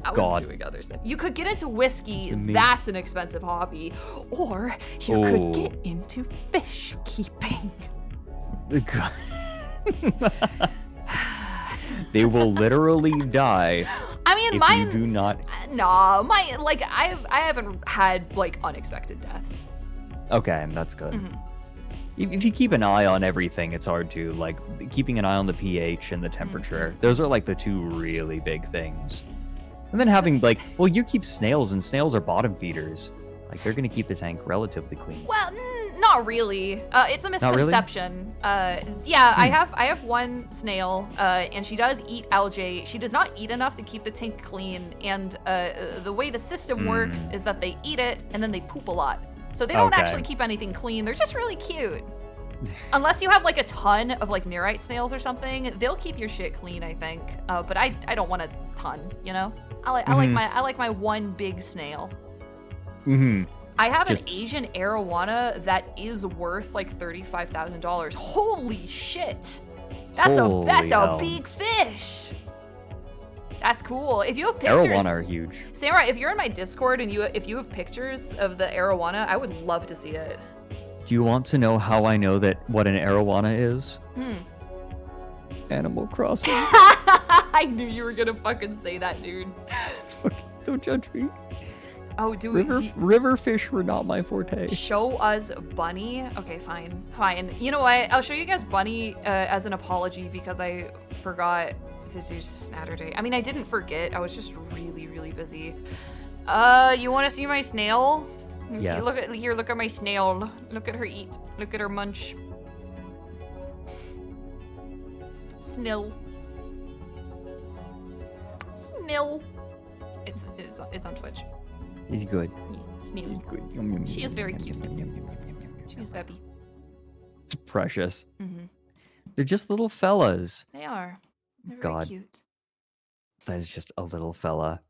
I was doing other stuff. You could get into whiskey. That's an expensive hobby. Or you could get into fish keeping. They will literally die. I mean, if mine. You do not. Nah, I haven't had like unexpected deaths. Okay, that's good. If you keep an eye on everything, it's hard to, like, keeping an eye on the pH and the temperature. Those are like the two really big things. And then having, like, well, you keep snails, and snails are bottom feeders. Like, they're gonna keep the tank relatively clean. Well, not really. It's a misconception. Yeah, I have one snail, and she does eat algae. She does not eat enough to keep the tank clean, and the way the system works is that they eat it and then they poop a lot. So they don't actually keep anything clean. They're just really cute. Unless you have like a ton of like nerite snails or something, they'll keep your shit clean, I think. But I don't want a ton, you know? I like my one big snail. I have an Asian arowana that is worth like $35,000. Holy shit! That's a big fish. That's cool. If you have pictures, Arowana are huge. Samurai, if you're in my Discord and if you have pictures of the arowana, I would love to see it. Do you want to know how I know what an arowana is? Animal Crossing. I knew you were gonna fucking say that, dude. Don't judge me. Oh, do we? River fish were not my forte. Show us Bunny? Okay, fine. Fine. You know what? I'll show you guys Bunny as an apology because I forgot to do Saturday. I mean, I didn't forget. I was just really, really busy. You want to see my snail? Yes. See, look at my snail. Look at her eat. Look at her munch. Snill. Snill. It's on Twitch. He's good. Yeah, Snill. He's good. Yum, yum, She yum, is very yum, cute. yum, yum, yum, yum, yum, yum, She's yum. Beppy. Precious. Mm-hmm. They're just little fellas. They are. They're God. very cute. That is just a little fella.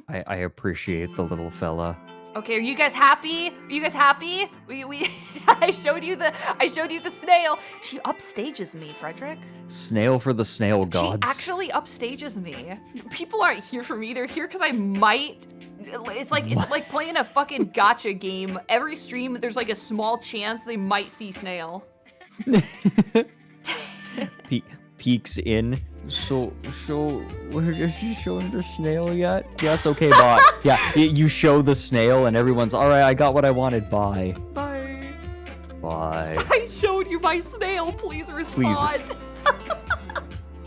I appreciate the little fella. Okay, are you guys happy? Are you guys happy? We I showed you the snail. She upstages me, Frederick. Snail for the snail gods. She actually upstages me. People aren't here for me. They're here because I might. It's like playing a fucking gotcha game. Every stream, there's like a small chance they might see snail. Peeks in. So, is she showing the snail yet? Yes, okay, bye. Yeah, you show the snail and everyone's, all right, I got what I wanted, bye. Bye. Bye. I showed you my snail. Please respond.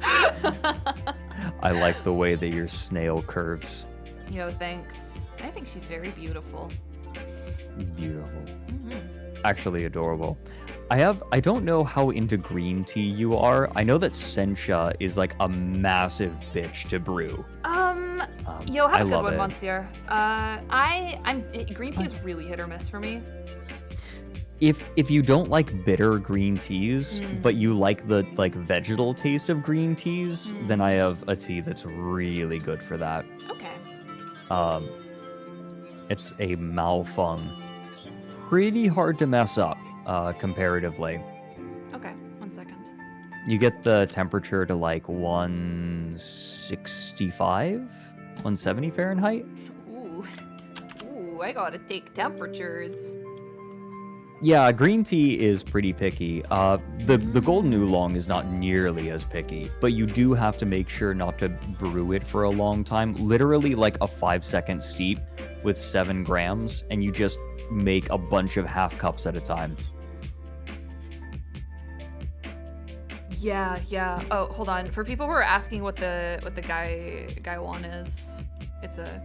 I like the way that your snail curves. Yo, thanks. I think she's very beautiful. Beautiful. Mm-hmm. Actually adorable. I don't know how into green tea you are. I know that sencha is like a massive bitch to brew. Yo, have I a good love one, it. Monsieur. Green tea is really hit or miss for me. If you don't like bitter green teas, but you like the vegetal taste of green teas, then I have a tea that's really good for that. Okay. It's a Malfung. Pretty hard to mess up, comparatively. Okay, 1 second. You get the temperature to like 165, 170 Fahrenheit. Ooh, I gotta take temperatures. Yeah, green tea is pretty picky. The golden oolong is not nearly as picky, but you do have to make sure not to brew it for a long time. Literally like a 5-second steep with 7 grams, and you just make a bunch of half cups at a time. Yeah. Oh, hold on. For people who are asking what the gaiwan is, it's a,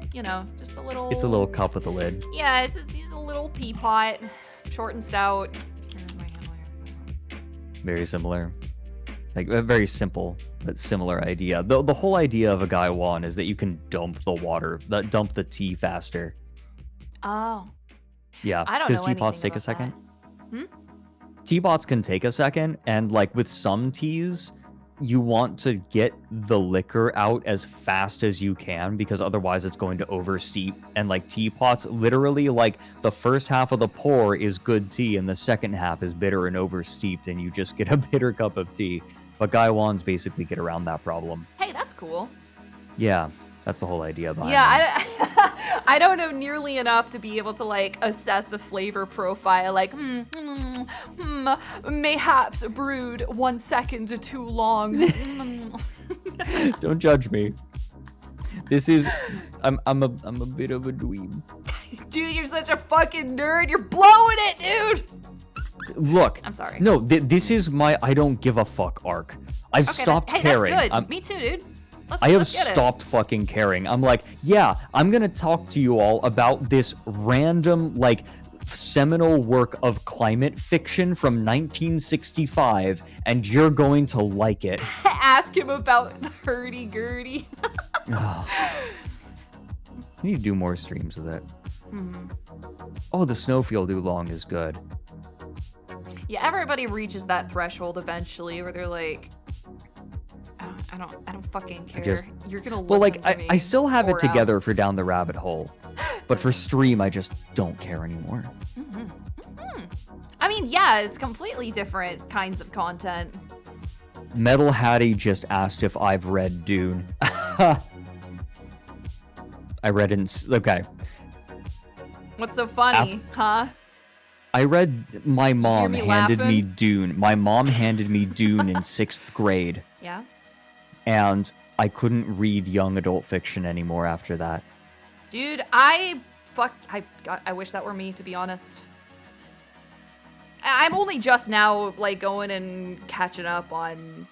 just a little. It's a little cup with a lid. Yeah, it's a little teapot, short and stout. Very similar. Like a very simple but similar idea. The whole idea of a gaiwan is that you can dump the tea faster. Oh. Yeah, I don't know teapots anything take a about second. that. Teapots can take a second, and like with some teas, you want to get the liquor out as fast as you can because otherwise it's going to oversteep. And like teapots, literally like the first half of the pour is good tea and the second half is bitter and oversteeped, and you just get a bitter cup of tea. But gaiwans basically get around that problem. Hey, that's cool. Yeah, that's the whole idea behind it. Yeah, I don't know nearly enough to be able to like assess a flavor profile. Like, mayhaps brewed 1 second too long. Don't judge me. I'm a bit of a dweeb. Dude, you're such a fucking nerd. You're blowing it, dude. Look, I'm sorry. No, this is my I don't give a fuck arc. I've stopped hey, caring. That's good. Me too, dude. I have let's get it. stopped fucking caring. I'm like, yeah, I'm gonna talk to you all about this random, like, seminal work of climate fiction from 1965, and you're going to like it. Ask him about the hurdy-gurdy. I need to do more streams of that. Oh, the snowfield oolong is good. Yeah, everybody reaches that threshold eventually where they're like, I don't fucking care. You're gonna listen Well, like, to me, I still have it or together else. for down the rabbit hole, but for stream, I just don't care anymore. I mean, yeah, it's completely different kinds of content. Metal Hattie just asked if I've read Dune. I read it. Okay. What's so funny, huh? I read. My mom me handed me laughing? Dune. My mom handed me Dune in 6th grade, Yeah. and I couldn't read young adult fiction anymore after that. Dude, I fuck, I wish that were me, to be honest. I'm only just now, like, going and catching up on,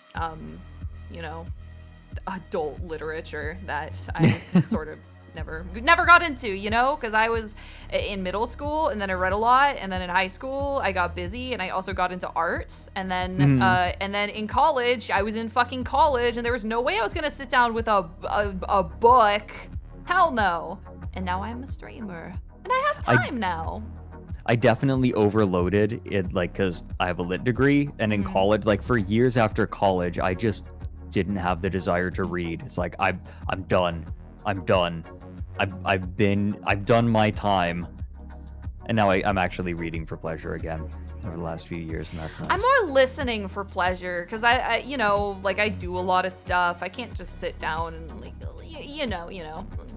you know, adult literature that I sort of never got into, you know, because I was in middle school and then I read a lot, and then in high school I got busy and I also got into art, and then in college I was in fucking college and there was no way I was gonna sit down with a book. Hell no. And now I'm a streamer and I have time now. I definitely overloaded it, like, because I have a lit degree, and in college, like, for years after college, I just didn't have the desire to read. It's like I'm done. I've done my time, and now I'm actually reading for pleasure again over the last few years, and that's nice. I'm more listening for pleasure because I you know, like, I do a lot of stuff. I can't just sit down and, like, you know,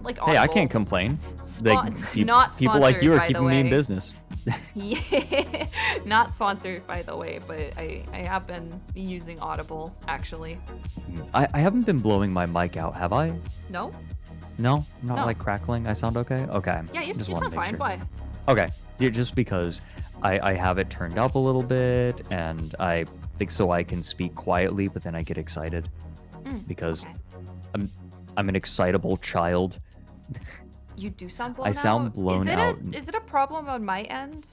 like, Hey, I Audible. can't complain. Not people like sponsored, you are by the keeping me in way. business. Yeah, not sponsored, by the way, but I have been using Audible, actually. I haven't been blowing my mic out, have I? No? No, not No. like crackling. I sound okay. Okay. Yeah, you Just sound wanted to make fine. sure. Why? Okay, yeah, just because I have it turned up a little bit, and I think so I can speak quietly, but then I get excited because okay. I'm an excitable child. You do sound blown I out. sound blown out. Is it a problem on my end?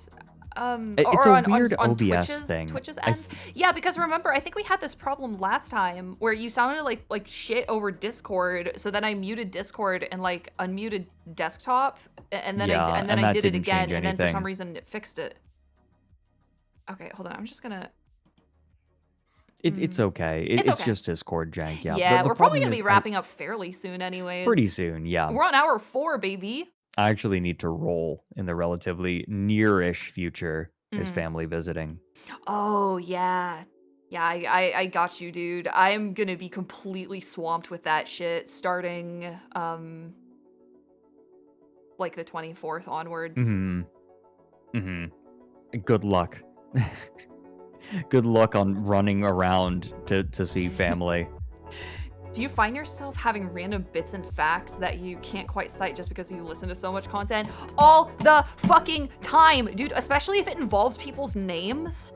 It's or a on weird OBS Twitch's, thing. Twitch's I end? Yeah, because remember, I think we had this problem last time where you sounded like shit over Discord. So then I muted Discord and, like, unmuted desktop, and then I and that did it didn't again, change and then for some anything. reason it fixed it. Okay, hold on. I'm just gonna. It's okay. It's It's okay. just Discord jank. Yeah. Yeah, The we're probably problem gonna is be wrapping up fairly soon, anyways. pretty soon. Yeah. We're on hour 4, baby. I actually need to roll in the relatively near-ish future. His Mm. family visiting. Oh yeah. Yeah, I got you, dude. I'm gonna be completely swamped with that shit starting like the 24th onwards. Good luck. Good luck on running around to see family. Do you find yourself having random bits and facts that you can't quite cite just because you listen to so much content all the fucking time, dude? Especially if it involves people's names.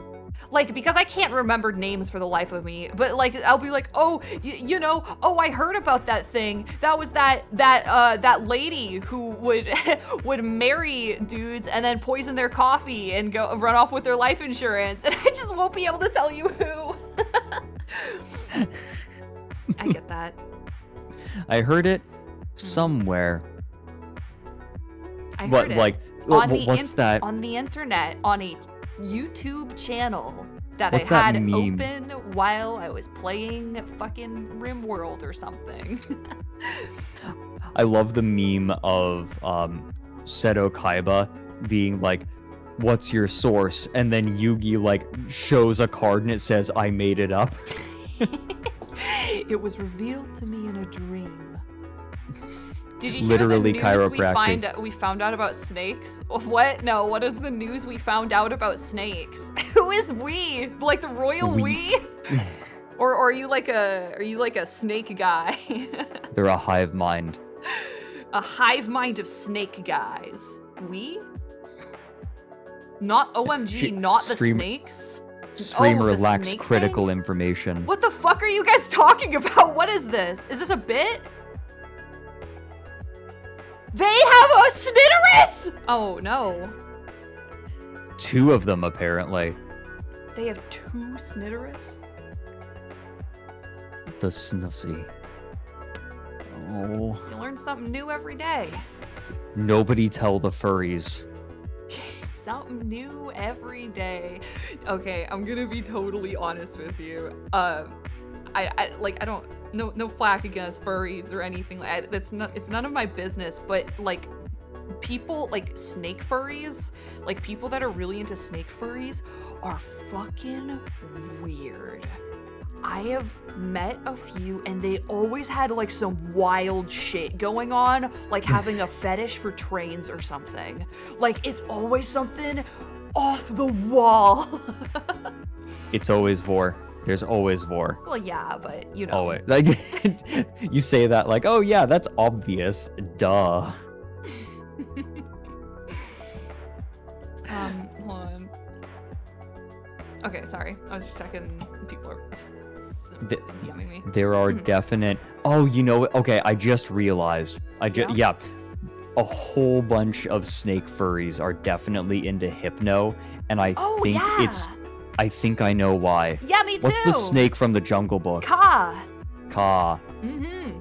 Like, because I can't remember names for the life of me, but, like, I'll be like, oh, you know, oh, I heard about that thing. That was that lady who would marry dudes and then poison their coffee and go run off with their life insurance, and I just won't be able to tell you who. I get that. I heard it somewhere. I What, heard it like, on what's that? on the internet on a YouTube channel that What's I that had meme? open while I was playing fucking RimWorld or something. I love the meme of Seto Kaiba being like, "What's your source?" And then Yugi, like, shows a card and it says, "I made it up." It was revealed to me in a dream. Did you Literally hear the news chiropractic. we found out about snakes? What? No, what is the news we found out about snakes? Who is we? Like the royal we? Or are you like a snake guy? They're a hive mind. A hive mind of snake guys. We? Not OMG, not the stream- snakes. Streamer the lacks snake critical thing? information. What the fuck are you guys talking about? What is this? Is this a bit? They have a snitterus! Oh no. 2 of them, apparently. They have 2 snitterus? The Snussy. Oh. You learn something new every day. Nobody tell the furries. Something new every day. Okay, I'm gonna be totally honest with you. I don't no flack against furries or anything like that. It's none of my business, but like people like snake furries, like people that are really into snake furries are fucking weird. I have met a few and they always had like some wild shit going on, like having a fetish for trains or something. Like it's always something off the wall. It's always vor. There's always vor. Well, yeah, but you know. Always. Like, you say that like, oh yeah, that's obvious. Duh. Okay, sorry. I was just checking. People are DMing me. There are definite. Oh, you know what? Okay, I just realized. Yeah. A whole bunch of snake furries are definitely into hypno, and I think it's. I think I know why. Yeah, me too. What's the snake from the Jungle Book? Ka. Mm-hmm.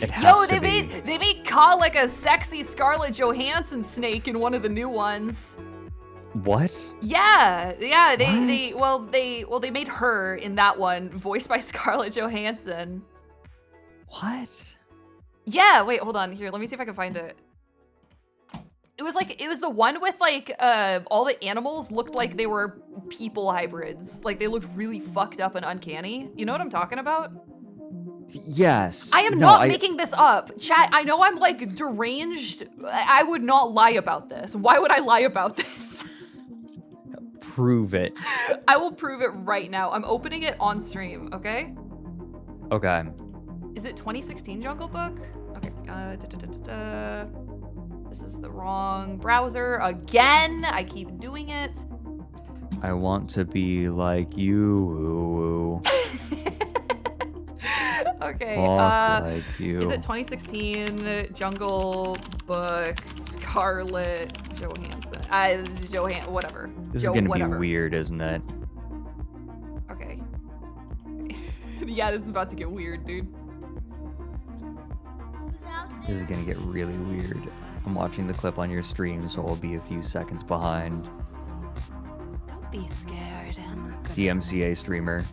It has to be. They made Ka like a sexy Scarlett Johansson snake in one of the new ones. What? Yeah. They made her in that one, voiced by Scarlett Johansson. What? Yeah. Wait, hold on. Here, let me see if I can find it. It was the one with like all the animals looked like they were people hybrids. Like they looked really fucked up and uncanny. You know what I'm talking about? Yes. I am not making this up. Chat, I know I'm like deranged. I would not lie about this. Why would I lie about this? Prove it. I will prove it right now. I'm opening it on stream, okay? Okay. Is it 2016 Jungle Book? Okay. This is the wrong browser again. I keep doing it. I want to be like you. Okay. Like you. Is it 2016 Jungle Book Scarlett Johansson? Whatever. This is gonna be weird, isn't it? Okay. Yeah, this is about to get weird, dude. This is gonna get really weird. I'm watching the clip on your stream, so I'll be a few seconds behind. Don't be scared. DMCA streamer.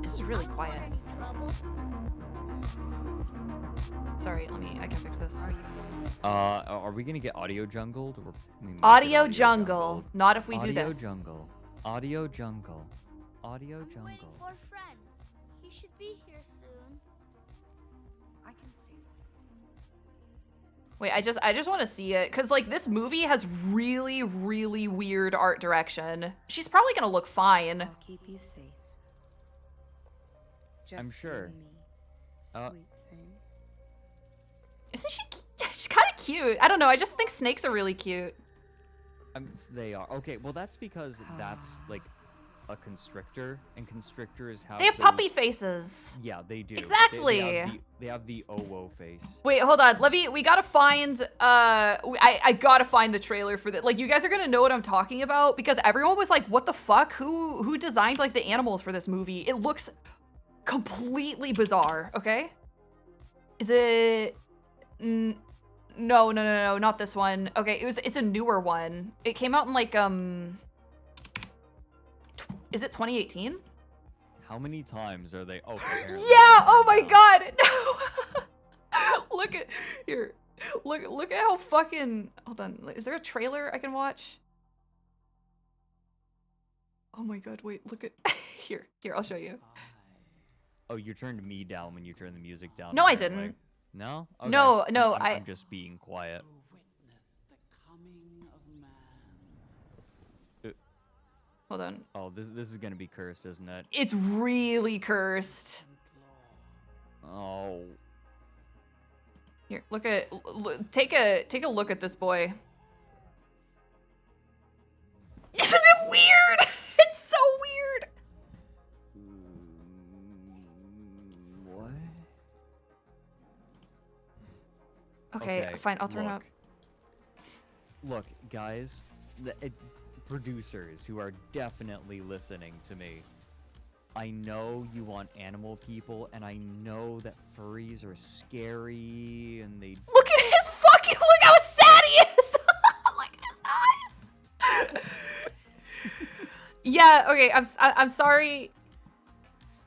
This is really quiet. Sorry, I can fix this. Are we gonna get audio jungled? Or audio jungle. Not if we do this. Audio jungle. Audio jungle. I'm waiting for a friend. He should be here soon. I can stay. Wait, I just want to see it because like this movie has really, really weird art direction. She's probably gonna look fine. I'll keep you safe. Just I'm sure. sweet thing. Isn't she? She's kind of cute. I don't know. I just think snakes are really cute. They are. Okay, well that's because that's like a constrictor, and constrictors have They have puppy faces. Yeah, they do. Exactly. They have the OWO face. Wait, hold on. We gotta find. I gotta find the trailer for that. Like, you guys are gonna know what I'm talking about because everyone was like, "What the fuck? Who designed like the animals for this movie?" It looks completely bizarre. Okay. Is it? No, not this one. Okay, it's a newer one. It came out in like is it 2018? How many times are they? Oh, yeah. Oh my god. No. Look at here. Look at how fucking. Hold on. Is there a trailer I can watch? Oh my god. Wait. Look at here. I'll show you. Oh, you turned me down when you turned the music down. No, I didn't. No? Okay. No. I'm just being quiet. Hold on. Oh, this is gonna be cursed, isn't it? It's really cursed. Oh. Here, take a look at this boy. Isn't it weird? It's so weird. What? Okay, fine. I'll turn up. Look, guys, producers who are definitely listening to me. I know you want animal people, and I know that furries are scary, and they... Look at his fucking... Look how sad he is! Look at his eyes! Yeah, okay, I'm sorry.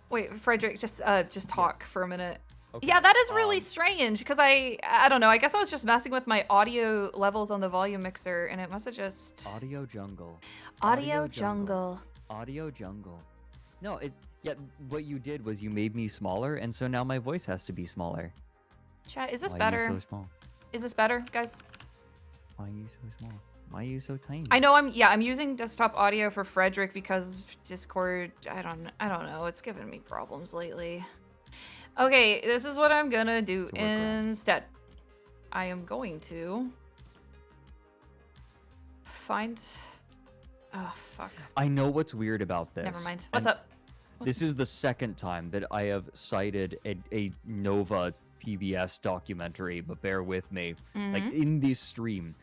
Wait, Frederick, just talk for a minute. Okay. Yeah, that is really strange, because I don't know, I guess I was just messing with my audio levels on the volume mixer, and it must have just... Audio jungle. Audio jungle. Audio jungle. No, what you did was you made me smaller, and so now my voice has to be smaller. Chat, is this Why better? Are you so small? Is this better, guys? Why are you so small? Why are you so tiny? I know I'm using desktop audio for Frederick because Discord, I don't know, it's giving me problems lately. Okay, this is what I'm gonna do instead. I am going to find. Oh fuck. I know what's weird about this. Never mind. What's and up? This is the second time that I have cited a Nova PBS documentary, but bear with me. Like in this stream,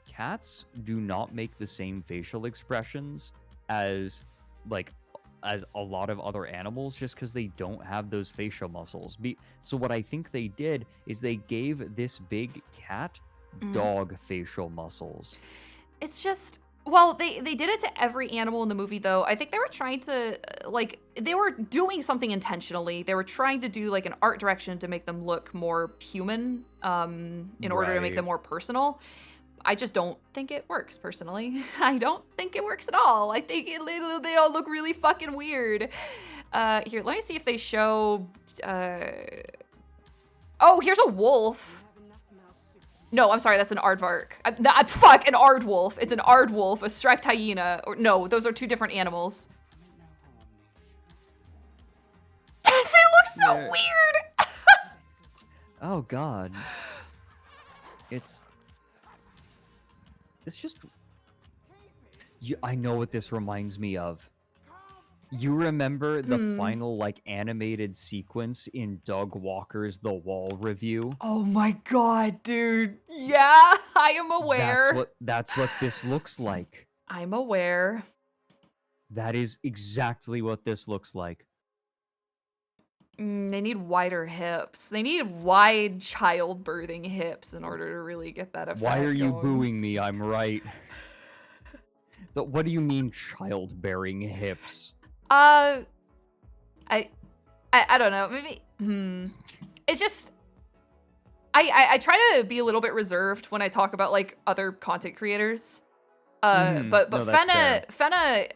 cats do not make the same facial expressions as a lot of other animals, just because they don't have those facial muscles. So what I think they did is they gave this big cat dog facial muscles. It's just, well, they did it to every animal in the movie, though. I think they were trying to, like, they were doing something intentionally. They were trying to do, like, an art direction to make them look more human in order to make them more personal. I just don't think it works, personally. I don't think it works at all. I think they all look really fucking weird. Here, let me see if they show... Oh, here's a wolf. No, I'm sorry, that's an aardvark. Fuck, an aardwolf. It's an aardwolf, a striped hyena. Or no, those are two different animals. They look so weird! Oh, God. It's just... I know what this reminds me of. You remember the final, like, animated sequence in Doug Walker's The Wall review? Oh my god, dude. Yeah, I am aware. That's what this looks like. I'm aware. That is exactly what this looks like. They need wider hips. They need wide childbirthing hips in order to really get that effect. Why are you going. booing me? I'm right. What do you mean childbearing hips? I don't know. Maybe it's just I try to be a little bit reserved when I talk about like other content creators. But no, Fenna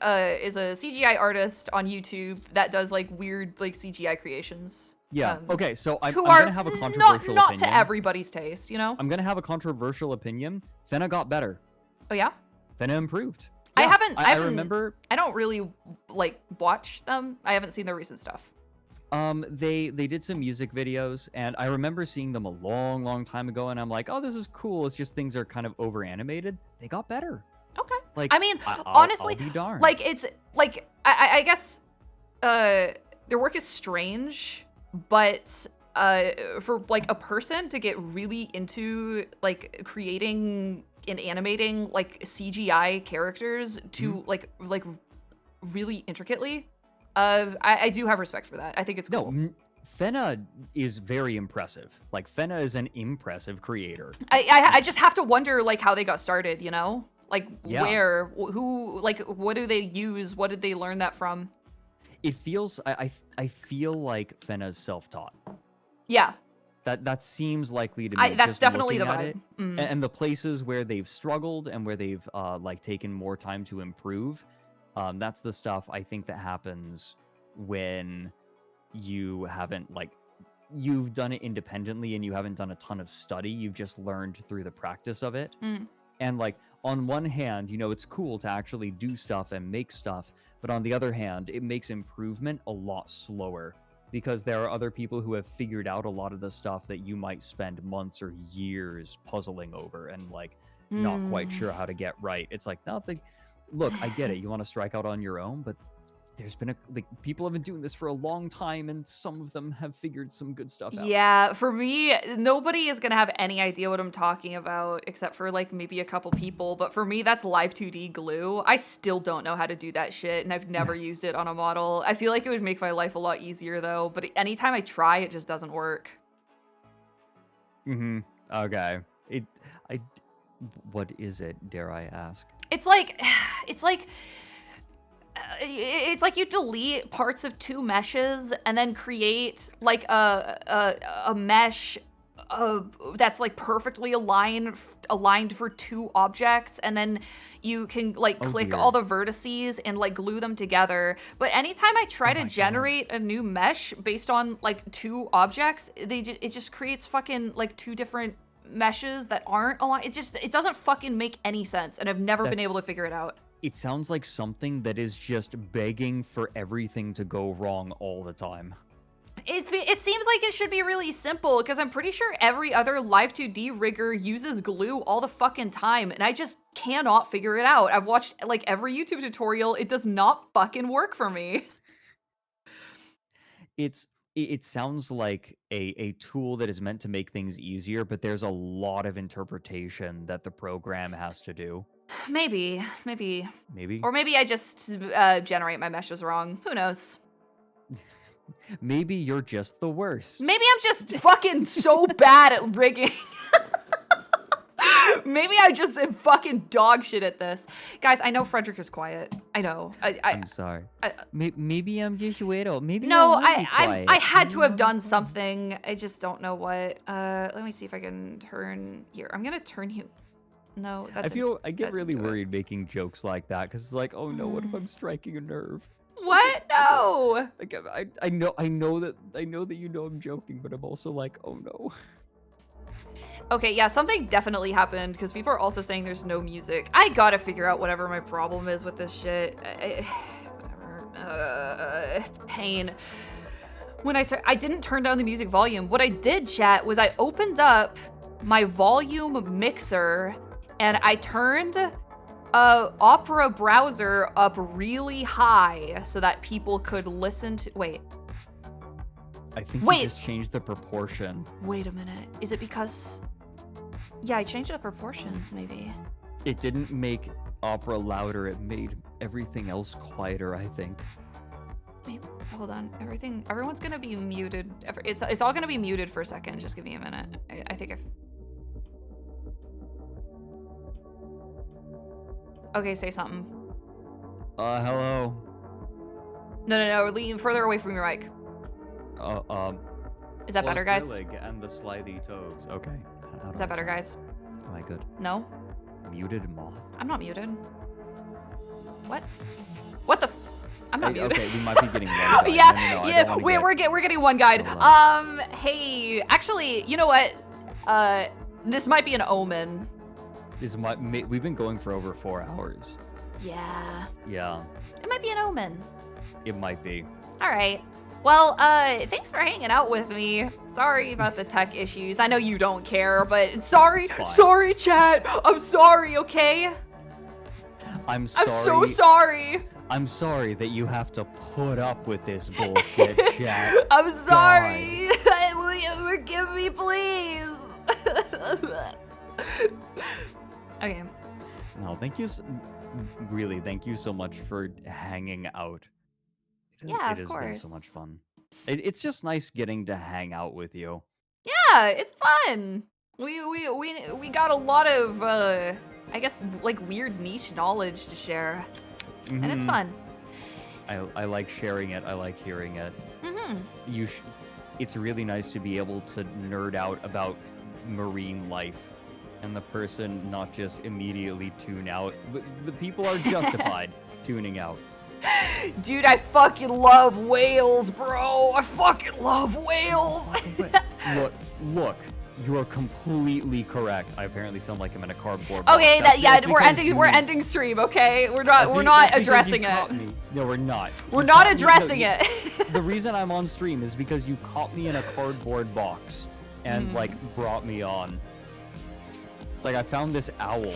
is a CGI artist on YouTube that does like weird like CGI creations. Yeah. Okay, so I'm who gonna are have a controversial not opinion. to everybody's taste, you know? I'm gonna have a controversial opinion. Fenna got better. Oh yeah? Fenna improved. I Yeah, haven't I remember. I don't really like watch them. I haven't seen their recent stuff. They did some music videos, and I remember seeing them a long time ago, and I'm like, oh, this is cool. It's just things are kind of over animated. They got better. Okay. Like, I mean, I'll honestly, be darned. like it's like I guess their work is strange, but for like a person to get really into like creating and animating like CGI characters to like really intricately, I do have respect for that. I think it's cool. No, Fenna is very impressive. Like, Fenna is an impressive creator. I just have to wonder like how they got started, you know? Like Yeah. where, who, like what do they use? What did they learn that from? It feels I feel like Fenna's self-taught. Yeah. That seems likely to me. That's just definitely the looking at vibe. it. And the places where they've struggled and where they've like taken more time to improve, that's the stuff I think that happens when you haven't like you've done it independently and you haven't done a ton of study. You've just learned through the practice of it. And like on one hand, you know, it's cool to actually do stuff and make stuff, but on the other hand, it makes improvement a lot slower. Because there are other people who have figured out a lot of the stuff that you might spend months or years puzzling over and like not quite sure how to get right. It's like, look, I get it. You want to strike out on your own, but there's been people have been doing this for a long time, and some of them have figured some good stuff out. Yeah, for me, nobody is gonna have any idea what I'm talking about except for like maybe a couple people. But for me, that's Live 2D glue. I still don't know how to do that shit, and I've never used it on a model. I feel like it would make my life a lot easier though. But anytime I try, it just doesn't work. Okay. What is it? Dare I ask? It's like you delete parts of two meshes and then create like a mesh that's like perfectly aligned for two objects, and then you can like click all the vertices and like glue them together. But anytime I try to generate a new mesh based on like two objects, it just creates fucking like two different meshes that aren't aligned. It doesn't fucking make any sense, and I've never been able to figure it out. It sounds like something that is just begging for everything to go wrong all the time. It seems like it should be really simple because I'm pretty sure every other Live 2D rigger uses glue all the fucking time, and I just cannot figure it out. I've watched like every YouTube tutorial. It does not fucking work for me. It sounds like a tool that is meant to make things easier, but there's a lot of interpretation that the program has to do. Maybe. Or maybe I just generate my meshes wrong. Who knows? Maybe you're just the worst. Maybe I'm just fucking so bad at rigging. Maybe I just am fucking dog shit at this. Guys, I know Fredrik is quiet. I know. I'm sorry. Maybe I'm just weirdo. Maybe no, I had to have done something. I just don't know what. Let me see if I can turn here. I'm gonna turn you. No, that's. I get really worried making jokes like that because it's like, oh no, what if I'm striking a nerve? What? No. Like I know that you know I'm joking, but I'm also like, oh no. Okay, yeah, something definitely happened because people are also saying there's no music. I gotta figure out whatever my problem is with this shit. Whatever. Pain. When I didn't turn down the music volume. What I did, chat, was I opened up my volume mixer and I turned Opera browser up really high so that people could listen to. Wait. I think you just changed the proportion. Wait a minute. Is it because? Yeah, I changed the proportions, maybe. It didn't make Opera louder. It made everything else quieter, I think. Maybe, hold on. Everyone's gonna be muted. It's all gonna be muted for a second. Just give me a minute. I think I've. Okay, say something. Hello. No. Lean further away from your mic. Is that better, guys? And the slithy toes. Okay. Is that better, guys? Am I good? No? Muted moth? I'm not muted. What? What the I'm not muted. Okay, we might be getting one guide. Yeah, we're getting one guide. Hey, actually, you know what? This might be an omen. We've been going for over 4 hours. Yeah. Yeah. It might be an omen. It might be. All right. Well, thanks for hanging out with me. Sorry about the tech issues. I know you don't care, but sorry, chat. I'm sorry, okay? I'm sorry. I'm so sorry. I'm sorry that you have to put up with this bullshit, chat. I'm sorry. Will you forgive me, please? Okay. No, thank you so much for hanging out. Yeah, it has of course. Been so much fun. It's just nice getting to hang out with you. Yeah, it's fun. We got a lot of I guess like weird niche knowledge to share, and it's fun. I like sharing it. I like hearing it. It's really nice to be able to nerd out about marine life, and the person not just immediately tune out. But the people are justified tuning out. Dude, I fucking love whales, bro. I fucking love whales. Look, you are completely correct. I apparently sound like I'm in a cardboard box. Okay, we're ending stream. Okay, we're not addressing it. No, we're not. We're not addressing it. The reason I'm on stream is because you caught me in a cardboard box and like brought me on. It's like I found this owl.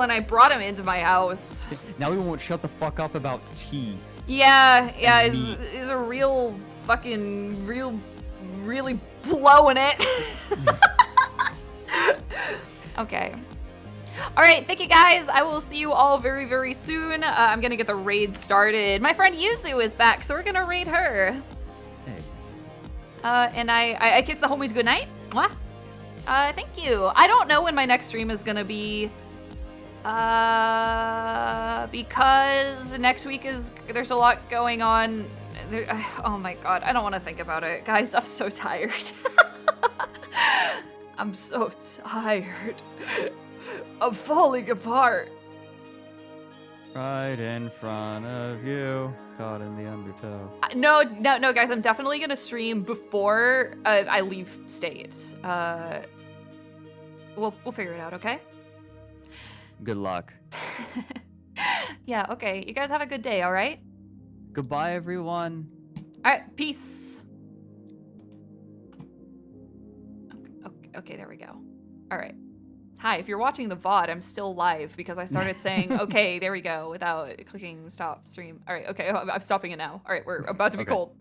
And I brought him into my house. Now he won't shut the fuck up about tea. Yeah, is a real fucking really blowing it. Okay. All right, thank you guys. I will see you all very, very soon. I'm gonna get the raid started. My friend Yuzu is back, so we're gonna raid her. Hey. And I kiss the homies goodnight. Mwah. Thank you. I don't know when my next stream is gonna be, because next week there's a lot going on. Oh my god, I don't want to think about it. Guys, I'm so tired. I'm so tired. I'm falling apart. Right in front of you, caught in the undertow. No, guys, I'm definitely gonna stream before I leave state. We'll figure it out, okay? Good luck. Yeah, okay. You guys have a good day, all right? Goodbye, everyone. All right, peace. Okay, there we go. All right. Hi, if you're watching the VOD, I'm still live because I started saying, okay, there we go, without clicking stop stream. All right, okay, I'm stopping it now. All right, we're about to be Okay. cold.